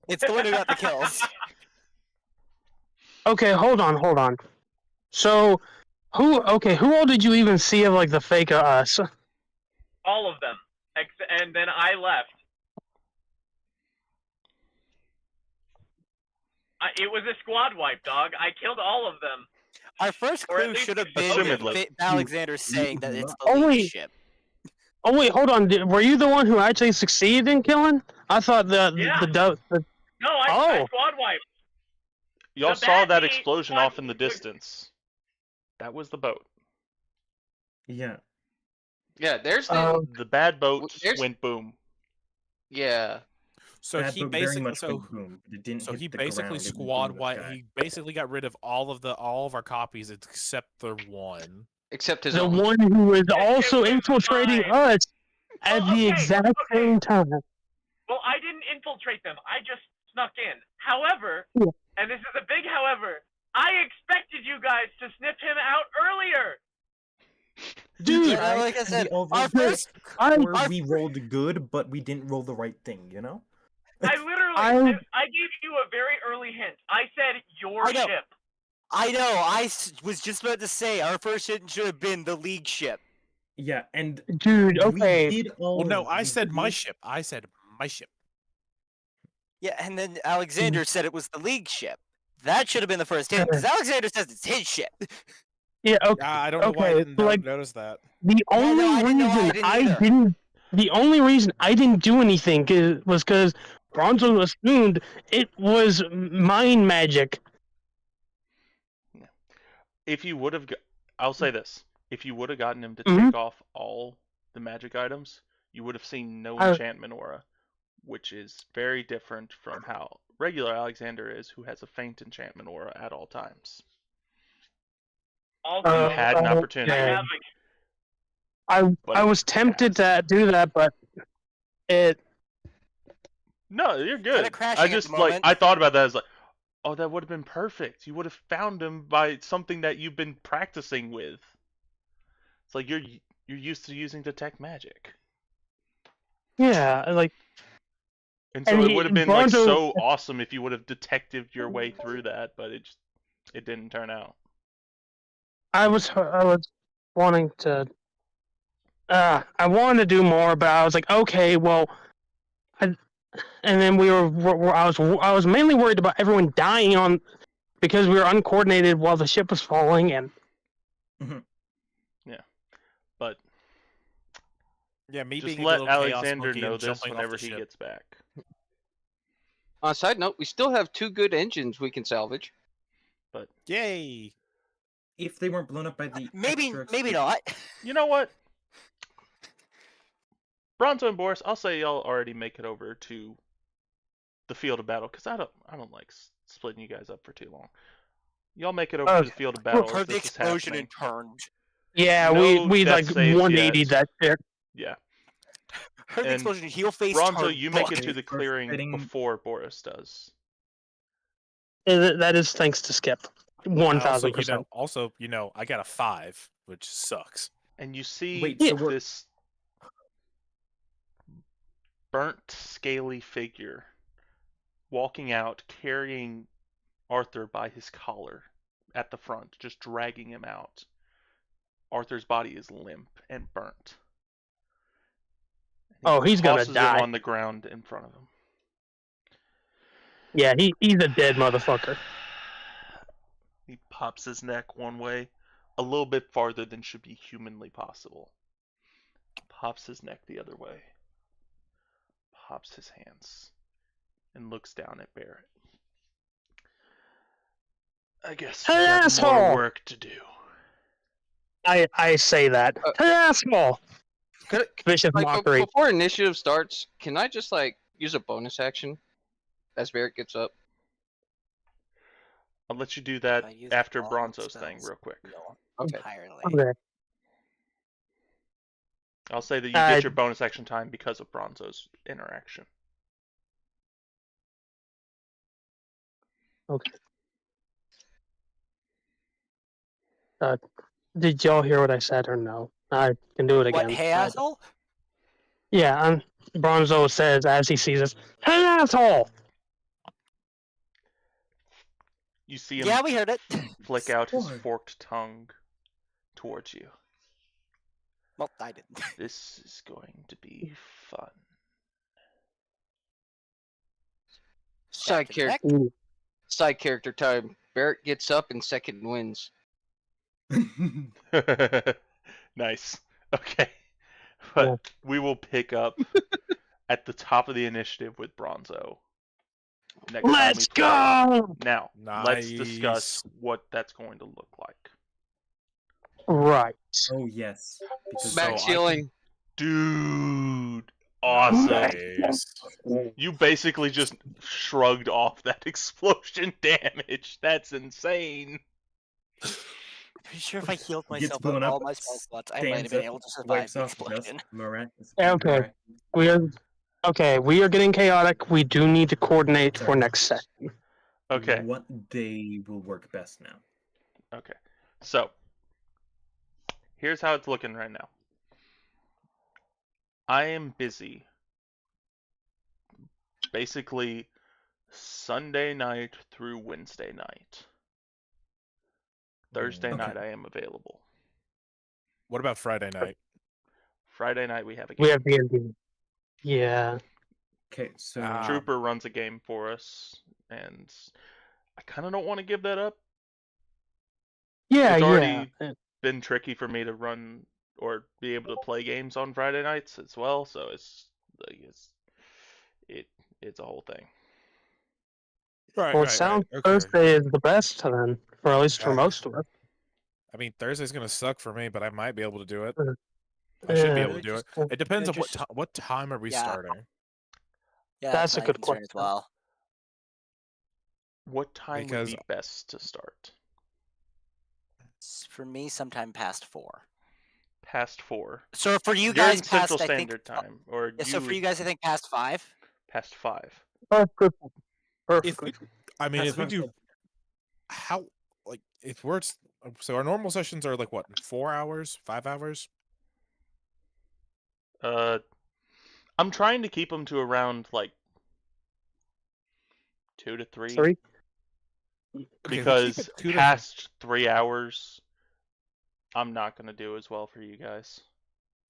It's the one who got the kills. Okay, hold on. So, who all did you even see of like the fake us? All of them. And then I left. It was a squad wipe, dog. I killed all of them. Our first Or at clue least should have been Assumedly. Alexander saying that it's the Oh, lead wait. ship. Oh wait, hold on. Were you the one who actually succeeded in killing? I thought Yeah. the No, I Oh. squad wiped. Y'all The saw bad that meat explosion was- off in the distance. That was the boat. Yeah. Yeah, there's the The bad boat there's- went boom. yeah. So That he boat very basically much went boom, but it didn't so hit he the basically ground, it went squad boom in the wiped. sky. He basically got rid of all of our copies except the one. Except his the own. one who was It also was infiltrating mine. us at Well, the okay, exact okay. same time. Well, I didn't infiltrate them. I just snuck in. However, Yeah. and this is a big however, I expected you guys to sniff him out earlier. Dude, Yeah, like I said, all our rolled first or our- we rolled good, but we didn't roll the right thing, you know? I literally, I gave you a very early hint. I said your I know. ship. I know. Was just about to say our first ship should have been the league ship. Yeah, and dude, we okay. did all Well, no, of I these said my things. ship. I said my ship. Yeah, and then Alexander said it was the league ship. That should have been the first hint because Alexander says it's his ship. Yeah, okay. I don't know why I Okay, didn't like- notice that. The Yeah, no, only I didn't know why I reason didn't I either. didn't the only reason I didn't do anything was because Bronzo assumed it was mind magic. If you would have, I'll say this: if you would have gotten him to Mhm. take off all the magic items, you would have seen no I- enchantment aura, which is very different from how regular Alexander is, who has a faint enchantment aura at all times. Also, You had an I opportunity. have But I it was tempted passed. to do that, but it No, you're good. Kinda crashing I at the just moment. I thought about that as like, oh, that would have been perfect. You would have found him by something that you've been practicing with. It's like you're used to using detect magic. yeah, like And so And it would have been Bronzo- like so awesome if you would have detected your way through that, but it didn't turn out. I was wanting to. I wanted to do more, but I was like, okay, well, and then I was mainly worried about everyone dying on because we were uncoordinated while the ship was falling, and But Yeah, me just being a let little chaos Alexander monkey know and this jumping off whenever the he ship. gets back. On a side note, we still have 2 good engines we can salvage. Yay! If they weren't blown up by the Maybe extra maybe not. You know what? Bronzo and Boris, I'll say y'all already make it over to the field of battle because I don't like splitting you guys up for too long. Y'all make it over to the field of battle. Heard as the this is explosion happening. and turned. yeah, No we death like saves 180 yet. that shit. Yeah. Heard the And explosion. Heel face. Bronzo, turned, you make it book. to the First clearing hitting- before Boris does. That is thanks to Skip, And also, 1000%. I got a 5, which sucks. And you see Wait, so we're- this burnt, scaly figure walking out, carrying Arthur by his collar at the front, just dragging him out. Arthur's body is limp and burnt. Oh, he's gonna tosses die. him on the ground in front of him. Yeah, he's a dead motherfucker. He pops his neck one way, a little bit farther than should be humanly possible. Pops his neck the other way. Pops his hands. And looks down at Barrett. I guess we Hey, got asshole! more work to do. I say that. Hey, asshole! Could, Vicious like, mockery. before initiative starts, can I just use a bonus action as Barrett gets up? I'll let you do that I use after all Bronzo's spells. thing real quick. No, Okay. entirely. Okay. I'll say that you get your bonus action time because of Bronzo's interaction. Okay. Did y'all hear what I said or no? I can do it again. What? Hey, asshole! Yeah, Bronzo says as he sees us, "Hey, asshole!" You see him Yeah, we heard it. flick out his What? forked tongue towards you. Well, I didn't. This is going to be fun. Side Captain character, Neck. Ooh. side character time. Barrett gets up and second wins. Nice. Okay. But we will pick up at the top of the initiative with Bronzo. Next time Let's we play. go! Now, let's discuss Nice. what that's going to look like. Right. Oh yes. Because So Max I healing. Dude, awesome. Nice. You basically just shrugged off that explosion damage. That's insane. Pretty sure if I healed Gets myself blown with up, all my spell slots, I might stands have been up, able to survive wipes the off dust, explosion. miraculous. Yeah, okay. We are getting chaotic. We do need to coordinate for Sorry. next session. Okay. What day will work best now? Okay. So, here's how it's looking right now. I am busy. Basically, Sunday night through Wednesday night. Thursday Okay. night I am available. What about Friday night? Friday night we have a game. We have D&D. Yeah. Okay, so Trooper runs a game for us, and I kind of don't want to give that up. Yeah, It's yeah. already been tricky for me to run or be able to play games on Friday nights as well, so it's a whole thing. Right. Well, it sounds Thursday is the best then, or at least for Okay. most of us. I mean, Thursday's gonna suck for me, but I might be able to do it. Uh, I should be Yeah. able to do it. just- It depends Yeah, on what just- what time are we Yeah. starting? Yeah, That's that's a my good concern as question. well. What time Because- would be best to start? For me, sometime past 4. Past 4. So for you You're guys, in Central past I Standard think. Time, or Yeah, so for you guys, I think past 5. past 5. Perfect. If we, I mean, That's if we what I'm do, how like if we're so our normal sessions are like what 4 hours, 5 hours. I'm trying to keep them to around like 2 to 3. 3. Okay, if we keep Because it 2 to past 3 hours, I'm not gonna do as well for you guys.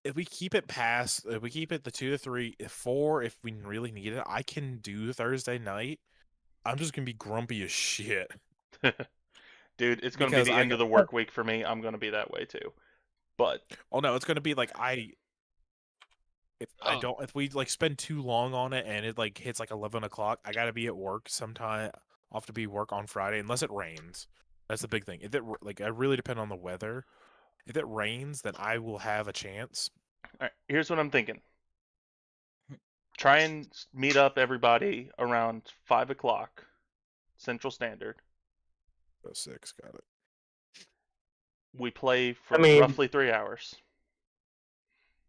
if we keep it past, if we keep it the 2 to 3, 4, if we really need it, I can do Thursday night. I'm just gonna be grumpy as shit. Dude, it's gonna Because be the I end of the work week for me. I'm gonna be that way too. But Oh no, it's gonna be like if we like spend too long on it and it like hits like 11 o'clock, I gotta be at work sometime. I'll have to be work on Friday unless it rains. That's the big thing. If it like I really depend on the weather. If it rains, then I will have a chance. alright, here's what I'm thinking. Try and meet up everybody around 5 o'clock Central Standard. So 6, got it. We play for I mean- roughly 3 hours.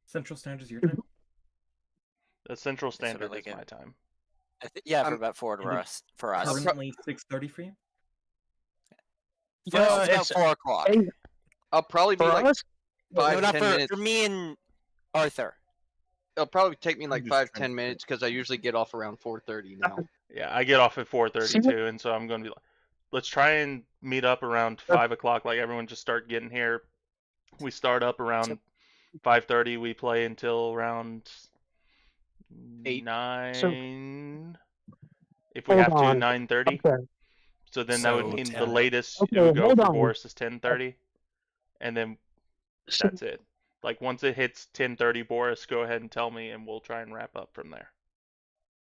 Central Standard is your time. The Central So Standard like is a- my time. Yeah, for I'm- about 4 and for it's us. For us. Currently 6:30 for you. For us, it's about 4 o'clock. Hey, I'll probably be for like us, 5 No, not 10 for, minutes. for me and Arthur. It'll probably take me I'm like just 5 trying 10 to- minutes because I usually get off around 4:30 now. Yeah, I get off at 4:30 See what- too, and so I'm gonna be like, let's try and meet up around 5 o'clock. Like everyone just start getting here. We start up around 5:30. We play until around 8. 9. If we Hold have to, on. 9:30. okay. So then that would So mean the 10. latest it Okay, would go hold for on. Boris is 10:30, and then So, that's it. Like once it hits 10:30, Boris, go ahead and tell me, and we'll try and wrap up from there.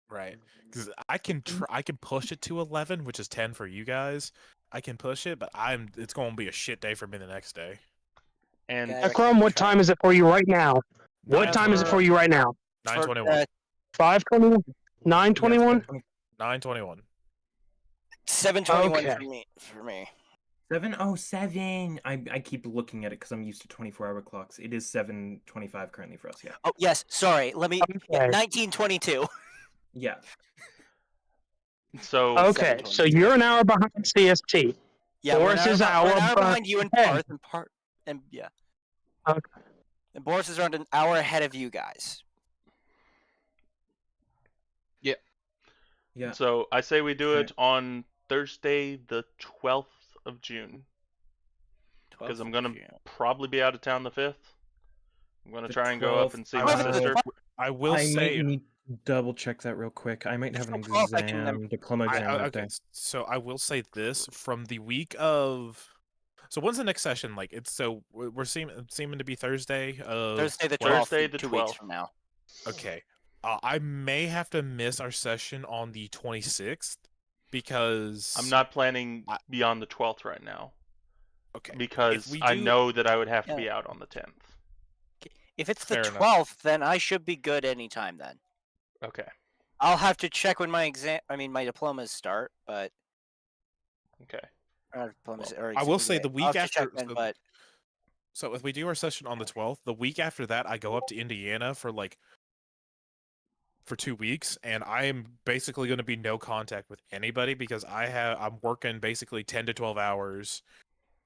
Right. Because I can I can push it to 11, which is 10 for you guys. I can push it, but it's going to be a shit day for me the next day. And Yeah, Akram, what time is it for you right now? What time is it for you right now? 9:21. 5:21? 9:21? 9:21. 7:21 Okay. for me. 7:07. I keep looking at it because I'm used to 24-hour clocks. It is 7:25 currently for us. Yeah. Oh yes, sorry. Let me. Yeah, Okay. 1922. Yeah. so Okay, so you're an hour behind CST. Yeah, Boris is we're an hour hour behind you and ahead. Parth, and yeah. Okay. And Boris is around an hour ahead of you guys. Yeah. So I say we do Okay. it on Thursday, the 12th of June, because 12th I'm of gonna June. probably be out of town the 5th. I'm gonna The try and go up 12th, and see I my will- sister. I will I say might need to double check that real quick. I might have an It's the 12th, I can exam, diploma exam that okay, day. so I will say this from the week of. So when's the next session? Like it's so we're seeming to be Thursday. Thursday the 12th. Thursday the 2 weeks 12th. from now. Okay, I may have to miss our session on the 26th because I'm not planning I- beyond the 12th right now okay because we I do- know that I would have to Yeah. be out on the 10th. If it's the Fair enough. 12th, then I should be good anytime then. Okay. I'll have to check when my my diplomas start, but Okay. or diplomas. Or I will exams, say right. the I'll week have to after. check then, but So if we do our session on the 12th, the week after that, I go up to Indiana for 2 weeks, and I am basically going to be no contact with anybody because I'm working basically 10 to 12 hours,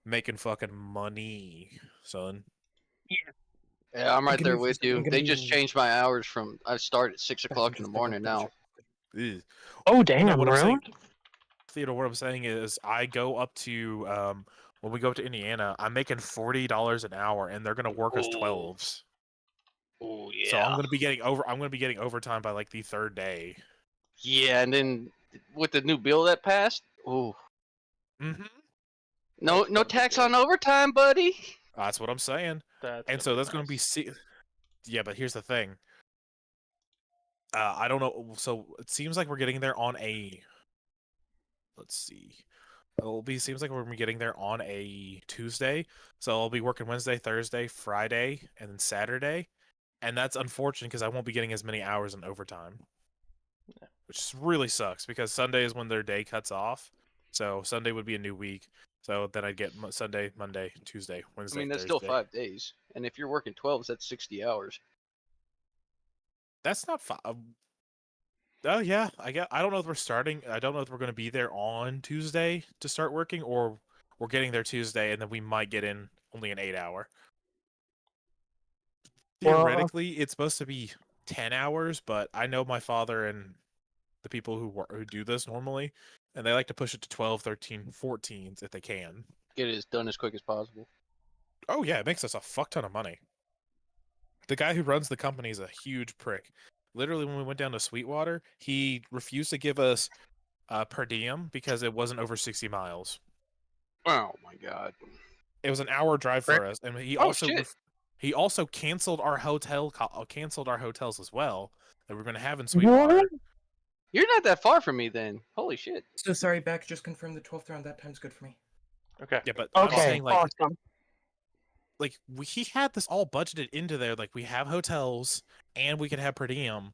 making fucking money, son. Yeah, I'm right Give there me a with second, I'm you. gonna They just be- changed my hours from I start at 6 o'clock in the Just morning now. Ugh. Oh, damn, No, what I'm really? saying, Theodore, what I'm saying is I go up to when we go up to Indiana, I'm making $40 an hour, and they're gonna work us Ooh. 12s. Oh So I'm gonna be getting overtime by like the third day. Yeah, and then with the new bill that passed, oh, Mm-hmm. no tax on overtime, buddy. That's what I'm saying. And so that's going to be yeah, but here's the thing. I don't know. So it seems like we're getting there on a. Let's see. Seems like we're gonna be getting there on a Tuesday, so I'll be working Wednesday, Thursday, Friday, and then Saturday, and that's unfortunate because I won't be getting as many hours in overtime, which really sucks because Sunday is when their day cuts off, so Sunday would be a new week. So then I'd get Sunday, Monday, Tuesday, I Wednesday, mean, that's Thursday. still 5 days, and if you're working 12s, that's 60 hours. That's not 5. Oh yeah, I don't know if we're starting. I don't know if we're going to be there on Tuesday to start working, or we're getting there Tuesday and then we might get in only an 8-hour. Well, Theoretically, it's supposed to be 10 hours, but I know my father and the people who do this normally, and they like to push it to 12, 13, 14s if they can. Get it done as quick as possible. Oh yeah, it makes us a fuck ton of money. The guy who runs the company is a huge prick. Literally, when we went down to Sweetwater, he refused to give us per diem because it wasn't over 60 miles. Oh my god. It was an hour drive for us, and he Oh, also shit. he also canceled our canceled our hotels as well that we're going to have in Sweetwater. what? You're not that far from me then. Holy shit. So sorry, Beck. Just confirm the 12th round. That time's good for me. Okay. Yeah, but I'm Okay, saying awesome. he had this all budgeted into there. Like we have hotels and we could have per diem,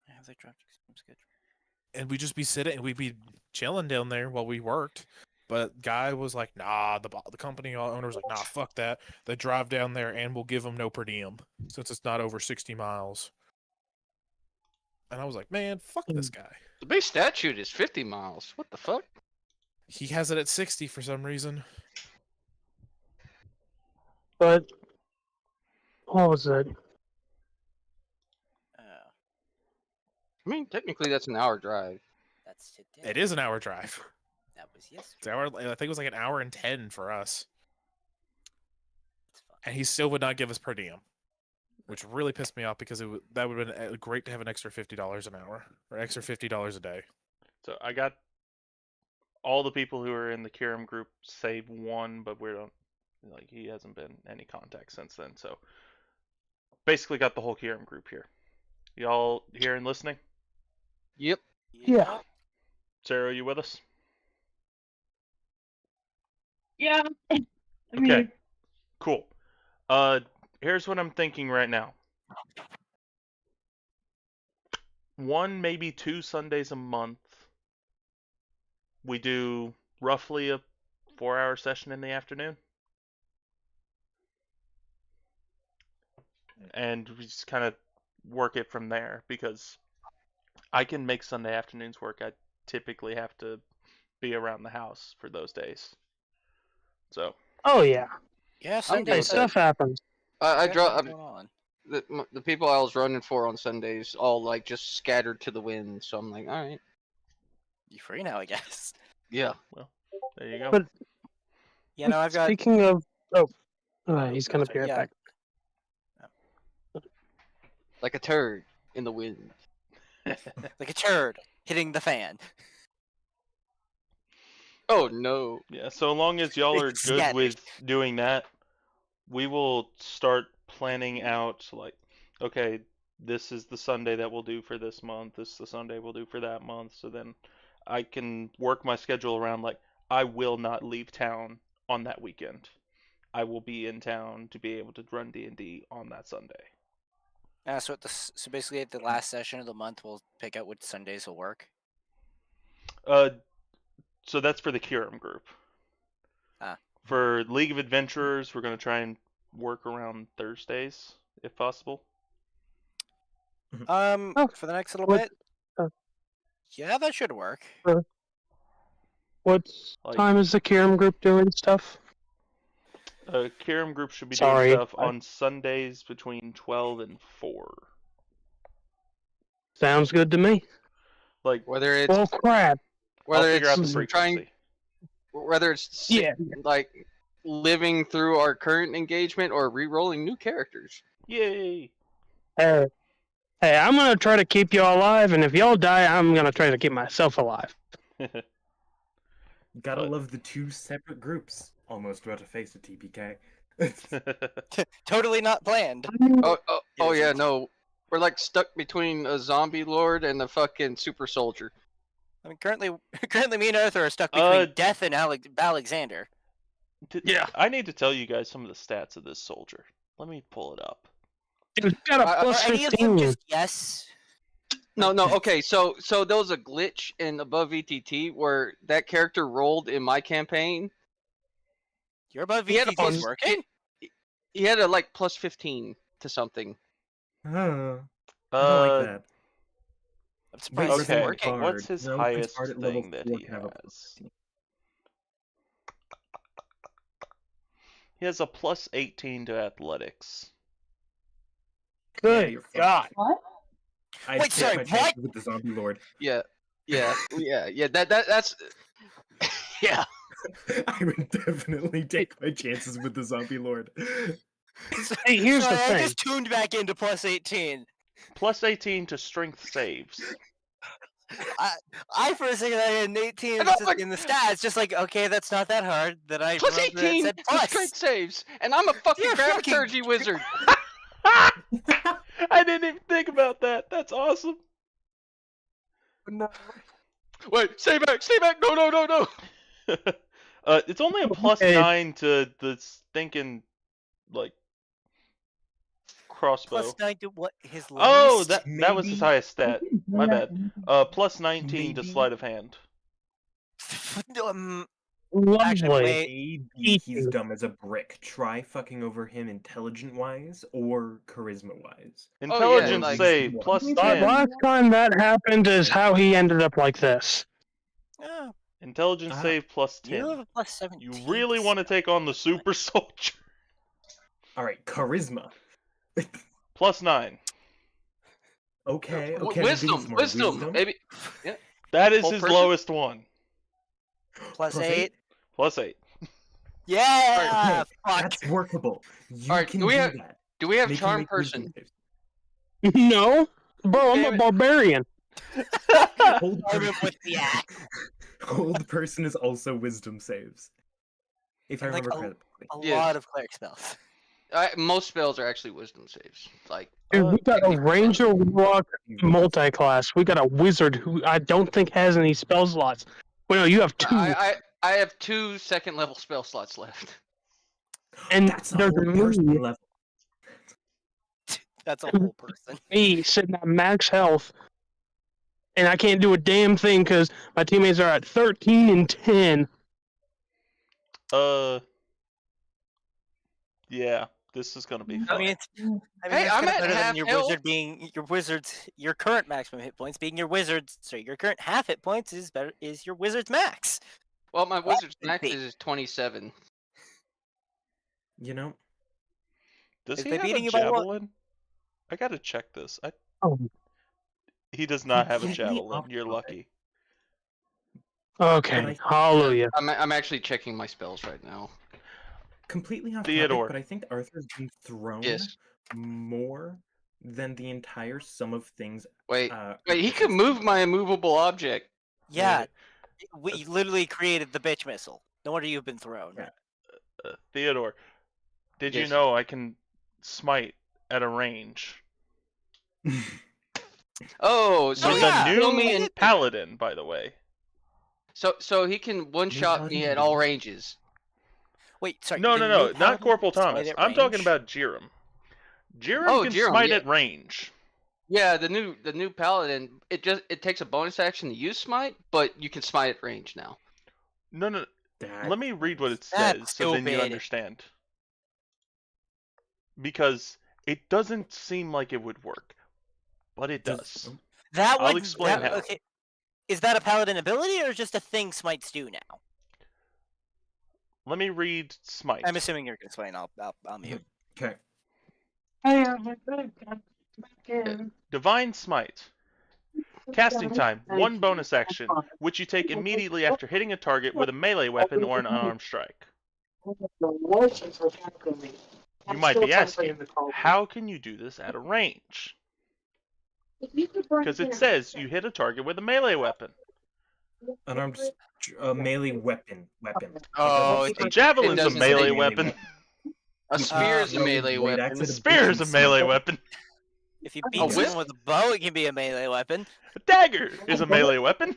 Yeah, they dropped some schedule. and we'd just be sitting and we'd be chilling down there while we worked. But guy was like, nah, the company owner was like, nah, fuck that. They drive down there and we'll give them no per diem since it's not over 60 miles. And I was like, man, fuck this guy. The base statute is 50 miles. What the fuck? He has it at 60 for some reason. But what was it? I mean, technically that's an hour drive. That's today. It is an hour drive. That was yesterday. It's hour. I think it was like an hour and 10 for us. That's fine. And he still would not give us per diem, which really pissed me off because that would have been great to have an extra $50 an hour or extra $50 a day. So I got all the people who are in the Kiram group save one, but we don't he hasn't been any contact since then. So basically got the whole Kiram group here. Y'all here and listening? Yep. Yeah. Sarah, are you with us? Yeah. I mean, Okay. Cool. Here's what I'm thinking right now. 1, maybe 2 Sundays a month. We do roughly a 4-hour session in the afternoon. And we just kind of work it from there because I can make Sunday afternoons work. I typically have to be around the house for those days. So. Oh yeah. Yeah, I'm Sunday good. Stuff happens. I draw going on. the people I was running for on Sundays all like just scattered to the wind. So I'm like, all right. You free now, I guess. Yeah. Well, there you go. But Yeah, no, I've got. Speaking of, he's gonna be right Yeah. back. Like a turd in the wind. Like a turd hitting the fan. Oh no. Yeah, so long as y'all are good Scattered. with doing that, we will start planning out okay, this is the Sunday that we'll do for this month, this is the Sunday we'll do for that month, so then I can work my schedule around I will not leave town on that weekend. I will be in town to be able to run D&D on that Sunday. So basically at the last session of the month, we'll pick out which Sundays will work. So that's for the Kiram group. Ah. For League of Adventurers, we're going to try and work around Thursdays, if possible. For the next little what- bit. Yeah, that should work. What time is the Kiram group doing stuff? Kiram group should be Sorry, doing stuff on Sundays between 12 and 4. Sounds good to me. Whether it's Well, crap. I'll figure out the it's frequency. whether it's Yeah. like living through our current engagement or re-rolling new characters. Yay! Hey, I'm gonna try to keep y'all alive, and if y'all die, I'm gonna try to keep myself alive. Gotta But- love the 2 separate groups. Almost about to face a TPK. Totally not planned. Oh yeah, no. We're like stuck between a zombie lord and a fucking super soldier. I mean, currently me and Arthur are stuck between Death and Alexander. Yeah. I need to tell you guys some of the stats of this soldier. Let me pull it up. Dude, got a plus Are any of them 15. just yes? No, okay. So there was a glitch in above VTT where that character rolled in my campaign. Your above He had a VTT is plus- working. He had a like plus 15 to something. Oh, I don't like that. I'm surprised it's Okay, working. what's his No, highest Prince Bard at level thing that 4 he can have a has? He has a plus 18 to athletics. Good you're fucked. God. What? I Wait, take sorry, my what? chances with the zombie lord. Yeah. That's yeah. I would definitely take my chances with the zombie lord. Hey, here's Sorry, the I thing. just tuned back into plus 18. Plus 18 to strength saves. I for a second I had an 18 And I'm just like- in the stats, just like okay, that's not that hard. That I Plus remember that it 18 said to plus. strength saves, and I'm a fucking You're fucking- Graviturgy wizard. I didn't even think about that. That's awesome. Wait, stay back! No! It's only a plus Okay. 9 to the stinking, like, crossbow. Plus 9 to what his Oh, least? that was his maybe- highest stat. My bad. Plus 19 to Maybe. sleight of hand. Actually, Lovely. wait. Maybe he's dumb as a brick. Try fucking over him intelligent-wise or charisma-wise. Intelligence like- save plus The 10. last time that happened is how he ended up like this. Oh, Intelligence Ah. save plus you have 10. a plus 17. You really want to take on the super soldier? Alright, charisma. Plus 9. Okay, W- okay. wisdom, maybe. That is Full his person? lowest one. plus plus 8. Plus 8. Yeah, Okay, fuck. that's workable. You Alright, can do we do have- that. Do we have Make him charm make wisdom person? saves. No, bro, I'm Damn a it. barbarian. Hold Arm him person, with the axe. hold person is also wisdom saves. If I And, like, remember correctly. A Yes. lot of cleric spells. Most spells are actually wisdom saves. Like Dude, we got a technically- ranger rock multi-class. We got a wizard who I don't think has any spell slots. Well, no, you have 2, I have 2 second level spell slots left. and That's a there's whole me, person level. That's a whole person. me sitting at max health, and I can't do a damn thing because my teammates are at 13 and 10. Yeah, this is gonna be I fun. mean, it's. I mean, Hey, it's I'm kinda at better than half your health. wizard being your wizard's your current maximum hit points being your wizard's. So your current half hit points is better is your wizard's max. Well, my wizard's is max big. is 27. You know, Does If he they're have a beating you by one- javelin? I gotta check this. Oh, He does not have a Completely javelin. You're off lucky. okay, But hallelujah. I'm actually checking my spells right now. completely off Theodore. topic, but I think Arthur's been thrown Yes. more than the entire sum of things. Wait, Uh, wait. He could move my immovable object. Yeah, we literally created the bitch missile. No wonder you've been thrown. Yeah. Theodore, did you Yes. know I can smite at a range? Oh, so With he a can new kill me and paladin, by the way. so he can one shot me at all ranges. Wait, sorry. No, the no, new no, not paladin Corporal smite Thomas. at I'm talking range? about Jiram. Jiram Oh, can Jiram, smite yeah. at range. Yeah, the new paladin. It takes a bonus action to use smite, but you can smite at range now. No. that- Let me read what it That's says so then you stupid. understand. Because it doesn't seem like it would work, but it does. That I'll would explain that, how. okay. Is that a paladin ability or just a thing smites do now? Let me read smite. I'm assuming you're gonna explain. I'll mute. Okay. Divine Smite. Casting time, 1 bonus action, which you take immediately after hitting a target with a melee weapon or an unarmed strike. You might be asking, how can you do this at a range? Because it says you hit a target with a melee weapon. Unarmed melee weapon. Oh, A javelin's a doesn't melee say weapon. A spear is a no, melee wait, weapon. actually- A spear is a melee weapon. If you A beat whip? someone with a bow, it can be a melee weapon. A dagger is a melee weapon.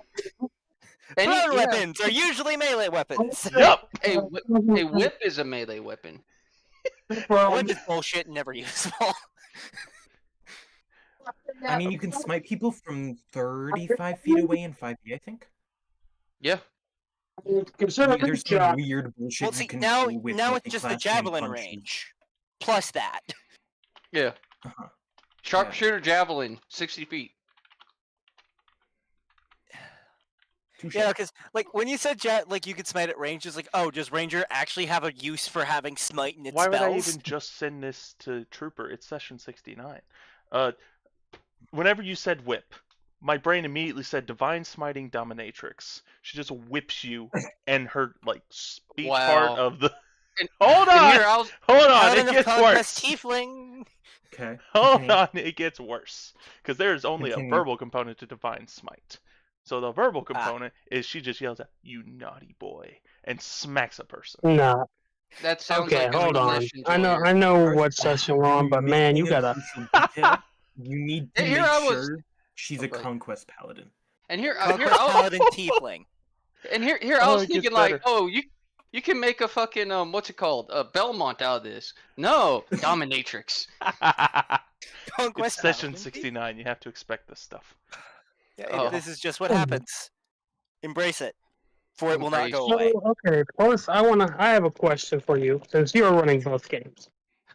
Any- Thrown yeah. weapons are usually melee weapons. Yep. A whip is a melee weapon. A whip is bullshit and never useful. I mean, you can smite people from 35 feet away in 5e, I think. Yeah. There's some weird bullshit Well, you see, can now do with it's just the multi-classing javelin punch. range, plus that. Yeah. Uh-huh. Sharpshooter javelin, 60 feet. Touche. Yeah, because like when you said like you could smite at range, it's like, oh, does Ranger actually have a use for having smite in its Why would I spells? even just send this to Trooper? It's session 69. Whenever you said whip, my brain immediately said Divine Smiting Dominatrix. She just whips you, and her like speech part Wow. of the. And, Hold and on, here, I'll, hold on, Paladin it of gets Conquest worse. Tiefling. Okay. Hold continue. on, it gets worse. Because there's only a Continue. verbal component to Divine Smite. So the verbal component is she just yells out, "You naughty boy," and smacks a person. No. that sounds Okay, like a hold on. session I know, lawyer. I know what session we're on, but man, you Missing a gotta. crucial detail. You need to Here make I was- sure she's a Okay. conquest paladin. And here Conquest I was, Paladin Tiefling. and here I Oh, was it gets thinking like, better. oh, you can make a fucking what's it called, a Belmont out of this. No, dominatrix. It's Conquest session Paladin 69. You have to expect this stuff. Yeah, Oh. this is just what happens. Embrace it, for it will not go Embrace. away. So, okay, Porth, I have a question for you since you're running both games.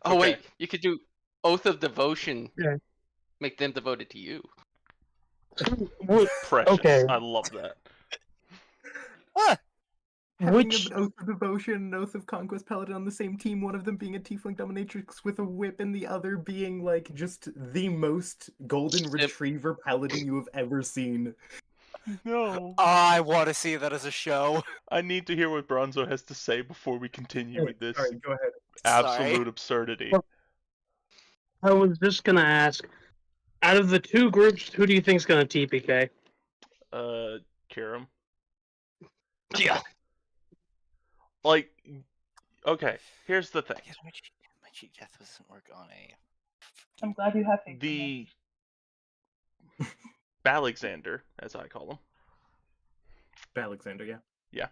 Oh Okay. wait, you could do oath of devotion. Yeah. Make them devoted to you. Wh- Precious. Okay. I love that. Having Which- an oath of devotion and an oath of conquest paladin on the same team, one of them being a tiefling dominatrix with a whip, and the other being like just the most golden retriever paladin you have ever seen. No. I want to see that as a show. I need to hear what Bronzo has to say before we continue with this Alright, go ahead. absolute absurdity. I was just gonna ask, out of the two groups, who do you think's gonna TPK? Kiram. Yeah. Like, okay, here's the thing. My cheat death doesn't work on a. I'm glad you have faith in me. The Alexander, as I call him. Alexander, yeah. Yeah.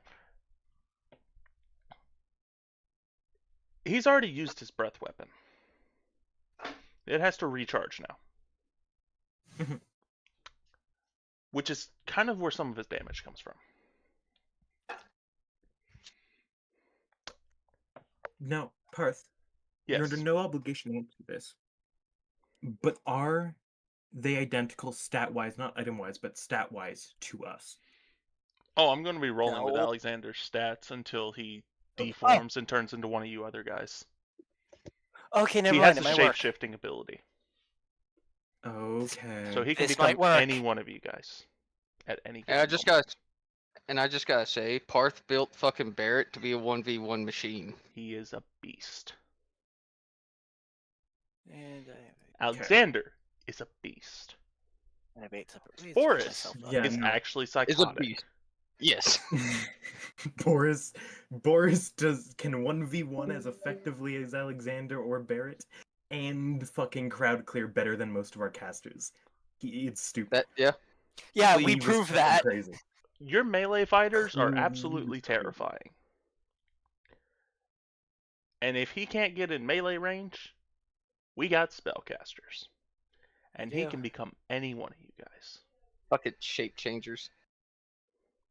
He's already used his breath weapon. It has to recharge now. Mhm. Which is kind of where some of his damage comes from. Now, Parth, Yes. you're under no obligation to answer this. But are they identical stat-wise, not item-wise, but stat-wise to us? Oh, I'm going to be rolling with No. Alexander's stats until he deforms and turns into one of you other guys. Okay, never He mind. has It a might work. shape-shifting ability. Okay. So he can This become might work. any one of you guys. At any And I given just moment. gotta say, Parth built fucking Barrett to be a 1v1 machine. He is a beast. And Alexander is a beast. I have 8 separate ways to Boris myself up. Yeah, is no. actually Is a psychotic. beast. Yes. Boris can 1v1 as effectively as Alexander or Barrett, and fucking crowd clear better than most of our casters. It's stupid. Yeah. Yeah, we Cleave is proved fucking that. Crazy. Your melee fighters are Cleave absolutely is crazy. terrifying. And if he can't get in melee range, we got spellcasters. And he Yeah. can become any one of you guys. Fucking shape changers.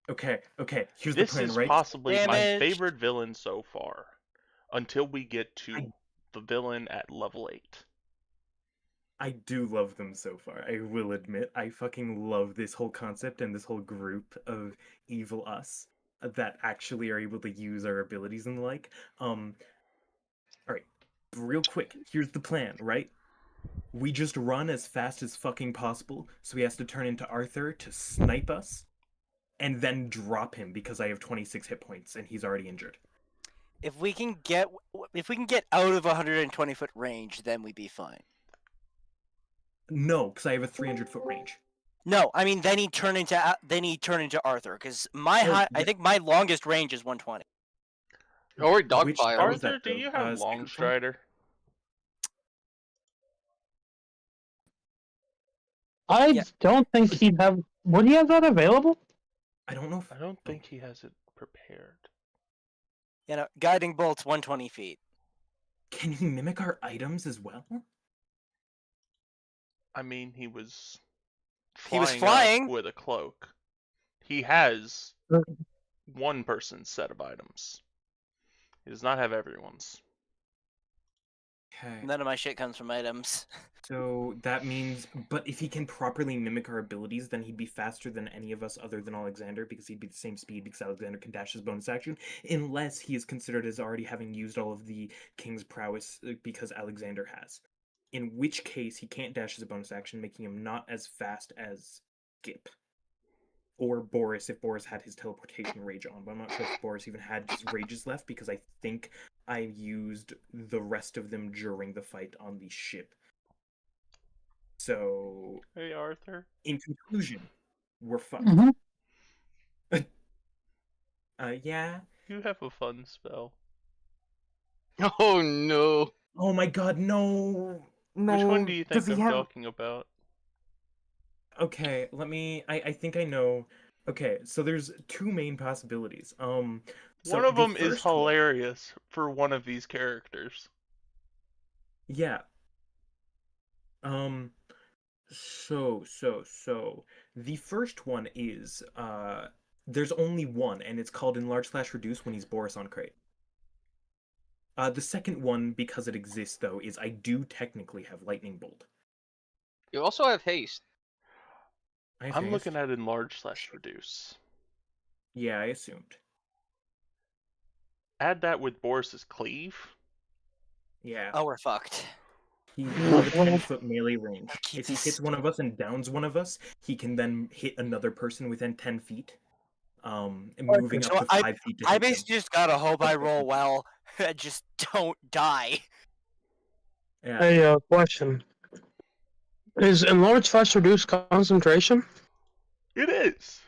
Okay, here's This the plan, is right? possibly my Damaged. favorite villain so far. Until we get to the villain at level 8. I do love them so far. I will admit, I fucking love this whole concept and this whole group of evil us that actually are able to use our abilities and the like. Alright, real quick, here's the plan, right? We just run as fast as fucking possible, so he has to turn into Arthur to snipe us, and then drop him because I have 26 hit points and he's already injured. If we can get out of 120-foot range, then we'd be fine. No, because I have a 300-foot range. No, I mean then he'd turn into Arthur because my Oh, I yeah. think my longest range is 120. Or Which dogpile. part was Arthur, that, do though? you have Speakerphone? Longstrider? I Yeah. don't think he'd have. Would he have that available? I don't know if I don't think he has it prepared. You know, guiding bolts 120 feet. can he mimic our items as well? I mean, he was He was up flying. with a cloak. He has one person's set of items. He does not have everyone's. Okay. None of my shit comes from items. So that means, but if he can properly mimic our abilities, then he'd be faster than any of us other than Alexander, because he'd be the same speed, because Alexander can dash his bonus action, unless he is considered as already having used all of the King's prowess, because Alexander has. In which case, he can't dash as a bonus action, making him not as fast as Skip. Or Boris, if Boris had his teleportation rage on, but I'm not sure if Boris even had his rages left, because I think I used the rest of them during the fight on the ship. So, Hey, Arthur. in conclusion, we're fucked. Yeah. You have a fun spell. Oh no. Oh my god, no! No! Which one do you Does think he I'm have... talking about? Okay, let me... I think I know... Okay, so there's two main possibilities. So One of the them is first one- hilarious for one of these characters. Yeah. So the first one is there's only one, and it's called Enlarge/Reduce when he's Boris on Crate. The second one, because it exists though, is I do technically have Lightning Bolt. You also have haste. I have I'm haste. looking at Enlarge/Reduce. Yeah, I assumed. Add that with Boris's Cleave. Yeah. Oh, we're fucked. He has a 10-foot melee range. Keep If he this hits one of us and downs one of us, he can then hit another person within 10 feet. Moving So up to 5 feet to I hit them. basically just gotta hope I roll well and just don't die. Yeah. Hey, question. Is Enlarge/Reduce concentration? It is.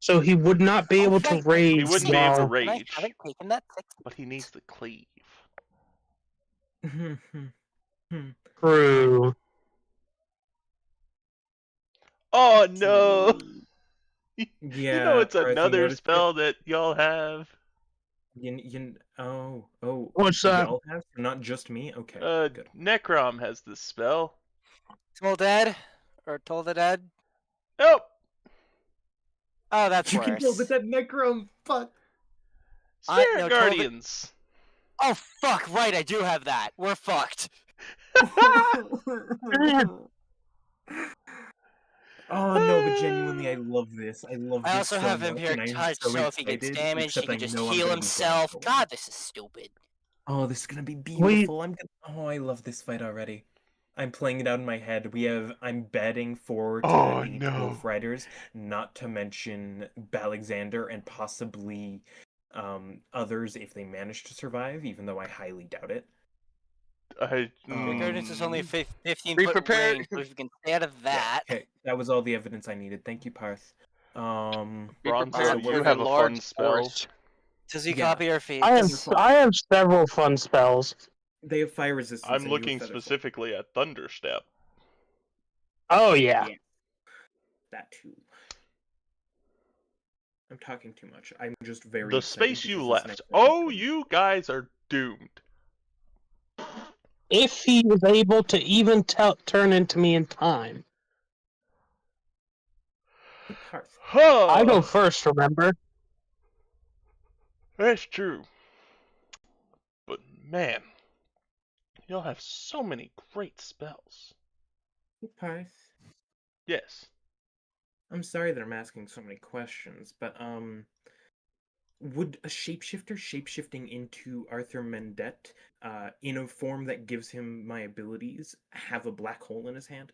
So he would not be able to rage He wouldn't be able to while... And I rage, haven't taken that 6. but he needs the Cleave. True. Oh no! Yeah, You know it's Parth, you another noticed it? spell that y'all have. What's that? Y'all have? Not just me? Okay, good. Necrom has this spell. Small Dead? Or Toll the Dead? Nope. Oh, that's You worse. can deal with that Necrom, fuck! I- Spirit no, Toll the- Guardians. Oh, fuck, right, I do have that. We're fucked. Oh no, but genuinely, I love this. I love this I also so have much, Vampiric and I'm Touch, so if he gets excited, damaged, he except can I just know I'm heal gonna be himself. going God, this is stupid. Oh, this is gonna be beautiful. Oh, I love this fight already. I'm playing it out in my head. I'm betting forward to Oh, 8 no. Wolf Riders, not to mention Balexander and possibly others if they manage to survive, even though I highly doubt it. Guardians is only a 15 Be foot prepared. range, so if you can stay out of that. Okay, that was all the evidence I needed. Thank you, Parth. Be Bronze, prepared you for have a fun large spell. force. Does he Yeah. copy our feats? I have several fun spells. They have fire resistance. I'm and you looking have feather fall. specifically at Thunderstep. Oh yeah. That too. I'm talking too much. I'm just very. The excited space you because this left. next Oh, you guys are doomed. If he was able to even turn into me in time. Parth. I go first, remember? That's true. But man, you'll have so many great spells. Parth. Yes. I'm sorry that I'm asking so many questions, but would a shapeshifter shapeshifting into Arthur Mendet, in a form that gives him my abilities, have a black hole in his hand?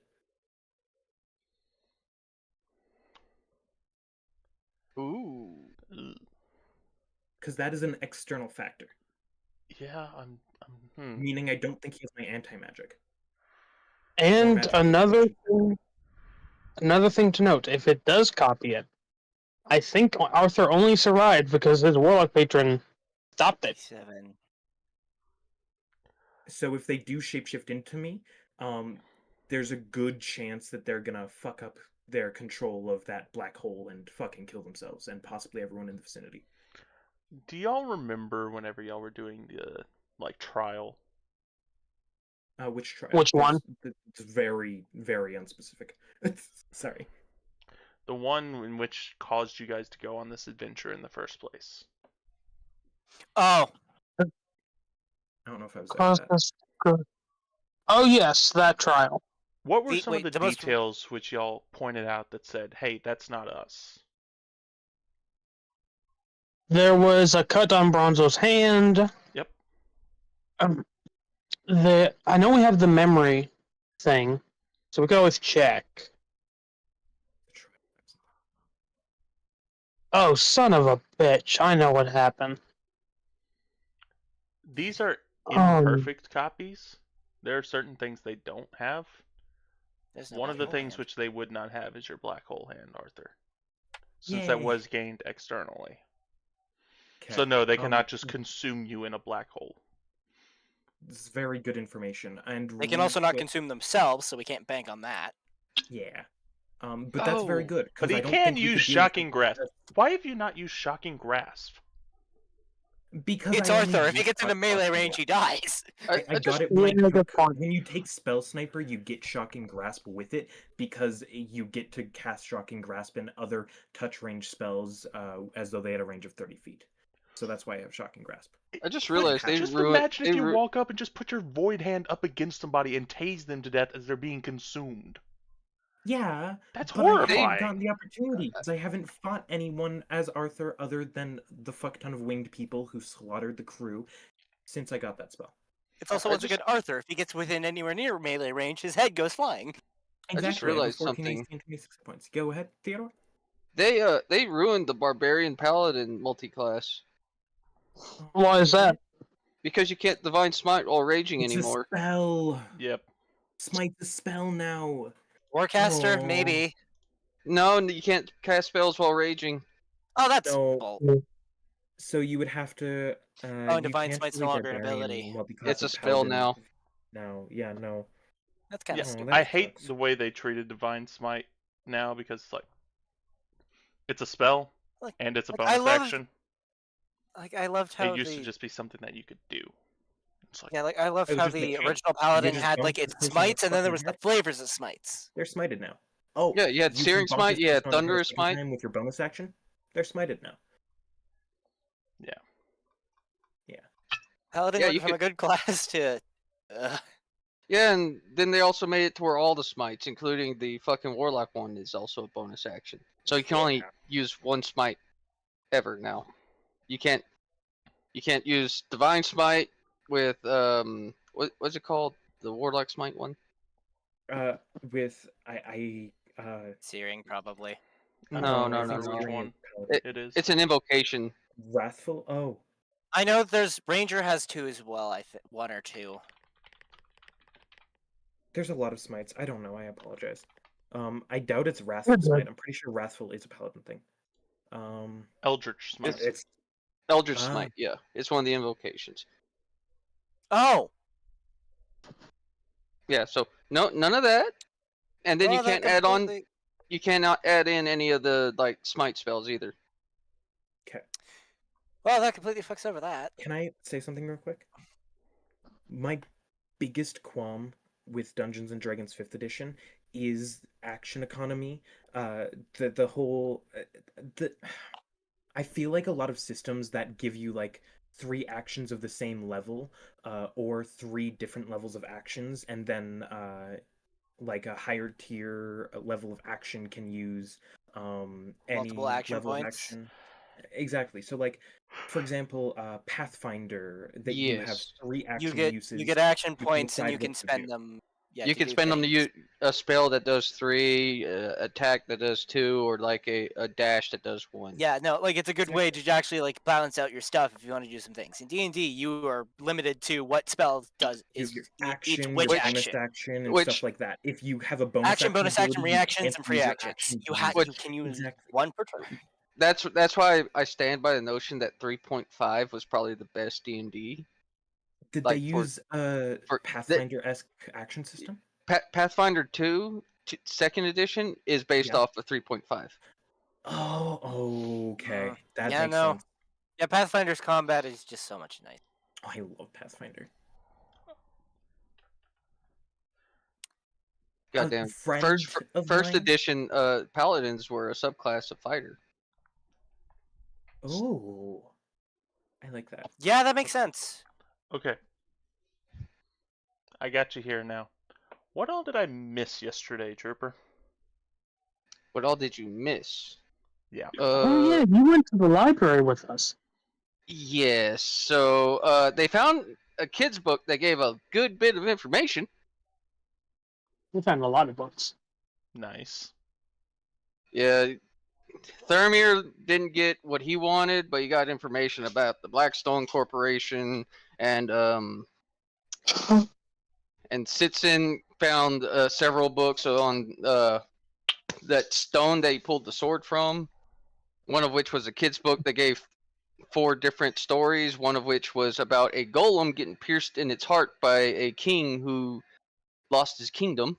Ooh. Because that is an external factor. Yeah, I'm Meaning I don't think he has my anti-magic. And magic another thing to note, if it does copy it, I think Arthur only survived because his Warlock patron stopped it. 7. So if they do shapeshift into me, there's a good chance that they're gonna fuck up their control of that black hole and fucking kill themselves and possibly everyone in the vicinity. Do y'all remember whenever y'all were doing the trial? Which trial? Which one? It's very, very unspecific. Sorry. The one in which caused you guys to go on this adventure in the first place. Oh, I don't know if I was at that. Oh yes, that trial. What were Wait, some of wait, the the most- details which y'all pointed out that said, hey, that's not us? There was a cut on Bronzo's hand. Yep. I know we have the memory thing, so we can always check. Oh, son of a bitch! I know what happened. These are Um, imperfect copies. There are certain things they don't have. there's no One of black the hole things hand. which they would not have is your black hole hand, Arthur. Since that Yay. was gained externally. Okay. So no, they cannot just consume you in a black hole. This is very good information, and They can also not quick- consume themselves, so we can't bank on that. Yeah. But that's very Oh, good. But 'cause he I don't can think we use could deal with Shocking it Grasp. Why have you not used Shocking Grasp? Because It's I only Arthur. If he use gets into Shocking melee Grasp. range, he dies. I I got just it when I Yeah, good took, point. when you take Spell Sniper, you get Shocking Grasp with it because you get to cast Shocking Grasp and other touch range spells as though they had a range of 30 feet. So that's why I have Shocking Grasp. I just realized they Just ruined. imagine if you walk up and just put your void hand up against somebody and tase them to death as they're being consumed. Yeah, That's but I haven't horrifying. gotten the opportunity because I haven't fought anyone as Arthur other than the fuck ton of winged people who slaughtered the crew since I got that spell. It's also I once again Arthur. If he gets within anywhere near melee range, his head goes flying. I just I have a realized 14, something. 18, 26 points. Go ahead, Theodore. They ruined the barbarian paladin multi-class Why is that? because you can't divine smite while raging It's anymore. a spell. Yep. Smite the spell now. Warcaster, Oh. maybe. No, you can't cast spells while raging. Oh, that's No. bull. So you would have to. Oh, you Divine can't Smite's play no longer an Barbarian ability. multi-class It's a with spell Paladin. now. No, yeah, no. That's kind Yeah, of Oh, stupid. that I hate sucks. the way they treated Divine Smite now because it's a spell Like- and it's a like, I bonus love action. Like I loved how It used the to just be something that you could do. It's like, yeah, like I love It was how just a the mechanic. original You paladin just had don't like put its the person on the smites, and then there fucking was the head. flavors of smites. They're smited now. Oh, Yeah, you had can Searing bonus Smite, this you had person on the head a Thunderous second Smite. time with your bonus action. They're smited now. Paladin Yeah, went you from a good class to Yeah, and then they also made it to where all the smites, including the fucking Warlock one, is also a bonus action. So you can only Yeah. use one smite ever now. You can't use Divine Smite with what's it called? The Warlock Smite one? With Searing probably. I No, don't no, remember no, which no. one it is. It's an invocation. Wrathful. Oh, I know there's Ranger has two as well. I think one or two. there's a lot of smites. I don't know. I apologize. I doubt it's Wrathful good. Smite. I'm pretty sure Wrathful is a paladin thing. Eldritch Smite. It's Eldritch Ah. Smite, yeah. It's one of the invocations. Oh, Yeah, so none of that. And then well, you that can't add on completely- you cannot add in any of the like smite spells either. okay. Well, that completely fucks over that. Can I say something real quick? My biggest qualm with Dungeons and Dragons 5th edition is action economy. The whole I feel like a lot of systems that give you like 3 actions of the same level, or 3 different levels of actions, and then like a higher tier level of action can use any Multiple action level of points? action. Exactly. So like for example, Pathfinder, that you have Yes. 3 action You uses. get action you can points and decide you what can to spend do. them. Yeah, You to can do spend them to things. use a spell that does 3, attack that does 2, or like a dash that does 1. Yeah, no, like it's a good way to actually like balance out your stuff if you want to do some things. In D&D, you are limited to what spell does Use is your each action, which your bonus action. action, and Which- stuff like that. If you have a bonus Action, bonus action, ability, you reactions, can't and free use your actions. action You to have use you it. can use Exactly. one per turn. That's why I stand by the notion that 3.5 was probably the best D&D. Did like, they for- use a for- Pathfinder-esque action system? Pathfinder 2 second edition is based Yeah. off of 3.5. Oh, okay. That yeah, makes no. sense. Yeah, Pathfinder's combat is just so much nice. Oh, I love Pathfinder. Goddamn. friend of First mine- edition paladins were a subclass of fighter. Oh, I like that. Yeah, that makes sense. Okay. I got you here now. What all did I miss yesterday, Trooper? What all did you miss? Yeah. Oh yeah, you went to the library with us. Yes. So they found a kid's book that gave a good bit of information. We found a lot of books. Nice. Yeah. Thermir didn't get what he wanted, but he got information about the Blackstone Corporation and Sitson found several books on that stone that he pulled the sword from. One of which was a kid's book that gave 4 different stories. One of which was about a golem getting pierced in its heart by a king who lost his kingdom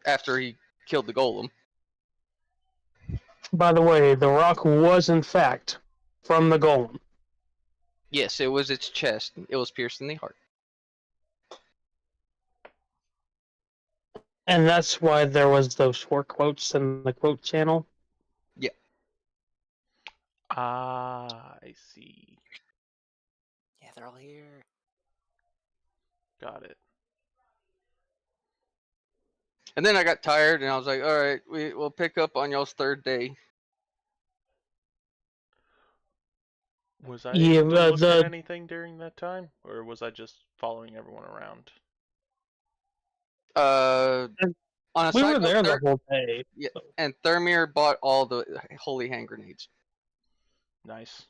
after he killed the golem. By the way, the rock was in fact from the golem. Yes, it was its chest. It was pierced in the heart. And that's why there was those 4 quotes in the quote channel. Yeah. Ah, I see. Yeah, they're all here. Got it. And then I got tired, and I was like, all right, we'll pick up on y'all's 3rd day. Was I Yeah, able to look the- at anything during that time? Or was I just following everyone around? On a We side were note, there the whole day. Yeah, and Thermir bought all the holy hand grenades. Nice.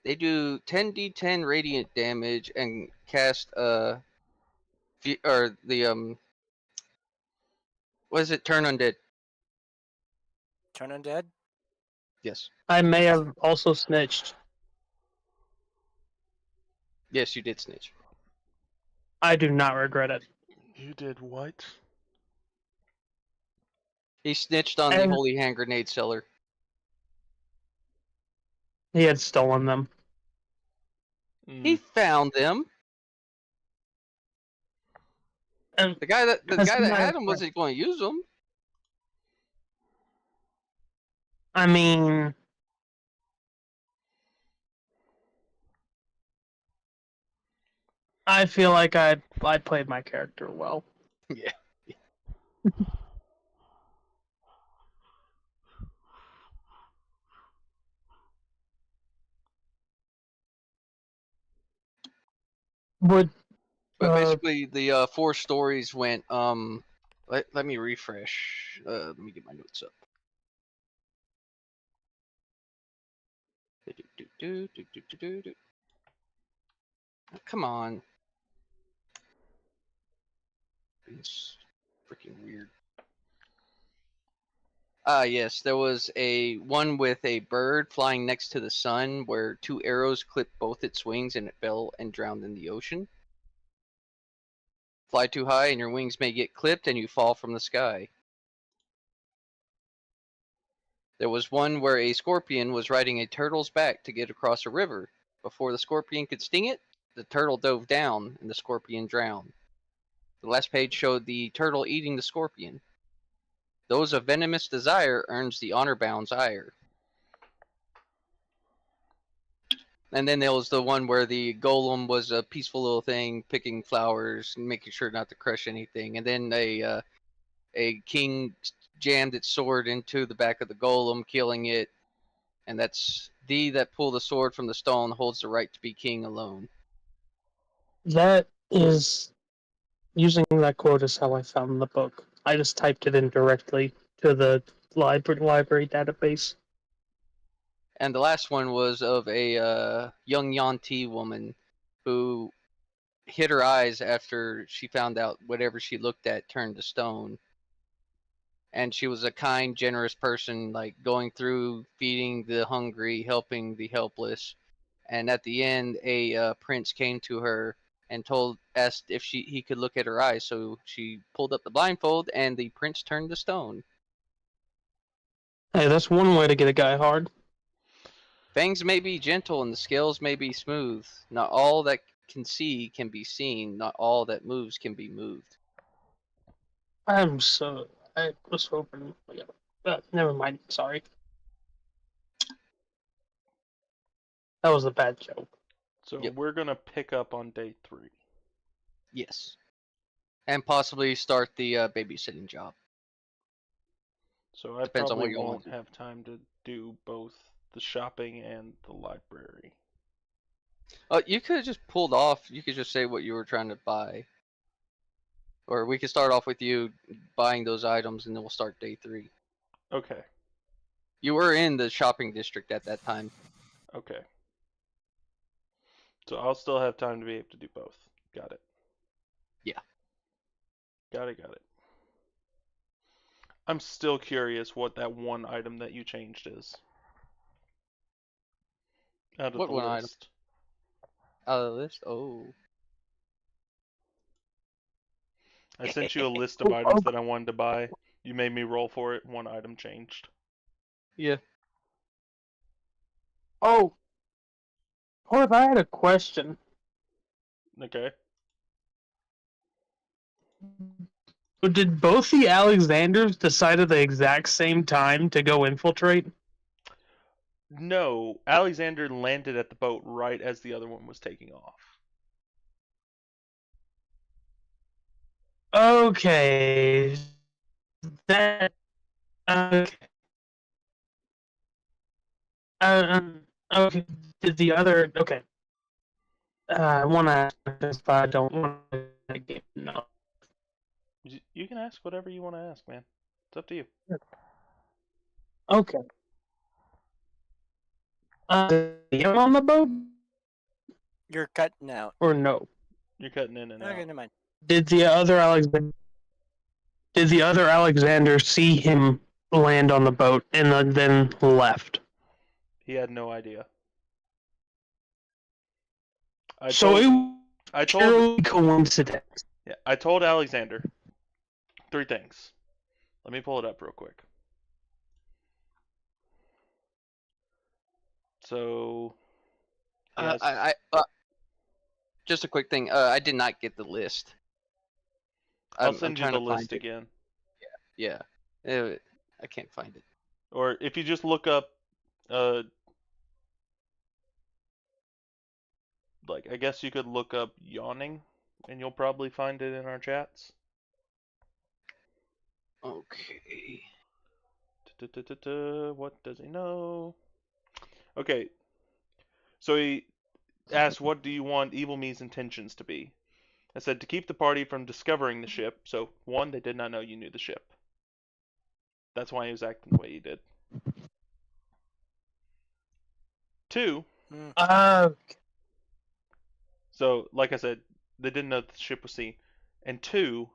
They do 10d10 radiant damage and cast what is it? Turn undead. Turn undead? Yes. I may have also snitched. Yes, you did snitch. I do not regret it. You did what? He snitched on the And- holy hand grenade seller. He had stolen them. He found them. And The guy that That's not had them right. wasn't going to use them. I mean, I feel like I played my character well. Yeah. Would But Uh, basically, the 4 stories went. Let me refresh. Let me get my notes up. Come on. It's freaking weird. Yes, there was a one with a bird flying next to the sun where 2 arrows clipped both its wings and it fell and drowned in the ocean. Fly too high and your wings may get clipped and you fall from the sky. There was one where a scorpion was riding a turtle's back to get across a river. Before the scorpion could sting it, the turtle dove down and the scorpion drowned. The last page showed the turtle eating the scorpion. Those of venomous desire earns the honor bound's ire. And then there was the one where the golem was a peaceful little thing, picking flowers and making sure not to crush anything. And then a king jammed its sword into the back of the golem, killing it. And that's thee that pull the sword from the stone holds the right to be king alone. that is using that quote is how I found the book. I just typed it in directly to the library database. And the last one was of a young Yuan-Ti woman who hid her eyes after she found out whatever she looked at turned to stone. And she was a kind, generous person, like going through feeding the hungry, helping the helpless. And at the end, a prince came to her and asked if he could look at her eyes. So she pulled up the blindfold, and the prince turned to stone. Hey, that's one way to get a guy hard. Fangs may be gentle and the scales may be smooth. Not all that can see can be seen. Not all that moves can be moved. I was hoping. Yeah, never mind. Sorry. That was a bad joke. So Yep. we're gonna pick up on day 3. Yes. And possibly start the babysitting job. So I Depends on what probably you won't want. have time to do both the shopping and the library. You could have just pulled off. You could just say what you were trying to buy. Or we could start off with you buying those items, and then we'll start day 3. Okay. You were in the shopping district at that time. Okay. So I'll still have time to be able to do both. Got it. Yeah. Got it. I'm still curious what that one item that you changed is. Out of What the one item? list. Out of the list? Oh. I sent you a list of items that I wanted to buy. You made me roll for it. One item changed. Yeah. Oh, Horth, I had a question. Okay. Did both the Alexanders decide at the exact same time to go infiltrate? No, Alexander landed at the boat right as the other one was taking off. Okay. That. Okay. Okay. Did the other. Okay. I want to ask this, but I don't want to get. No. You can ask whatever you want to ask, man. It's up to you. Okay. Am on the boat You're cutting out. or no? You're cutting in and Okay, out. never mind. Did the other Alexander see him land on the boat and then left? He had no idea. I So told, it was I told, purely coincidence. yeah, I told Alexander 3 things. Let me pull it up real quick. So, yes. Just a quick thing. I did not get the list. I'll I'm send you trying the to find list it. again. Yeah. I can't find it. Or if you just look up, like, I guess you could look up yawning, and you'll probably find it in our chats. Okay. What does he know? Okay. So he asked, what do you want Evil Me's intentions to be? I said, to keep the party from discovering the ship. So, 1, they did not know you knew the ship. That's why he was acting the way he did. 2, so, like I said, they didn't know the ship was seen. And 2,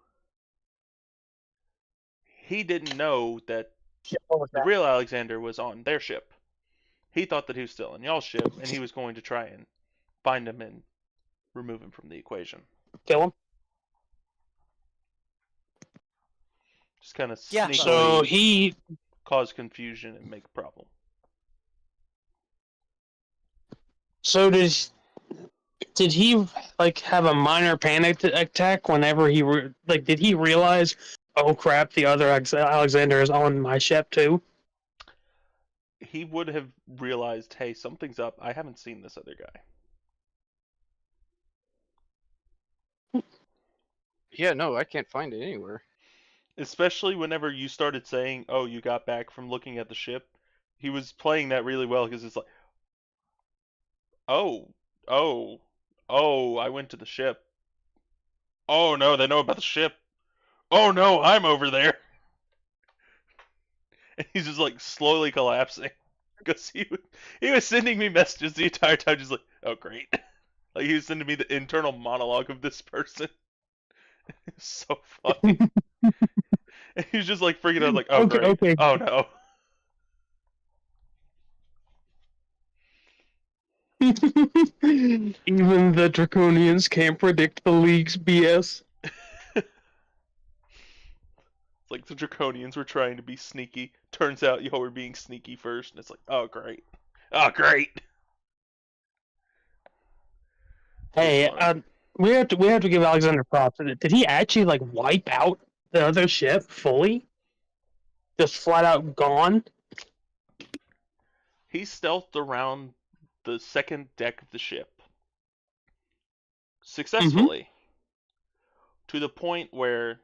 he didn't know that the real Alexander was on their ship. He thought that he was still on y'all's ship, and he was going to try and find him and remove him from the equation. Kill him. Just kind of Yeah. sneakily So he. cause confusion and make a problem. So did he like have a minor panic attack whenever he did he realize, oh crap, the other Alexander is on my ship too? He would have realized, hey, something's up. I haven't seen this other guy. Yeah, no, I can't find it anywhere. Especially whenever you started saying, oh, you got back from looking at the ship. He was playing that really well because it's like, oh, I went to the ship. Oh no, they know about the ship. Oh no, I'm over there. And he's just like slowly collapsing because he was sending me messages the entire time, just like, oh great. Like he was sending me the internal monologue of this person. It's so funny. And he was just like freaking out, like, oh Okay, great, okay. oh no. Even the Draconians can't predict the League's BS. It's like the Draconians were trying to be sneaky. Turns out y'all were being sneaky first, and it's like, oh great. Oh great. Hey, Fun. we have to give Alexander props. Did he actually like wipe out the other ship fully? Just flat out gone? He stealthed around the second deck of the ship successfully to the point where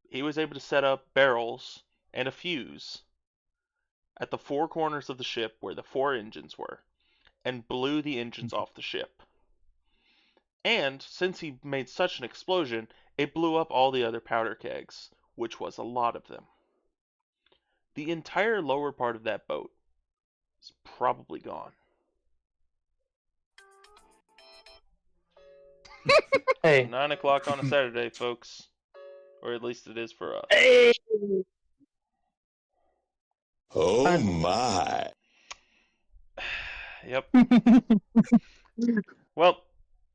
he was able to set up barrels and a fuse at the four corners of the ship where the four engines were and blew the engines off the ship. And since he made such an explosion, it blew up all the other powder kegs, which was a lot of them. The entire lower part of that boat is probably gone. Hey. 9 o'clock on a Saturday, folks. Or at least it is for us. Hey! Oh my. Yep. Well,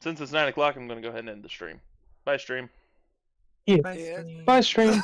since it's 9 o'clock, I'm going to go ahead and end the stream. Bye, stream. Yeah. Bye, stream.